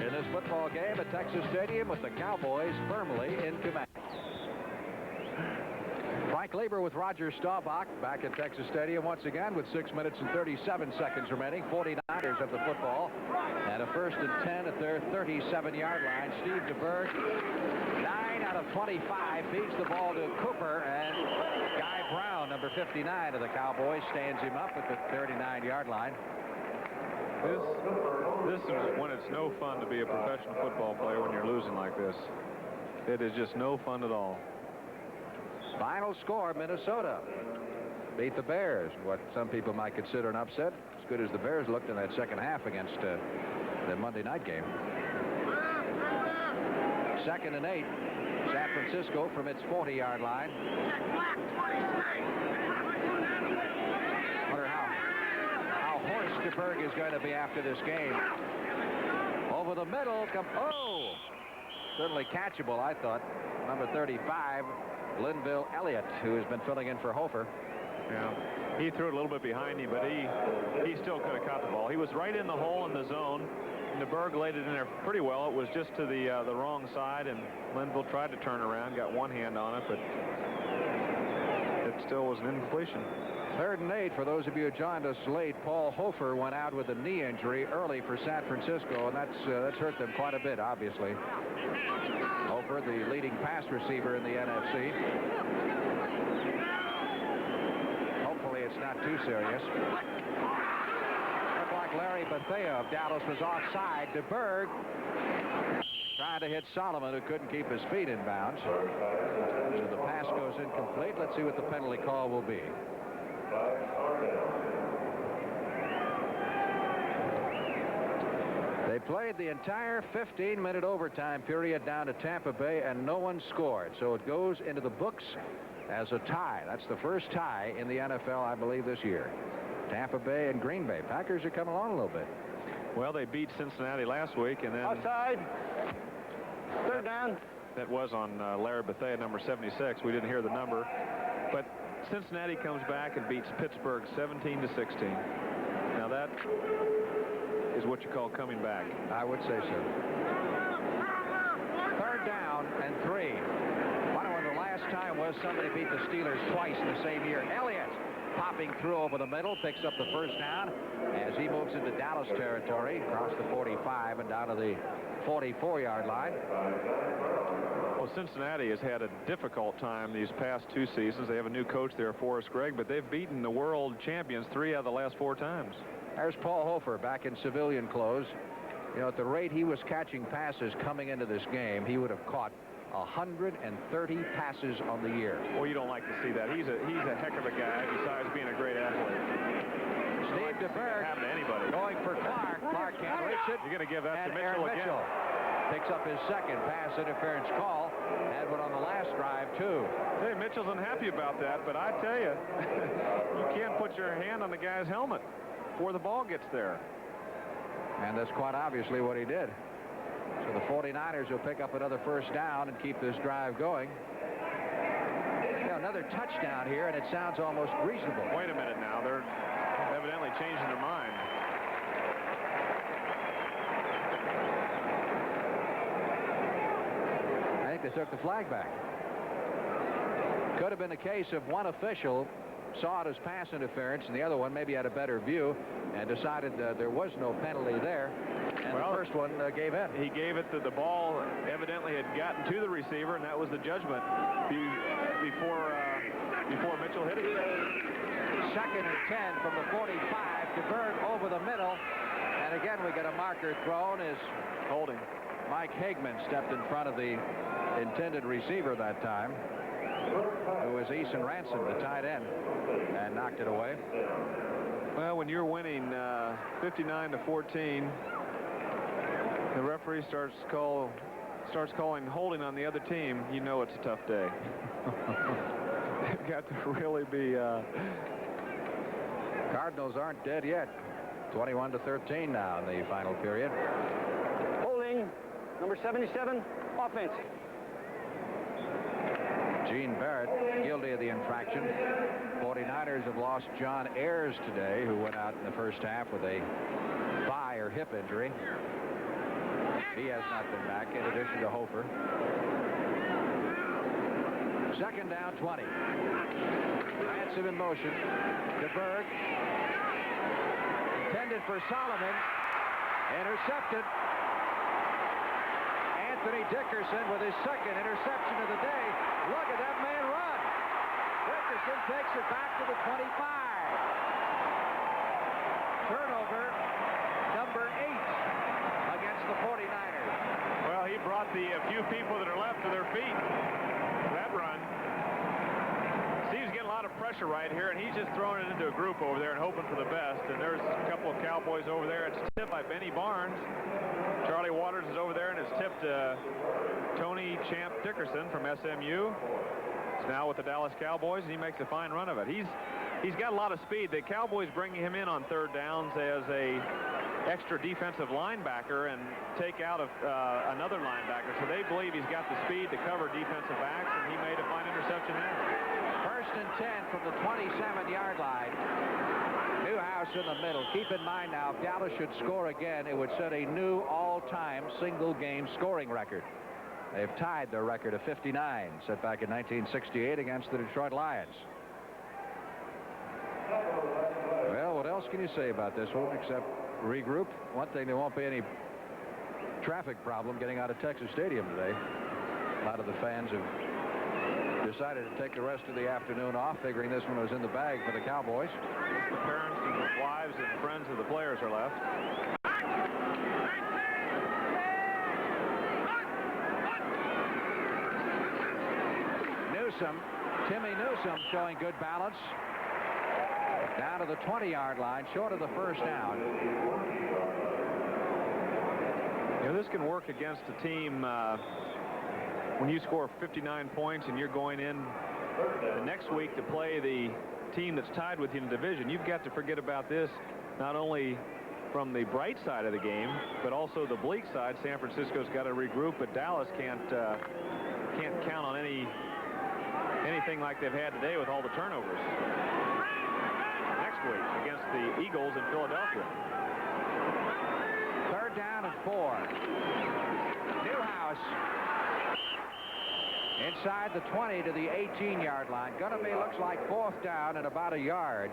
Speaker 1: in this football game at Texas Stadium with the Cowboys firmly in command. Frank Glieber with Roger Staubach back at Texas Stadium once again with 6 minutes and 37 seconds remaining. 49ers of the football and a 1st and 10 at their 37-yard line. Steve DeBerg, 9 out of 25, feeds the ball to Cooper, and Guy Brown, number 59 of the Cowboys, stands him up at the 39-yard line.
Speaker 4: This is when it's no fun to be a professional football player when you're losing like this. It is just no fun at all.
Speaker 1: Final score, Minnesota beat the Bears, what some people might consider an upset, as good as the Bears looked in that second half against the Monday night game. 2nd and 8, San Francisco from its 40-yard line. Wonder how hoarse DeBerg is going to be after this game. Over the middle, oh! Certainly catchable, I thought. Number 35, Linville Elliott, who has been filling in for Hofer.
Speaker 4: Yeah, he threw it a little bit behind him, but he still could have caught the ball. He was right in the hole in the zone. DeBerg laid it in there pretty well. It was just to the wrong side, and Linville tried to turn around, got one hand on it, but it still was an incompletion.
Speaker 1: 3rd and 8 for those of you who joined us late. Paul Hofer went out with a knee injury early for San Francisco, and that's hurt them quite a bit, obviously. Hofer, the leading pass receiver in the NFC. Hopefully it's not too serious. Looked like Larry Bethea of Dallas was offside. DeBerg trying to hit Solomon, who couldn't keep his feet in bounds. So the pass goes incomplete. Let's see what the penalty call will be. played the entire 15-minute overtime period down to Tampa Bay, and no one scored. So it goes into the books as a tie. That's the first tie in the NFL, I believe, this year. Tampa Bay and Green Bay. Packers are coming along a little bit.
Speaker 4: Well, they beat Cincinnati last week, and then
Speaker 3: Outside. Third down.
Speaker 4: that was on Larry Bethea, number 76. We didn't hear the number, but Cincinnati comes back and beats Pittsburgh 17-16. Now that is what you call coming back.
Speaker 1: I would say so. Third down and 3. Wonder when the last time was somebody beat the Steelers twice in the same year. Elliott popping through over the middle, picks up the first down as he moves into Dallas territory, across the 45 and down to the 44-yard line.
Speaker 4: Well, Cincinnati has had a difficult time these past 2 seasons. They have a new coach there, Forrest Gregg, but they've beaten the world champions 3 out of the last 4 times.
Speaker 1: There's Paul Hofer back in civilian clothes. You know, at the rate he was catching passes coming into this game, he would have caught 130 passes on the year.
Speaker 4: Well, you don't like to see that. He's a heck of a guy, besides being a great athlete.
Speaker 1: Steve DeBerg
Speaker 4: Happen to anybody.
Speaker 1: going for Clark. Clark can't reach it.
Speaker 4: You're going to give that
Speaker 1: And
Speaker 4: to
Speaker 1: Aaron
Speaker 4: Mitchell again.
Speaker 1: Mitchell picks up his second pass interference call. Had one on the last drive, too.
Speaker 4: Hey, Mitchell's unhappy about that, but I tell you, you can't put your hand on the guy's helmet before the ball gets there.
Speaker 1: And that's quite obviously what he did. So the 49ers will pick up another first down and keep this drive going. Yeah, another touchdown here, and it sounds almost reasonable.
Speaker 4: Wait a minute now. They're evidently changing their mind.
Speaker 1: I think they took the flag back. Could have been a case of one official saw it as pass interference, and the other one maybe had a better view and decided there was no penalty there. And
Speaker 4: well,
Speaker 1: the first one gave in.
Speaker 4: He gave it to the ball. Evidently had gotten to the receiver, and that was the judgment before Mitchell hit it.
Speaker 1: Second and 10 from the 45. DeBerg over the middle. And again, we get a marker thrown as
Speaker 4: Holding.
Speaker 1: Mike Hagman stepped in front of the intended receiver that time, who was Eason Ransom, the tight end, and knocked it away.
Speaker 4: Well, when you're winning 59-14, the referee starts calling holding on the other team, you know it's a tough day. They've got to really be...
Speaker 1: Cardinals aren't dead yet. 21-13 now in the final period.
Speaker 3: Holding. Number 77. Offense.
Speaker 1: Gene Barrett guilty of the infraction. 49ers have lost John Ayers today, who went out in the first half with a thigh or hip injury. He has not been back, in addition to Hofer. Second down, 20. Ransom in motion. DeBerg. Intended for Solomon. Intercepted. Anthony Dickerson with his second interception of the day. Look at that man run. Dickerson takes it back to the 25. Turnover number 8 against the 49ers.
Speaker 4: Well, he brought the few people that are left to their feet for that run. Steve's getting a lot of pressure right here, and he's just throwing it into a group over there and hoping for the best. And there's a couple of Cowboys over there. It's tipped by Benny Barnes. Charlie Waters is over there, and it's tipped Tony Champ Dickerson from SMU. He's now with the Dallas Cowboys, and he makes a fine run of it. He's got a lot of speed. The Cowboys bringing him in on third downs as a extra defensive linebacker and take out of another linebacker. So they believe he's got the speed to cover defensive backs, and he made a fine interception there.
Speaker 1: First and 10 from the 27-yard line. Newhouse in the middle. Keep in mind now, if Dallas should score again, it would set a new all-time single-game scoring record. They've tied their record of 59, set back in 1968 against the Detroit Lions. Well, what else can you say about this one except regroup? One thing, there won't be any traffic problem getting out of Texas Stadium today. A lot of the fans have decided to take the rest of the afternoon off, figuring this one was in the bag for the Cowboys.
Speaker 4: The parents and the wives and friends of the players are left.
Speaker 1: Timmy Newsome showing good balance. Down to the 20-yard line, short of the first down.
Speaker 4: You know, this can work against a team when you score 59 points and you're going in the next week to play the team that's tied with you in the division. You've got to forget about this, not only from the bright side of the game, but also the bleak side. San Francisco's got to regroup, but Dallas can't count on anything like they've had today with all the turnovers. Next week against the Eagles in Philadelphia.
Speaker 1: 3rd down and 4. Newhouse inside the 20 to the 18-yard line. Gonna be, looks like, 4th down and about a yard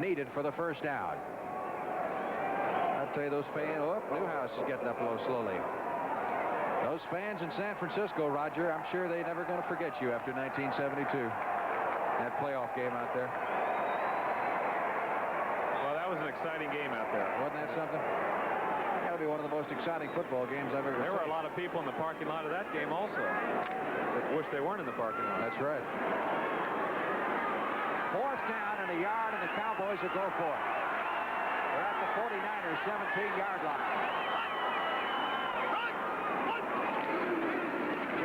Speaker 1: needed for the 1st down. I'll tell you, those fans, Newhouse is getting up a little slowly. Those fans in San Francisco, Roger, I'm sure they're never going to forget you after 1972. That playoff game out there.
Speaker 4: Well, that was an exciting game out there.
Speaker 1: Wasn't that something? That would be one of the most exciting football games I've ever seen.
Speaker 4: There were a lot of people in the parking lot of that game also that wish they weren't in the parking lot.
Speaker 1: That's right. 4th down and a yard, and the Cowboys will go for it. They're at the 49ers 17-yard line.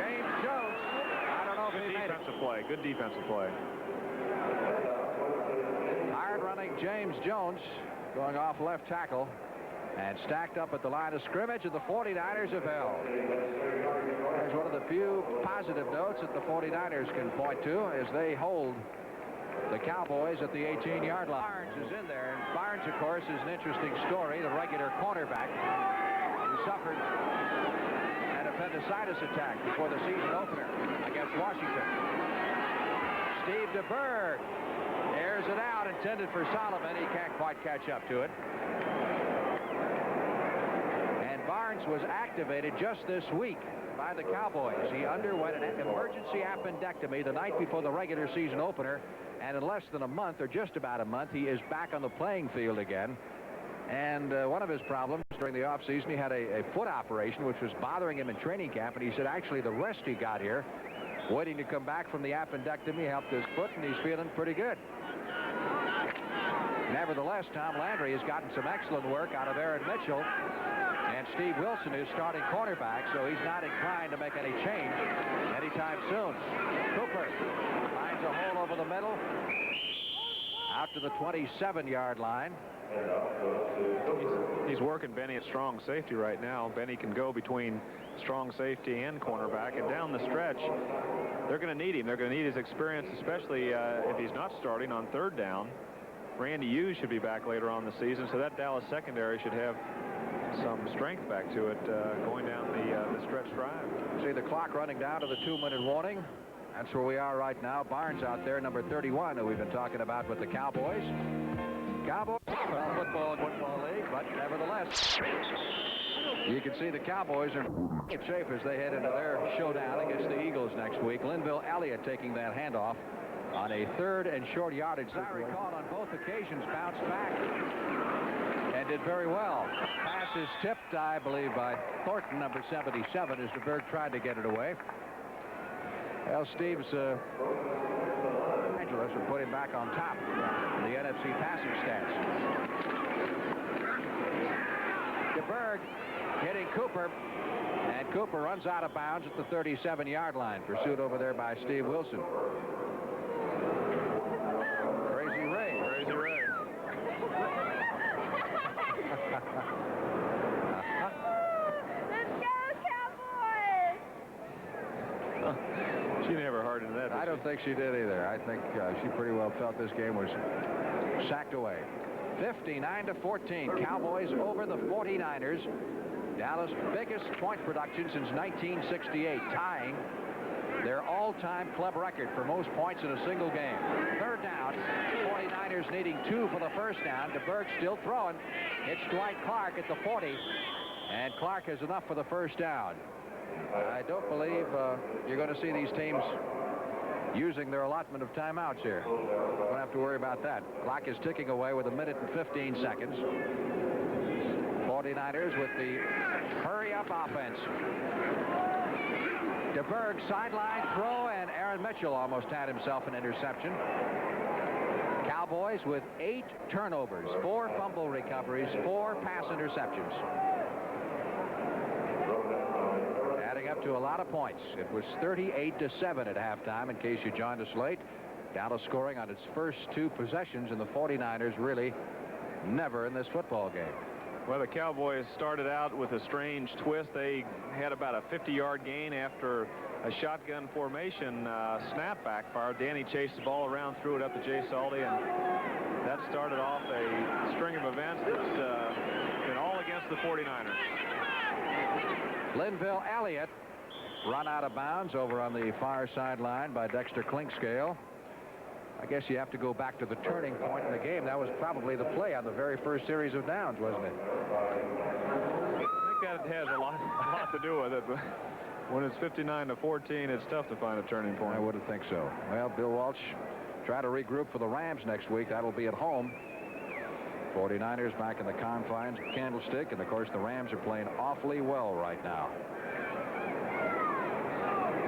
Speaker 1: James Jones, I don't know if he made it.
Speaker 4: Good defensive play.
Speaker 1: Hard running James Jones going off left tackle and stacked up at the line of scrimmage, and the 49ers have held. There's one of the few positive notes that the 49ers can point to as they hold the Cowboys at the 18-yard line. Barnes is in there, and Barnes, of course, is an interesting story, the regular cornerback who suffered an appendicitis attack before the season opener against Washington. Steve DeBerg airs it out, intended for Solomon. He can't quite catch up to it. And Barnes was activated just this week by the Cowboys. He underwent an emergency appendectomy the night before the regular season opener, and in less than a month, or just about a month, he is back on the playing field again. And one of his problems during the offseason, he had a foot operation which was bothering him in training camp, and he said actually the rest he got here waiting to come back from the appendectomy helped his foot, and he's feeling pretty good. Nevertheless, Tom Landry has gotten some excellent work out of Aaron Mitchell, and Steve Wilson is starting cornerback, so he's not inclined to make any change anytime soon. Cooper finds a hole over the middle, out to the 27-yard line.
Speaker 4: He's working Benny at strong safety right now. Benny can go between strong safety and cornerback, and down the stretch, they're going to need him. They're going to need his experience, especially if he's not starting on 3rd down. Randy Hughes should be back later on the season, so that Dallas secondary should have some strength back to it going down the stretch drive.
Speaker 1: See the clock running down to the 2-minute warning. That's where we are right now. Barnes out there, number 31, who we've been talking about with the Cowboys. Cowboys, well, football league, but nevertheless, you can see the Cowboys are in good shape as they head into their showdown against the Eagles next week. Linville Elliott taking that handoff on a 3rd and short yardage. As I recall, on both occasions, bounced back and did very well. Pass is tipped, I believe, by Thornton, number 77, as DeBerg tried to get it away. Well, Steve's Angeles will put him back on top in the NFC passing stats. DeBerg hitting Cooper, and Cooper runs out of bounds at the 37-yard line, pursued over there by Steve Wilson. Crazy Ray.
Speaker 4: Crazy Ray.
Speaker 7: Let's go, Cowboys!
Speaker 4: She never heard into that.
Speaker 1: I don't think she did either. I think she pretty well felt this game was sacked away. 59-14. Cowboys over the 49ers. Dallas' biggest point production since 1968, tying their all-time club record for most points in a single game. 3rd down. 49ers needing 2 for the 1st down. DeBerg still throwing. It's Dwight Clark at the 40, and Clark has enough for the 1st down. I don't believe you're going to see these teams using their allotment of timeouts here. Don't have to worry about that. Clock is ticking away with 1 minute and 15 seconds. 49ers with the hurry-up offense. DeBerg sideline throw, and Aaron Mitchell almost had himself an interception. Cowboys with 8 turnovers, 4 fumble recoveries, 4 pass interceptions. up to a lot of points. It was 38-7 at halftime, in case you joined us late. Dallas scoring on its first 2 possessions, and the 49ers really never in this football game.
Speaker 4: Well, the Cowboys started out with a strange twist. They had about a 50-yard gain after a shotgun formation snap backfired. Danny chased the ball around, threw it up to Jay Salty, and that started off a string of events that's been all against the 49ers.
Speaker 1: Linville Elliott run out of bounds over on the far sideline by Dexter Clinkscale. I guess you have to go back to the turning point in the game. That was probably the play on the very first series of downs, wasn't it?
Speaker 4: I think that has a lot to do with it. But when it's 59-14, it's tough to find a turning point.
Speaker 1: I wouldn't think so. Well, Bill Walsh try to regroup for the Rams next week. That'll be at home. 49ers back in the confines of Candlestick, and of course the Rams are playing awfully well right now.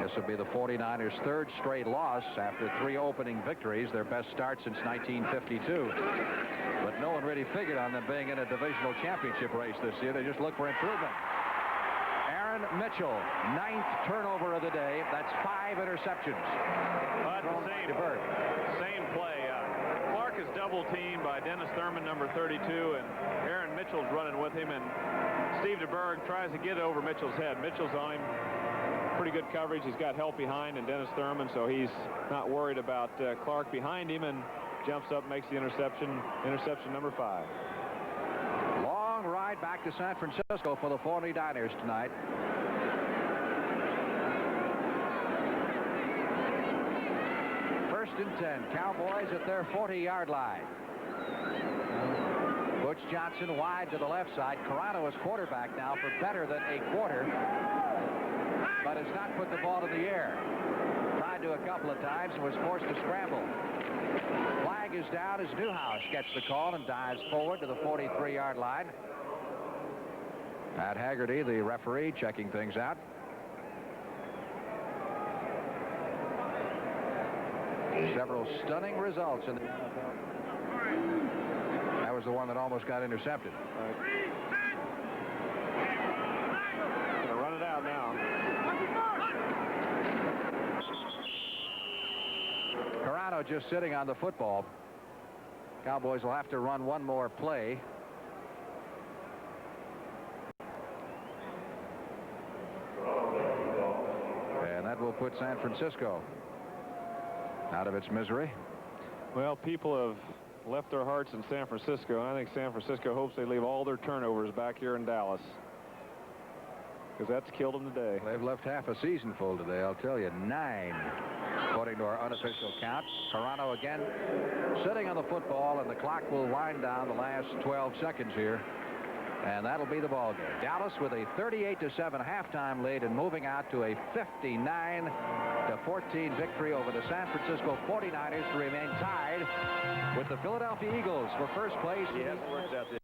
Speaker 1: This will be the 49ers' 3rd straight loss after 3 opening victories, their best start since 1952. But no one really figured on them being in a divisional championship race this year. They just look for improvement. Aaron Mitchell, 9th turnover of the day. That's 5 interceptions.
Speaker 4: Same play. Clark is double teamed by Dennis Thurman, number 32, and Aaron Mitchell's running with him, and Steve DeBerg tries to get over Mitchell's head. Mitchell's on him. Pretty good coverage. He's got help behind and Dennis Thurman, so he's not worried about Clark behind him, and jumps up, makes the interception number 5.
Speaker 1: Long ride back to San Francisco for the 49ers tonight. First and 10. Cowboys at their 40-yard line. Butch Johnson wide to the left side. Carano is quarterback now for better than a quarter, but has not put the ball in the air. Tried to a couple of times and was forced to scramble. Flag is down as Newhouse gets the call and dives forward to the 43-yard line. Pat Haggerty, the referee, checking things out. Several stunning results in the... That was the one that almost got intercepted.
Speaker 4: Gonna run it out now.
Speaker 1: Carano just sitting on the football. Cowboys will have to run one more play. And that will put San Francisco out of its misery.
Speaker 4: Well, people have left their hearts in San Francisco, and I think San Francisco hopes they leave all their turnovers back here in Dallas, because that's killed them today.
Speaker 1: They've left half a season full today, I'll tell you. 9, according to our unofficial count. Carano again sitting on the football, and the clock will wind down the last 12 seconds here. And that'll be the ball game. Dallas with a 38-7 halftime lead and moving out to a 59-14 victory over the San Francisco 49ers to remain tied with the Philadelphia Eagles for first place.
Speaker 4: He hasn't worked out this